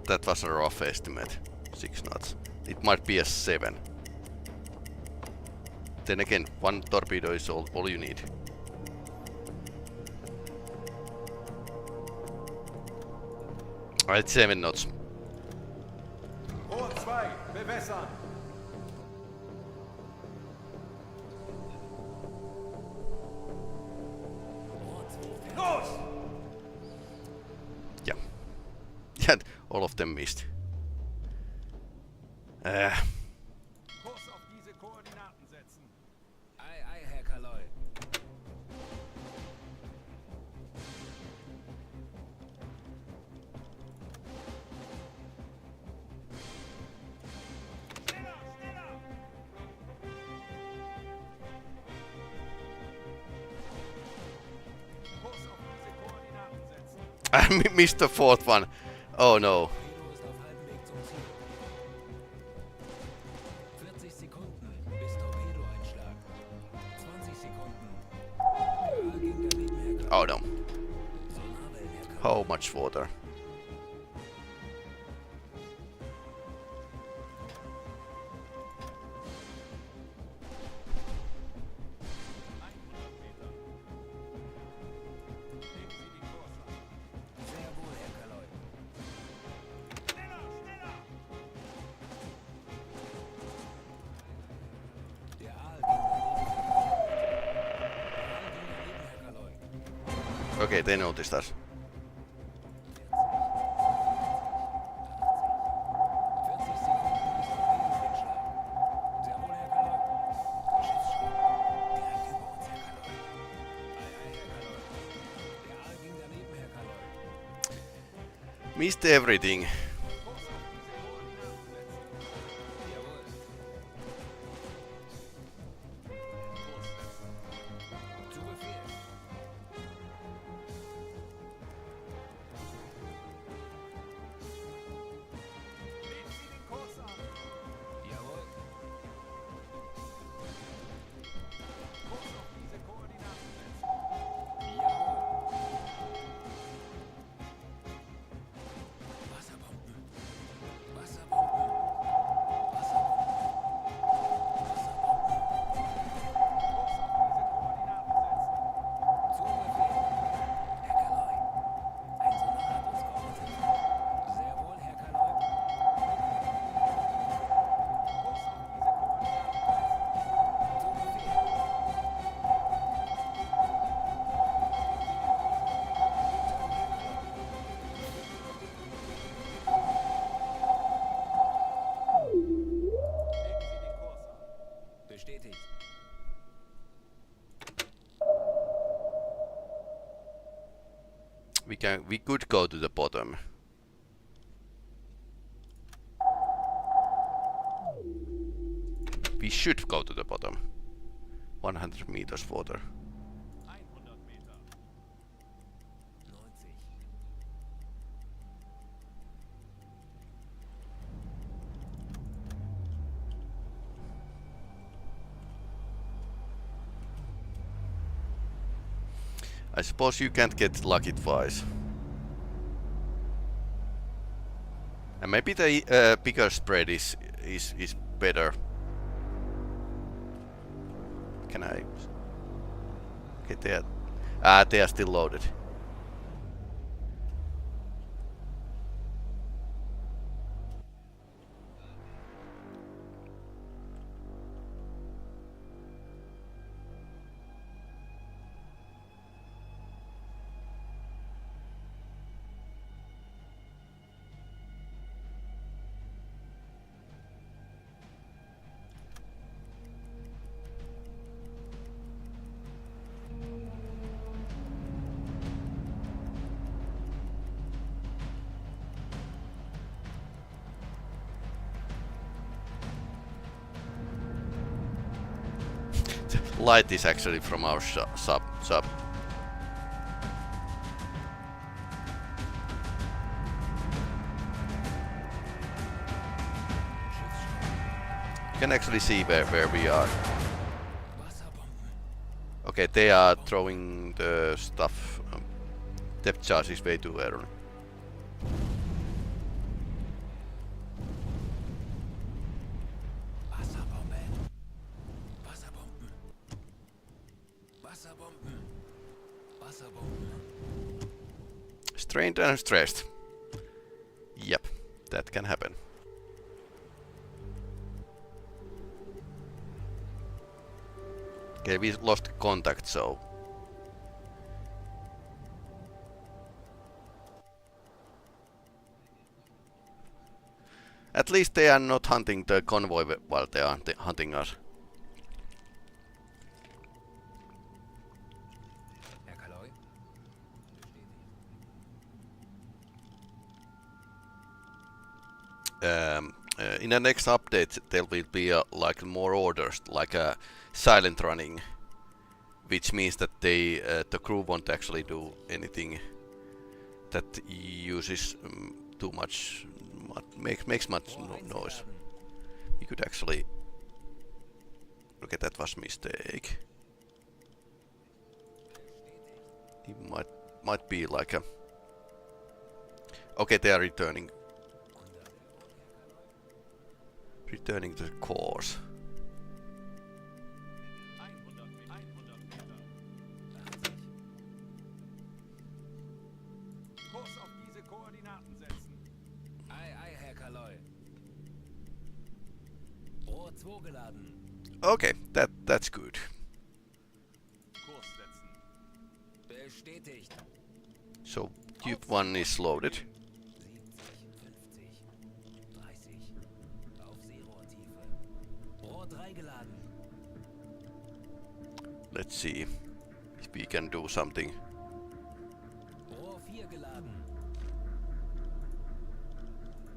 That was a rough estimate. 6 knots. It might be a 7. Then again, 1 torpedo is all you need. Alright, 7 knots. Rohr 2, bewässern. Los! Yeah. Yeah, all of them missed. Kurs auf diese Koordinaten setzen. Ei, ei, Herr Kaloy. Schneller, schneller! Kurs auf diese Koordinaten setzen. I missed the 4th one. Oh no. Torpedo ist auf halbem Weg zum Ziel. 40 Sekunden bis Torpedoeinschlag. 20 Sekunden. Ja, ging daneben, Herr Kaloy. Oh no. Sonarwellen, Herr Kaloy. How much water? Sehr wohl, Herr Kaloy. Schneller, schneller! Der Aal ging daneben, Herr Kaloy. Okay, they noticed us. 40 Sekunden bis Torpedoeinschlag. Sehr wohl, Herr Kaloy. Schiffsschlag. Direkt über uns, Herr Kaloy. Ei, ei, Herr Kaloy. Der Aal ging daneben, Herr Kaloy. Missed everything. Jawohl. Zu Befehl. Nehmen Sie den Kurs an. Jawohl. Kurs auf diese Koordinaten setzen. Jawohl. Wasserbomben We could go to the bottom. We should go to the bottom. 100 meters water. 100 Meter. 90. I suppose you can't get lucky twice. And maybe the bigger spread is better. Can I? Okay, they are still loaded. Light is actually from our sub. You can actually see where we are. Wasserbomben. Okay, they are throwing the stuff. Depth charge is way too early. Wasserbomben. Wasserbomben. Wasserbomben. Wasserbomben. Strained and stressed. Yep, that can happen. Okay, we lost contact, so... At least they are not hunting the convoy while they are hunting us. Herr Kaloi? In the next update there will be like more orders, like a silent running, which means that they the crew won't actually do anything that uses too much, makes much noise. We could actually... Okay, that was a mistake. It might be like a... Okay, they are returning to the course. 100 Meter. Kurs auf diese Koordinaten setzen. Ei, Herr Kaloi. Rohr 2 geladen. Okay, that's good. Kurs setzen. Bestätigt. So Tube 1 is loaded. 70, 50, 30. Auf Seerohrtiefe. Rohr 3 geladen. Let's see if we can do something. Rohr 4 geladen.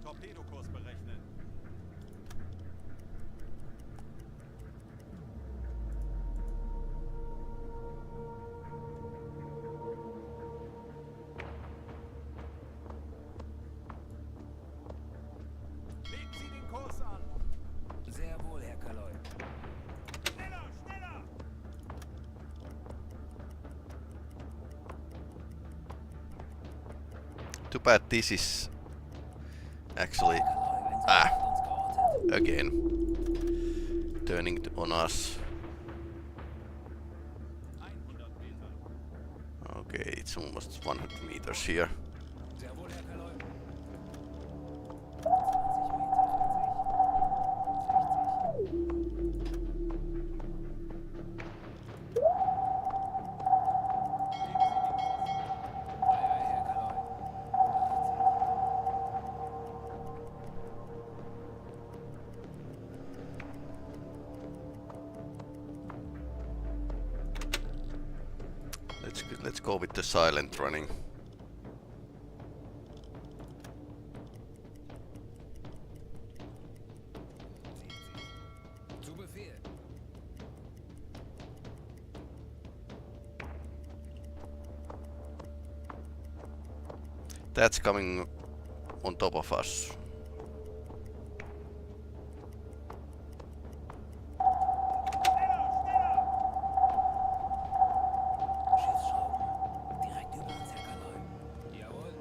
Torpedokurs berechnen. Legen Sie den Kurs an. Sehr wohl, Herr Kaloi. Schneller, schneller. Too bad this is actually Kaloi, wenn Sie uns geortet. again turning on us. 100 Meter. Okay, it's almost 100 meters here. Sehr wohl, Herr Kaloi. Let's go with the silent running. That's coming on top of us. Schiffsschrauben. Direkt über uns, Herr Kaloi. Jawohl.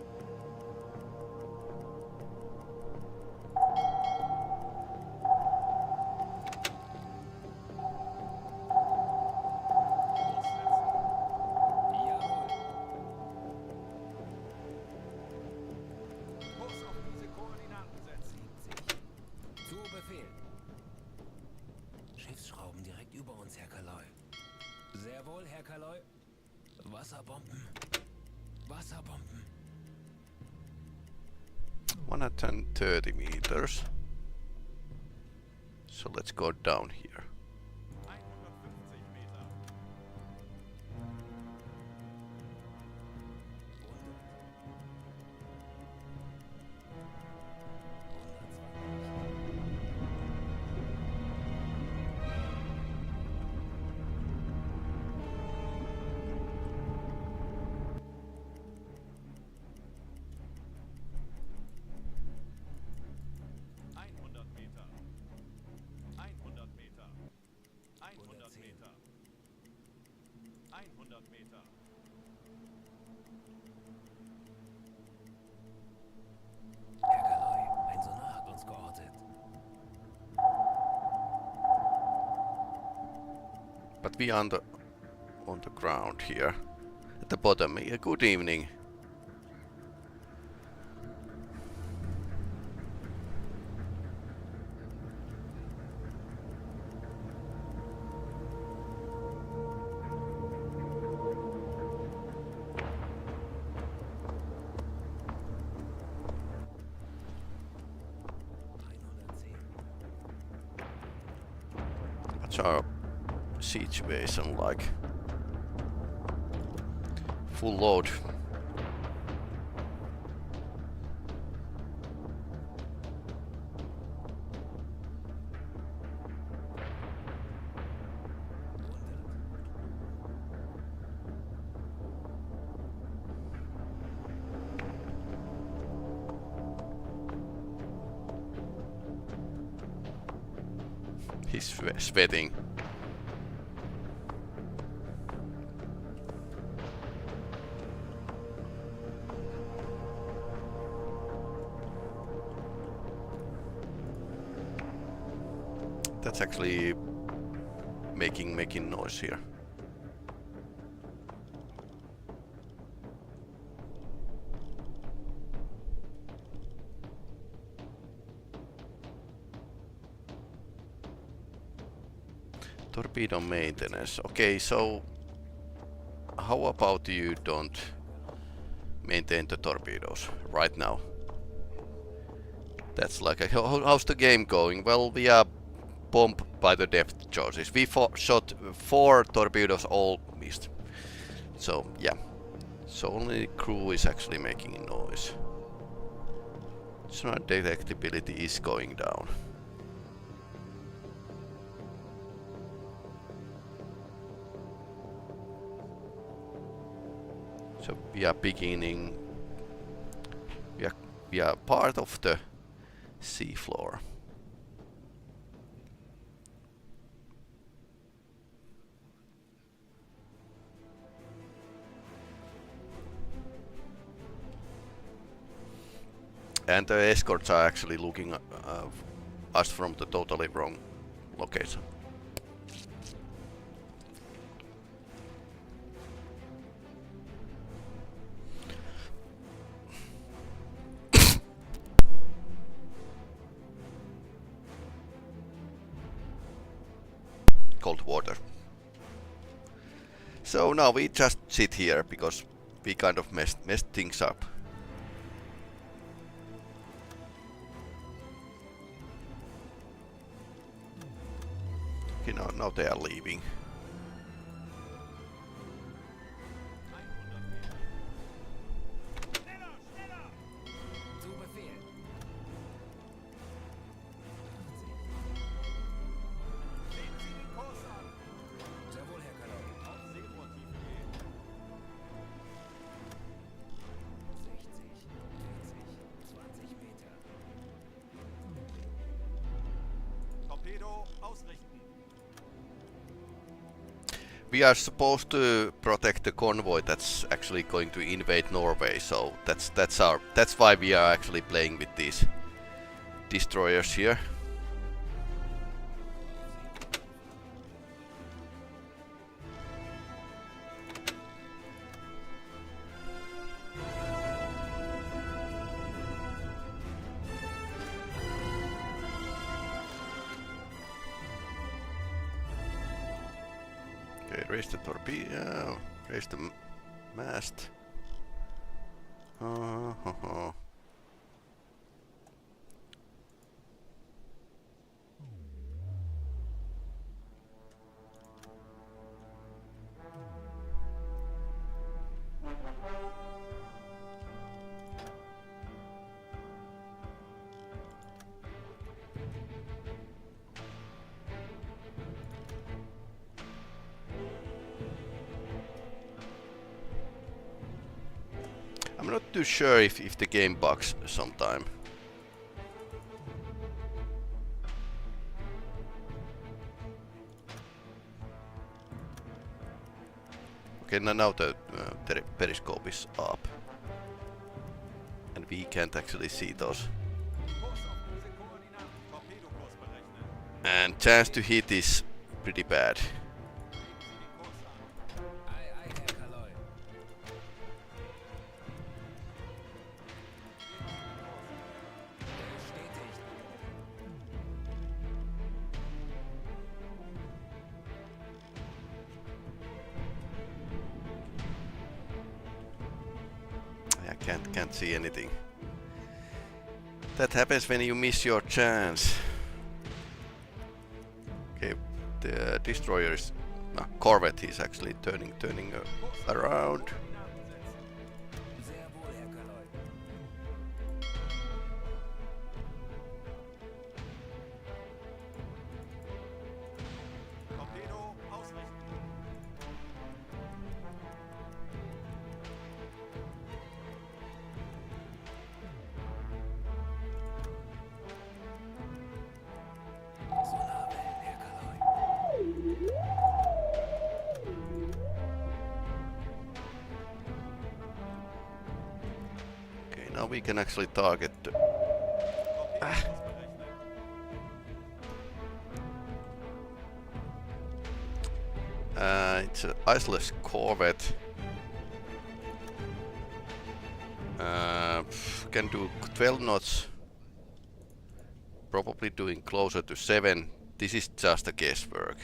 Jawohl. Kurs auf diese Koordinaten setzen. 70. Zu Befehl. Schiffsschrauben direkt über uns, Herr Kaloi. Sehr wohl, Herr Kaloi. Wasserbomben. Wasserbomben. 130 meters. So let's go down here. 150 Meter. Meter. 100 Meter. 100 Meter. 100 Meter. Herr Kaloi, ein Sonar hat uns geortet. But we are on the ground here. At the bottom. Yeah, good evening. What's our situation like? Full load. He's sweating. That's actually making noise here. Torpedo maintenance. Okay, so how about you don't maintain the torpedoes right now? That's like how's the game going? Well, we are bombed by the depth charges. We shot 4 torpedoes, all missed. So yeah, so only crew is actually making noise. Sonar detectability is going down. So we are beginning. We are part of the sea floor. And the escorts are actually looking at us from the totally wrong location. Cold water. So now we just sit here because we kind of messed things up. Okay, now they are leaving. Zu Befehl. Nehmen Sie den Kurs an. Sehr wohl, Herr Kaloi. Auf Seerohrtiefe gehen. 60. we are supposed to protect the convoy that's actually going to invade Norway. So that's why we are actually playing with these destroyers here. Okay, raise the torpedo, raise the mast. I'm not too sure if the game bugs sometime. Okay, now the periscope is up. And we can't actually see those. Kurs auf diese Koordinaten. Torpedokurs berechnen. And chance to hit is pretty bad. Ei, ei, Herr Kaloi. Bestätigt. I can't see anything. That happens when you miss your chance. Okay, the destroyer is corvette is actually turning around. Sehr wohl, Herr Kaloi. Torpedo ausrichten. Sonarwellen, Herr Kaloi. Okay, now we can actually target the Torpedokurs berechnen. it's an iceless corvette. Can do 12 knots. Probably doing closer to 7. This is just a guesswork.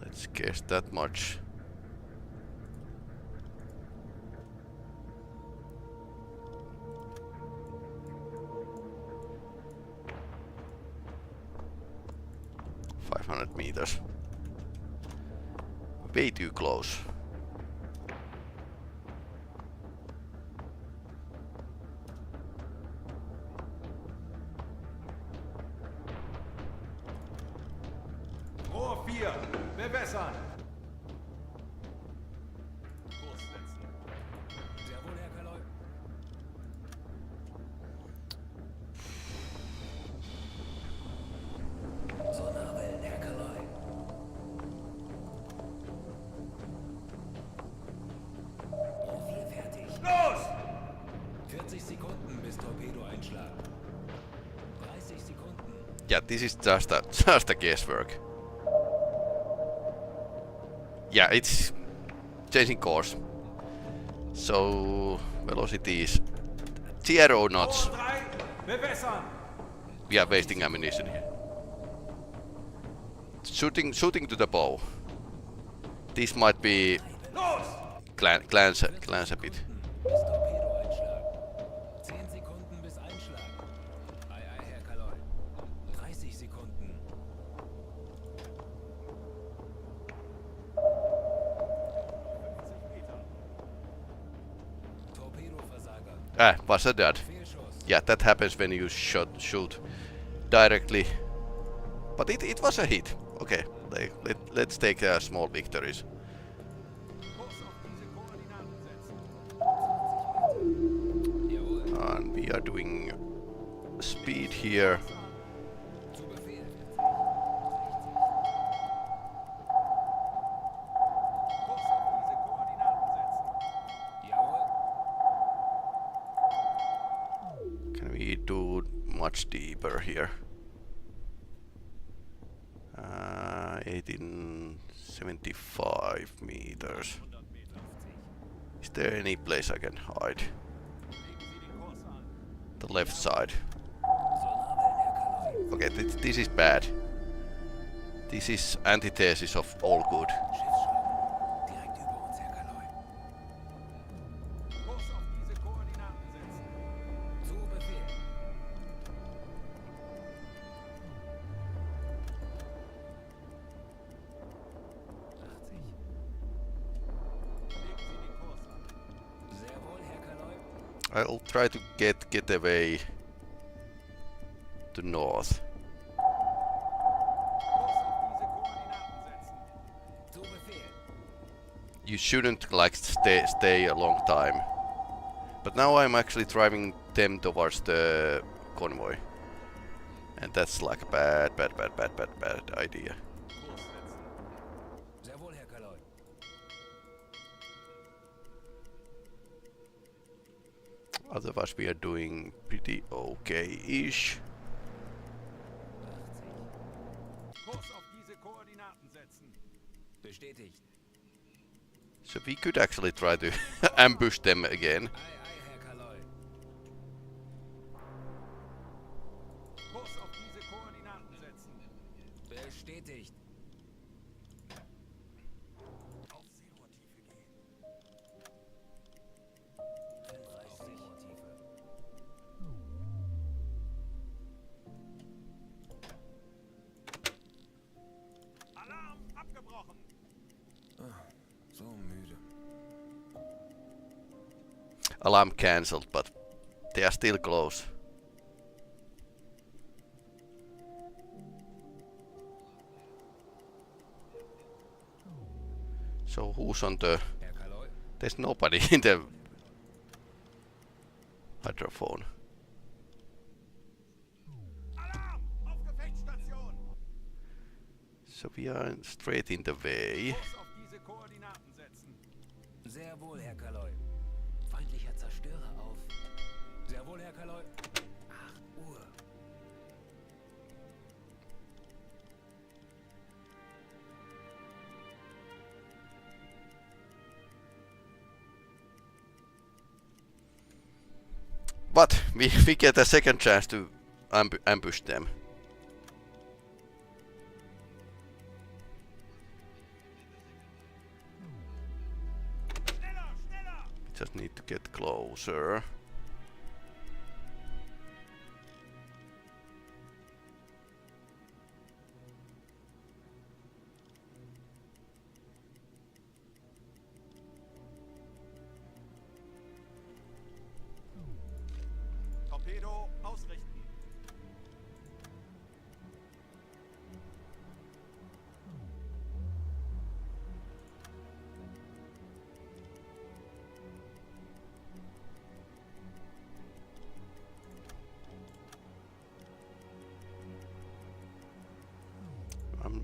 Let's guess that much. Meters. Way too close. Rohr 4. Bewässern. Kurs setzen. Sehr wohl, Herr Kaloi. Sonarwellen, Herr Kaloi. Rohr 4 fertig. Los! 40 Sekunden bis Torpedo-Einschlag. 30 Sekunden. Yeah, this is just a guesswork. Yeah, it's changing course. So velocity is 0 knots. Rohr 3. Bewässern. We are wasting ammunition here. Shooting to the bow. This might be Los! glance a bit. Bis Torpedo-Einschlag. 10 Sekunden bis Einschlag. Ei, ei, Herr Kaloi. 30 Sekunden. 50 Meter. Torpedoversager. Was a dud. Fehlschuss. Yeah, that happens when you shoot directly But it was a hit. Okay, let's take small victories. Kurs auf diese Koordinaten setzen. And we are doing speed here. Zu Befehl. Kurs auf diese Koordinaten setzen. Jawohl. Can we do much deeper here? 1875 meters. 100 Meter. Is there any place I can hide? Legen Sie den Kurs an. The left side. Sonarwellen, Herr Kaloi. Okay, this is bad. This is antithesis of all good. Schiffsschraube. Direkt über uns, Herr Kaloi. Kurs auf diese Koordinaten setzen. Zu Befehl. Legen Sie den Kurs an. Sehr wohl, Herr Kaloi. I'll try to get away to north. Kurs auf diese Koordinaten setzen. Zu Befehl. You shouldn't like stay a long time. But now I'm actually driving them towards the convoy. And that's like a bad idea. Kurs setzen. Sehr wohl, Herr Kaloi. Otherwise we are doing pretty okay-ish. 80. Kurs auf diese Koordinaten setzen. Bestätigt. So we could actually try to ambush them again. Ei, Herr Kaloi. Kurs auf diese Koordinaten setzen. Bestätigt. Auf Seerohrtiefe gehen. 35 Seerohrtiefe. Alarm abgebrochen. So müde. Alarm cancelled, but they are still close. So who's on the... Herr Kaloi. There's nobody in the hydrophone. Alarm! Auf Gefechtsstation! So we are straight in the way. Kurs auf diese Koordinaten setzen. Sehr wohl, Herr Kaloi. Feindlicher Zerstörer auf. Sehr wohl, Herr Kaloi. 8 Uhr. But we get a second chance to ambush them. Schneller, schneller! Just need to get closer. Torpedo ausrichten.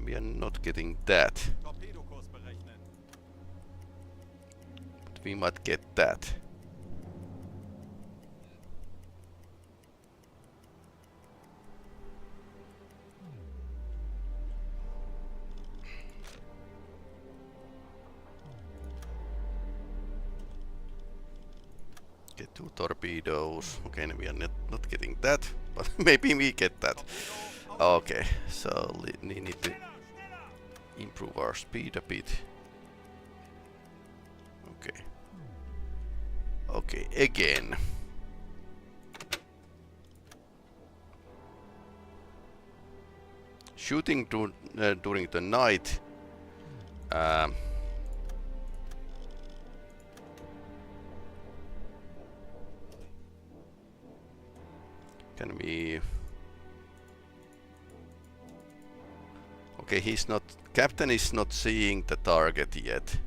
We are not getting that. Torpedokurs berechnen. But we might get that. Get 2 torpedoes. Okay, we are not getting that, but maybe we get that. Okay, so we need to improve our speed a bit. Okay. Okay, again. Shooting during the night. Can we... Okay, he's not. Captain is not seeing the target yet.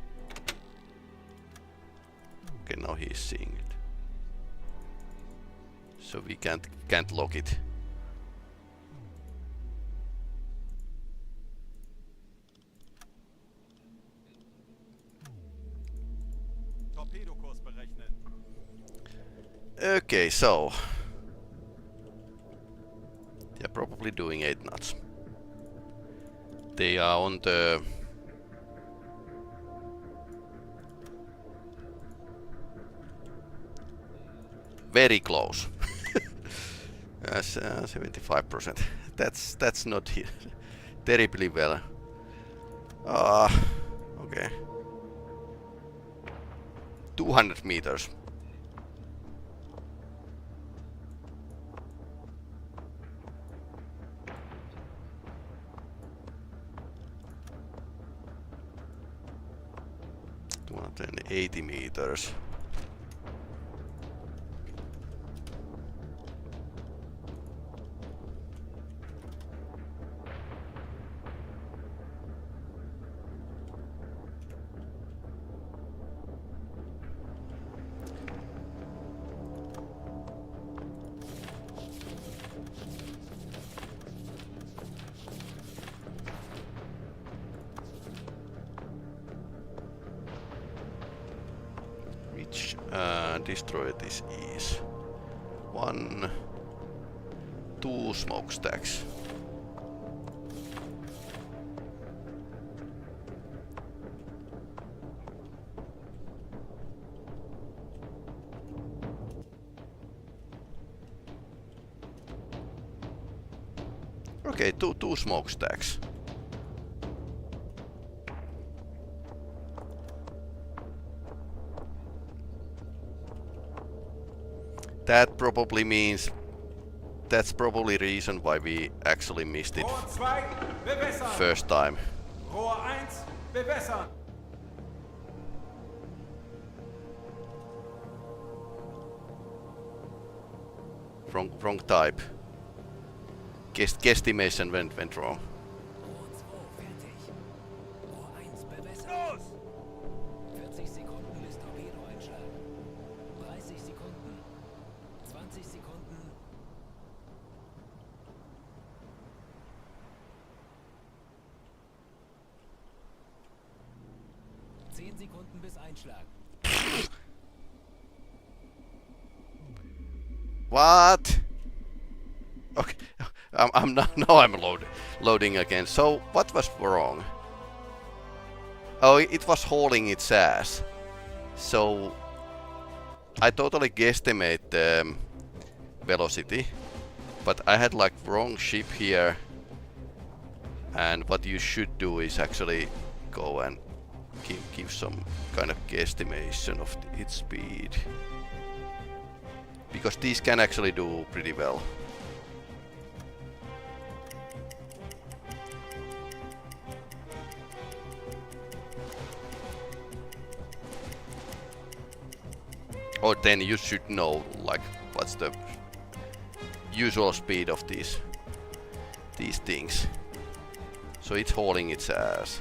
Okay, now he's seeing it. So we can't lock it. Torpedokurs berechnen. Okay, so they're probably doing 8 knots. They are on the very close. That's 75%. That's not terribly well. Okay. 200 meters. And 80 meters. Destroy this is 1, 2 smokestacks. Okay, two smokestacks. That probably means that's probably the reason why we actually missed it Rohr 2, bewässern. first time. Rohr 1, bewässern. Wrong type. Guesstimation went wrong. Rohr 2 fertig. Rohr 1 bewässert. Los! 40 Sekunden bis Torpedoeinschlag. 30 Sekunden. 20 Sekunden. 10 Sekunden bis Einschlag. What? Okay, I'm now I'm loading again. So what was wrong? Oh, it was hauling its ass. So I totally guesstimate the velocity, but I had like wrong ship here. And what you should do is actually go and give some kind of guesstimation of its speed. Because these can actually do pretty well. Or then you should know like what's the usual speed of these things. So it's hauling its ass.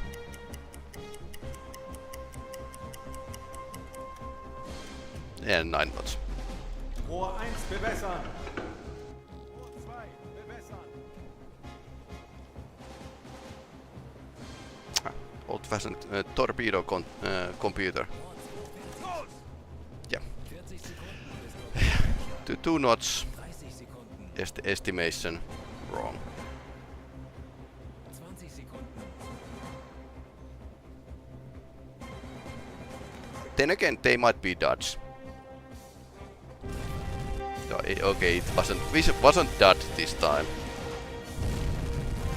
And 9 knots. Rohr 1, bewässern. Rohr 2, bewässern. Old-fashioned torpedo computer. Los! Yeah. 40 Sekunden bis 2 knots 30 Sekunden. estimation wrong. 20 Sekunden. Then again, they might be Dutch. Okay, it wasn't Dutch this time.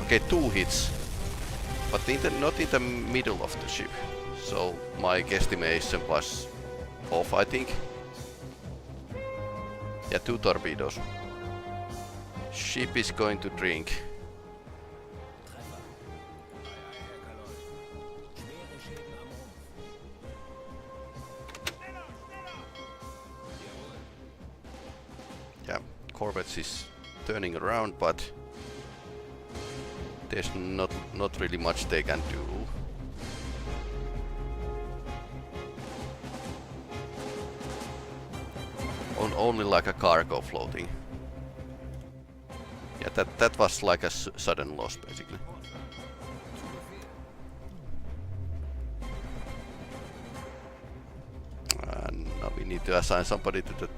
Okay, 2 hits, but not in the middle of the ship. So my guesstimation was off, I think. Yeah, 2 torpedoes. Ship is going to drink. Schwere Schäden am Rumpf. Yeah, Corvette is turning around, but There's not really much they can do. Only like a cargo floating. Yeah, that was like a sudden loss basically. Now we need to assign somebody to the.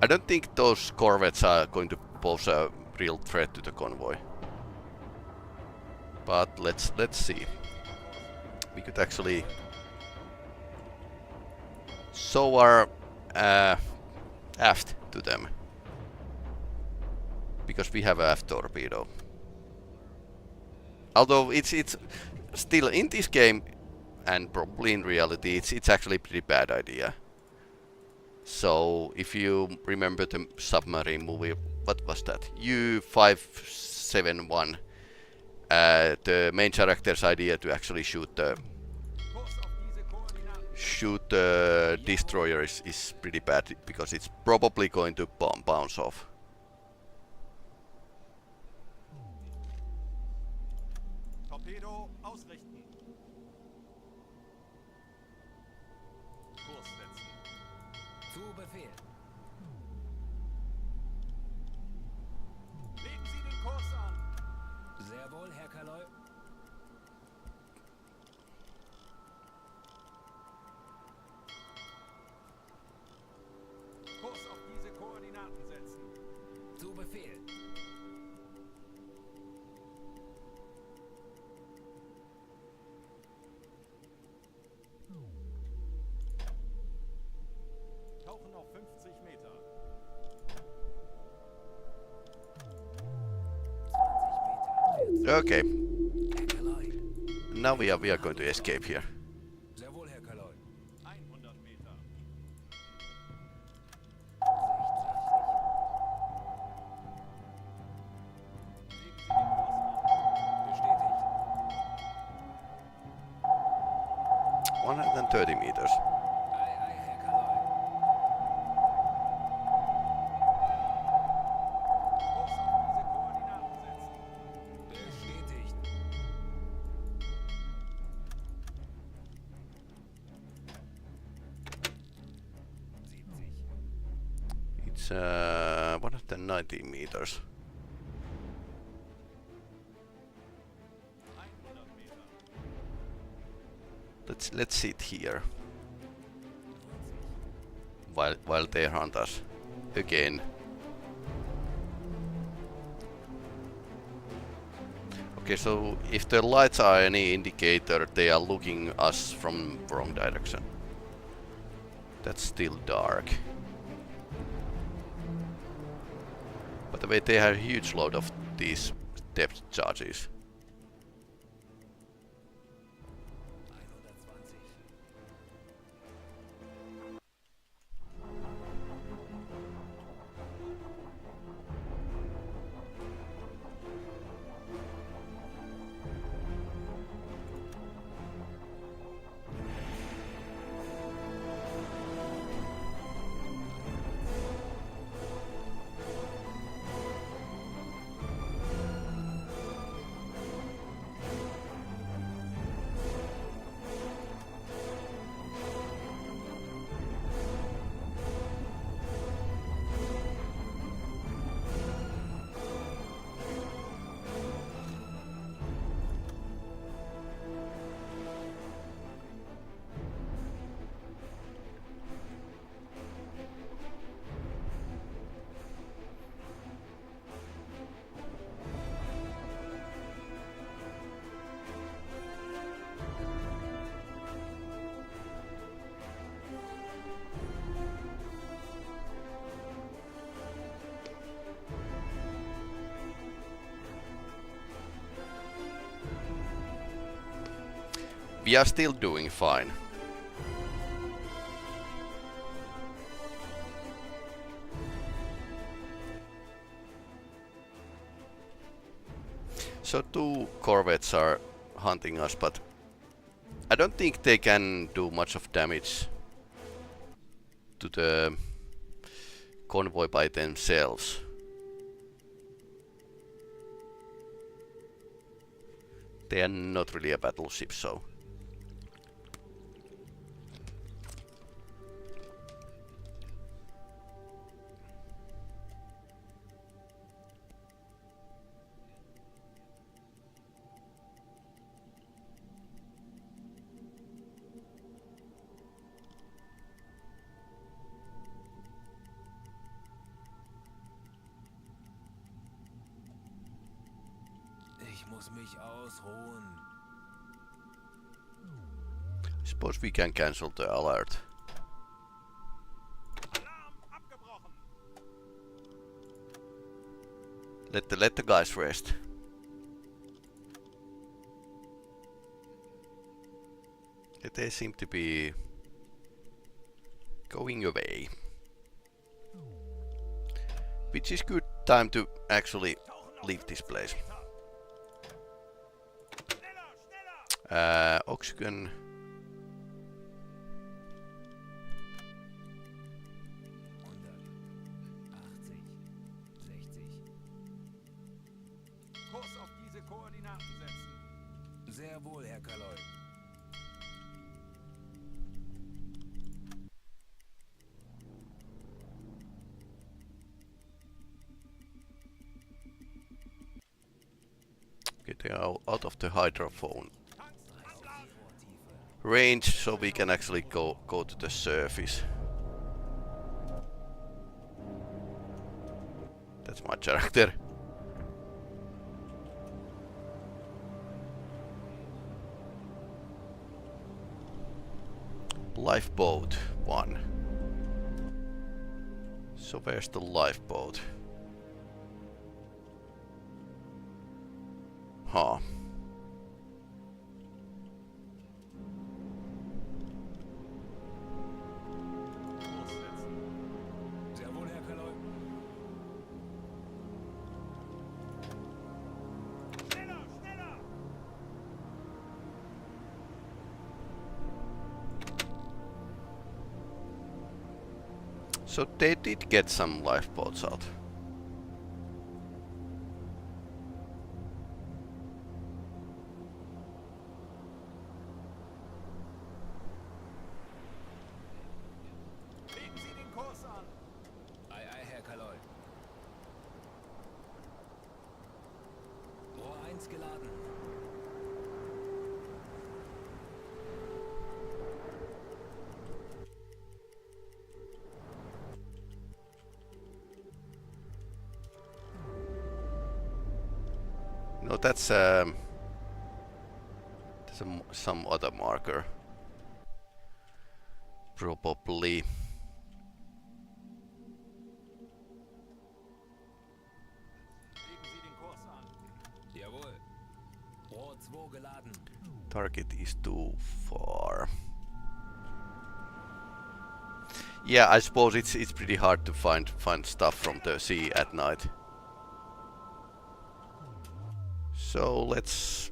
I don't think those corvettes are going to pose a real threat to the convoy. But let's see. We could actually show our aft to them, because we have a aft torpedo. Although it's still in this game, and probably in reality, it's actually a pretty bad idea. So if you remember the submarine movie, what was that? U571. The main character's idea to actually shoot the destroyer is pretty bad, because it's probably going to bounce off. Torpedo ausrichten. Kurs setzen. Zu Befehl. Legen Sie den Kurs an. Sehr wohl, Herr Kaloi. Kurs auf diese Koordinaten setzen. Zu Befehl. Tauchen noch 50 Meter. 20 Meter. Okay, Herr Kaloi. now we are going to escape here. Sehr wohl, Herr Kaloi. 100 Meter. 130 meters. Ei, ei, Herr Kaloi. Kurs auf diese Koordinaten setzen. Bestätigt. It's 190 meters. 100 Meter. Let's sit here while they hunt us again. Okay, so if the lights are any indicator, they are looking us from wrong direction. That's still dark. By the way, they have a huge load of these depth charges. 120. We are still doing fine. So 2 corvettes are hunting us, but I don't think they can do much of damage to the convoy by themselves. They are not really a battleship, so. Ich muss mich ausruhen. I suppose we can cancel the alert. Alarm abgebrochen. Let the guys rest. They seem to be going away. Which is good time to actually leave this place. Oxygen. Kurs auf diese Koordinaten setzen. Sehr wohl, Herr Kaloi. Okay, they are out of the hydrophone range, so we can actually go to the surface. That's my character. Lifeboat 1. So where's the lifeboat? Huh. Sehr wohl, Herr Kaloi. Schneller, schneller! So they did get some lifeboats out. Legen Sie den Kurs an. Ei, ei, Herr Kaloi. Rohr 1 geladen. No, that's some other marker. Probably. Legen Sie den Kurs an. Jawohl. Rohr 2 geladen. Target is too far. Yeah, I suppose it's pretty hard to find stuff from the sea at night. So let's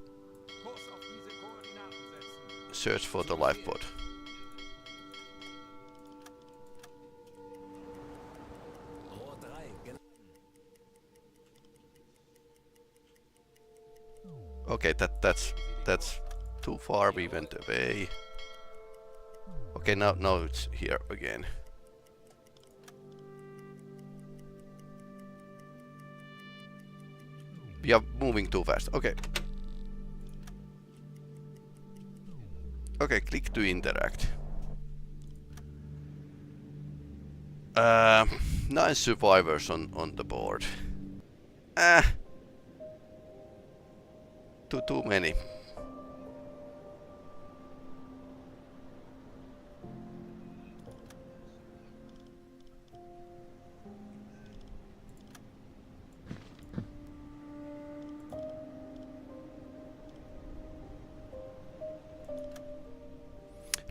Kurs auf diese Koordinaten setzen. search for the lifeboat. Rohr 3 geladen. Okay, that's too far. We went away. Okay, now it's here again. We are moving too fast. Okay. Okay, click to interact. 9 survivors on the board. Too many.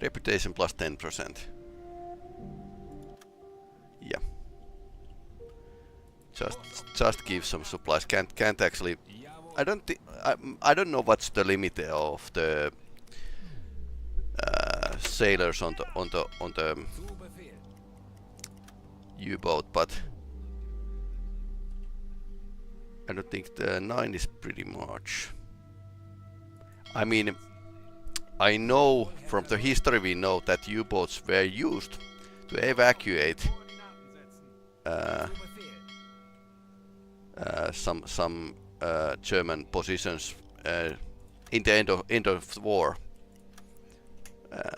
Reputation plus 10%. Yeah. Just give some supplies. Can't actually I don't think I don't know what's the limit of the sailors on the Zu Befehl. U-boat, but I don't think the 9 is pretty much. I mean, I know from the history we know that U-boats were used to evacuate Zu Befehl. some German positions in the end of the war.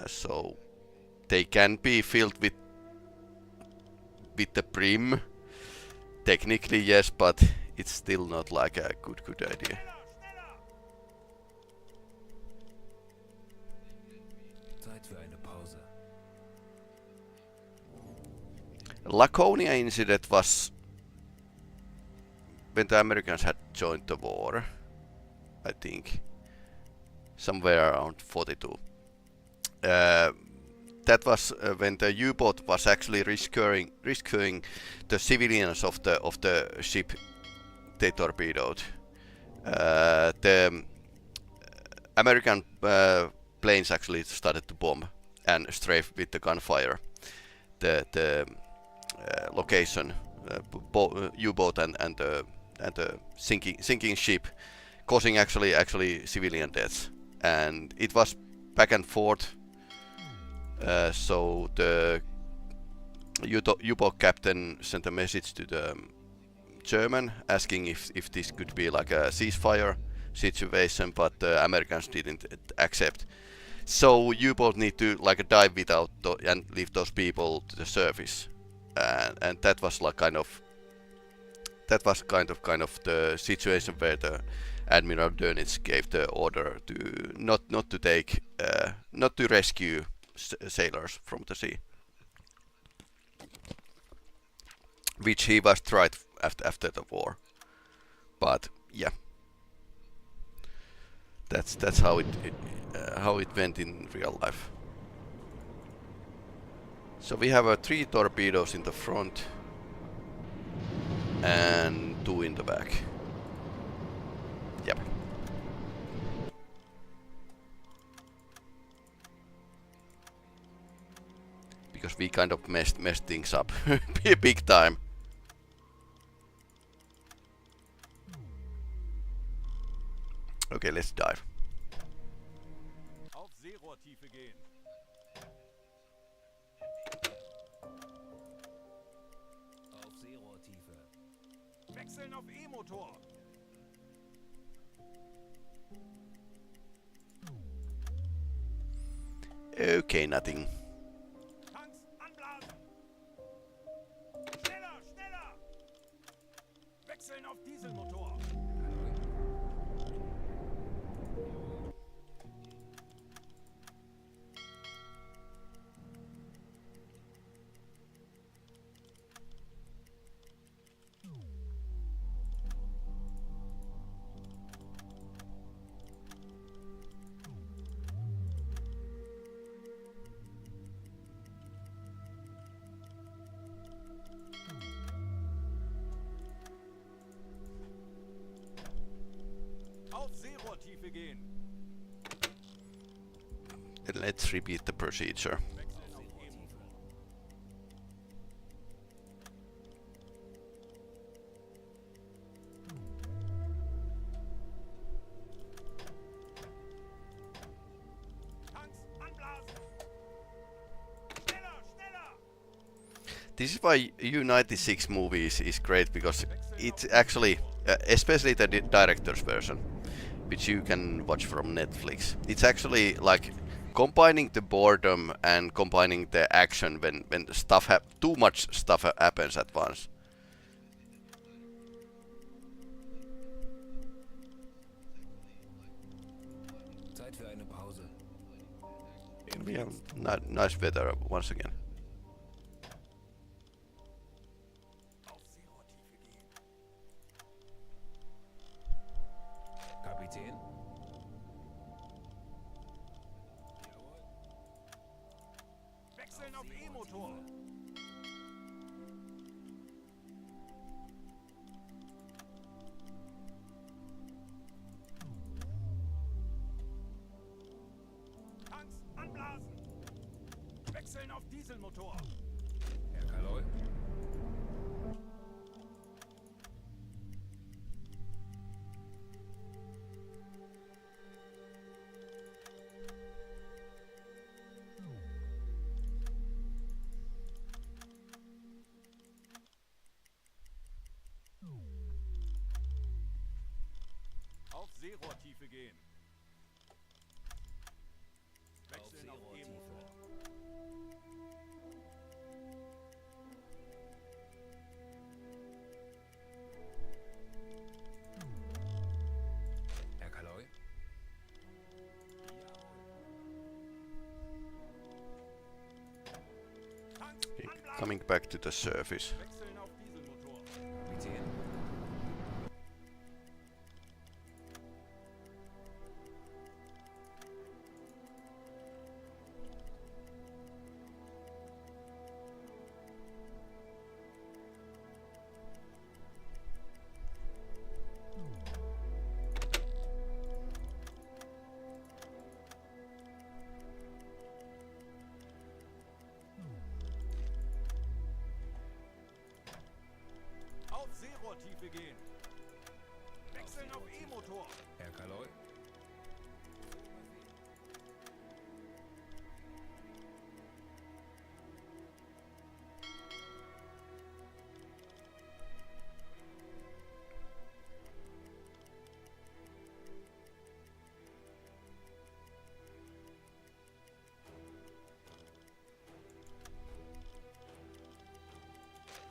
So they can be filled with the brim. Technically, yes, but it's still not like a good idea. Zeit für eine Pause. Laconia incident was when the Americans had joined the war, I think, somewhere around 42. That was when the U-boat was actually rescuing the civilians of the ship they torpedoed. The American planes actually started to bomb and strafe with the gunfire the location, U-boat and the sinking ship, causing actually civilian deaths. And it was back and forth. So the U-boat captain sent a message to the German asking if this could be like a ceasefire situation, but the Americans didn't accept. So U-boat need to like dive without and leave those people to the surface, and that was like kind of the situation where the Admiral Dönitz gave the order to not to rescue sailors from the sea, which he was tried after the war. But yeah, that's how it went in real life. So we have 3 torpedoes in the front and 2 in the back. Yep. Because we kind of messed things up big time. Okay, let's dive. Auf Seerohrtiefe gehen. Auf Seerohrtiefe. Wechseln auf E-Motor. Okay, nothing. Tanks anblasen. Schneller, schneller. Wechseln auf Dieselmotor. Auf Seerohrtiefe gehen. Let's repeat the procedure. Wechseln auf E-Motor. Tanks anblasen. Schneller, schneller. This is why U-96 movies is great, because it's actually, especially the director's version, which you can watch from Netflix. It's actually like combining the boredom and combining the action when stuff too much stuff happens at once. Zeit für eine Pause. We have nice weather once again. Auf Seerohrtiefe gehen. Kapitän. Wechseln auf E-Motor. Wechseln auf Dieselmotor. Herr Kaloy? Auf Seerohrtiefe gehen. Wechseln auf E-Motor. Herr Kaloy? Tanks Okay, anbleiben. coming back to the surface. Wechseln auf Dieselmotor. Kapitän? Auf Seerohrtiefe gehen. Wechseln auf E-Motor. Herr Kaloy?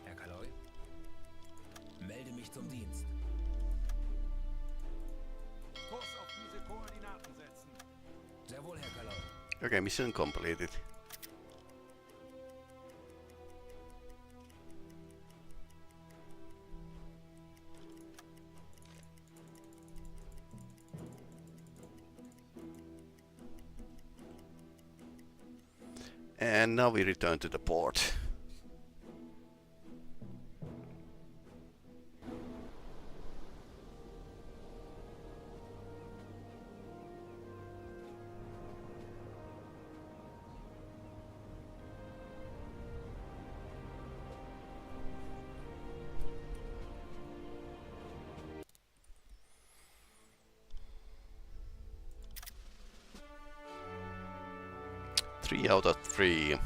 Herr Kaloy? Melde mich zum Dienst. Kurs auf diese Koordinaten setzen. Sehr wohl, Herr Kaloy. Okay, mission completed. And now we return to the port. Three out of 3.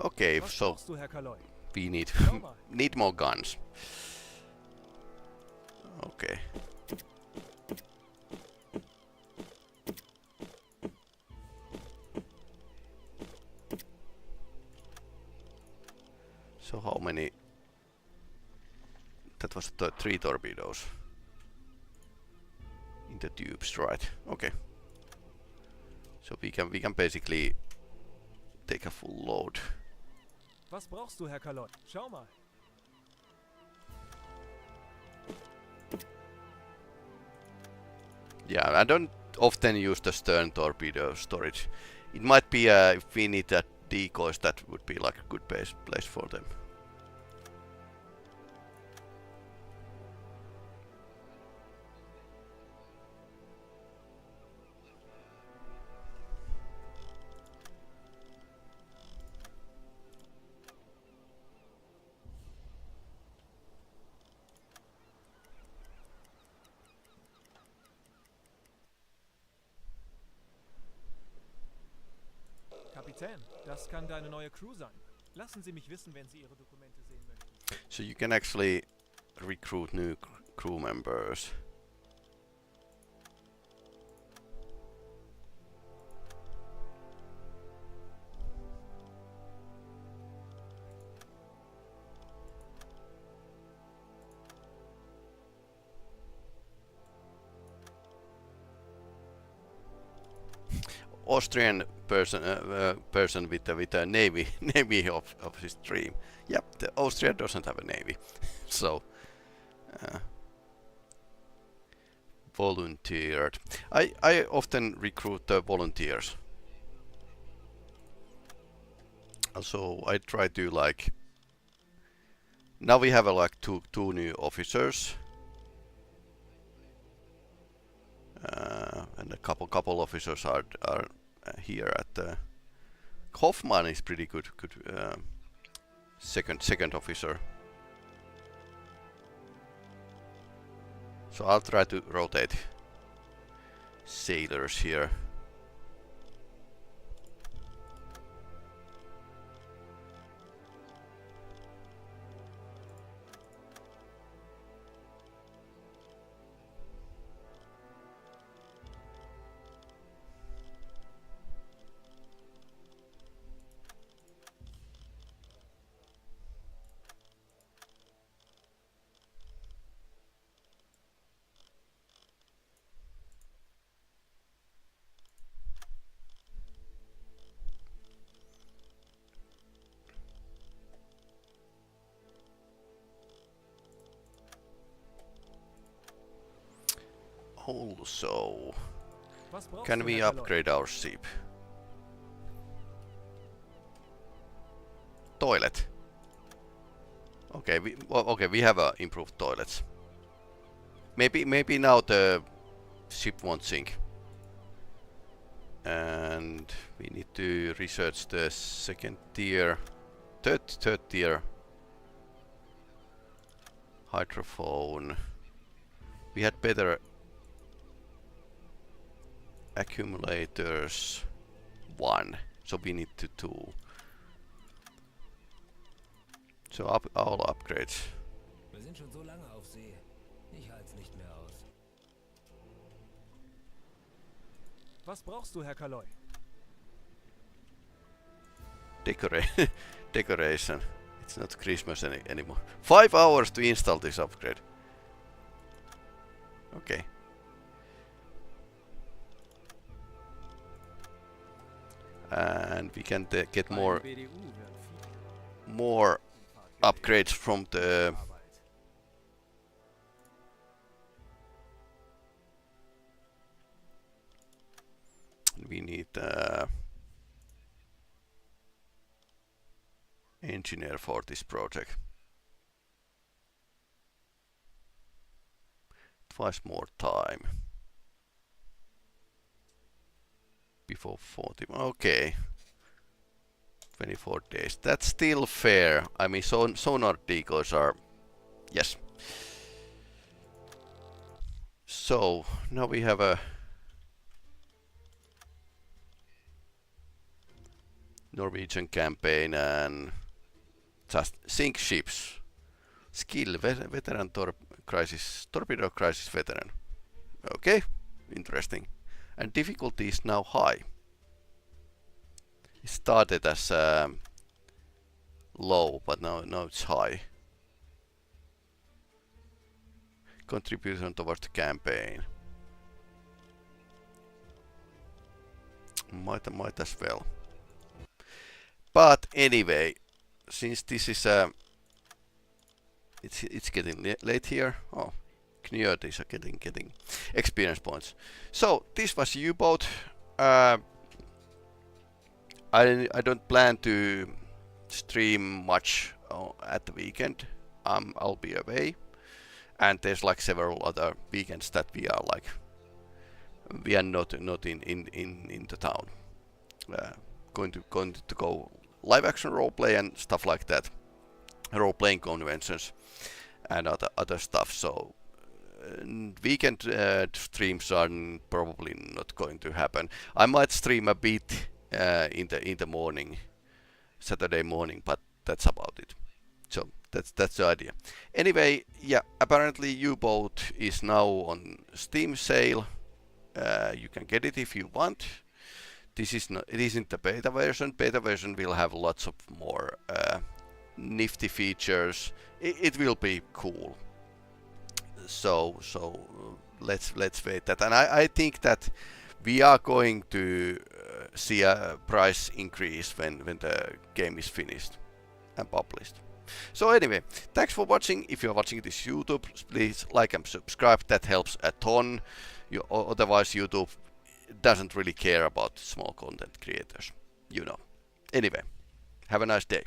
Okay, Was so brauchst du, Herr Kaloy? we need Schau mal. need more guns. Okay. So how many? That was 3 torpedoes in the tubes, right? Okay. So we can basically take a full load. Was brauchst du, Herr Kaloy? Schau mal. Yeah, I don't often use the stern torpedo storage. It might be if we need that decoys, that would be like a good place for them. Kapitän, das kann deine neue Crew sein. Lassen Sie mich wissen, wenn Sie Ihre Dokumente sehen möchten. So you can actually recruit new crew members. Austrian person with a navy of his dream. Yep, the Austria doesn't have a navy, so Volunteered. I often recruit volunteers. Also, I try to like. Now we have like two new officers, and a couple officers are here at the. Hoffman is pretty good second officer. So I'll try to rotate sailors here. Also, Was brauchst can du, we Herr Kaloy? upgrade our ship? Toilet. Okay, we have improved toilets. Maybe now the ship won't sink. And we need to research the third tier hydrophone. We had better accumulators 1, so we need to 2. So all upgrades. Wir sind schon so lange auf See. Ich halte es nicht mehr aus. Was brauchst du, Herr Kaloy? Decoration. It's not Christmas anymore. 5 hours to install this upgrade. Okay. And we can get more upgrades from the we need engineer for this project. Twice more time. Before 40. Okay. 24 days. That's still fair. I mean, sonar decoys are. Yes. So now we have a Norwegian campaign and just sink ships. Skill veteran torpedo crisis veteran. Okay, interesting. And difficulty is now high. It started as low, but now it's high. Contribution towards the campaign. Might as well. But anyway, since this is it's getting late here. Oh, Knut is getting experience points. So this was U-boat. I don't plan to stream much at the weekend. I'll be away, and there's like several other weekends that we are not in the town. Going to go live action roleplay and stuff like that, role playing conventions and other stuff. So weekend streams are probably not going to happen. I might stream a bit in the morning, Saturday morning, but that's about it. So that's the idea. Anyway, yeah, apparently U-boat is now on Steam sale. You can get it if you want. It isn't the beta version. Beta version will have lots of more nifty features. It will be cool. So let's wait that. And I think that we are going to see a price increase when the game is finished and published. So anyway, thanks for watching. If you're watching this YouTube, please like and subscribe. That helps a ton. Otherwise YouTube doesn't really care about small content creators, you know. Anyway, have a nice day.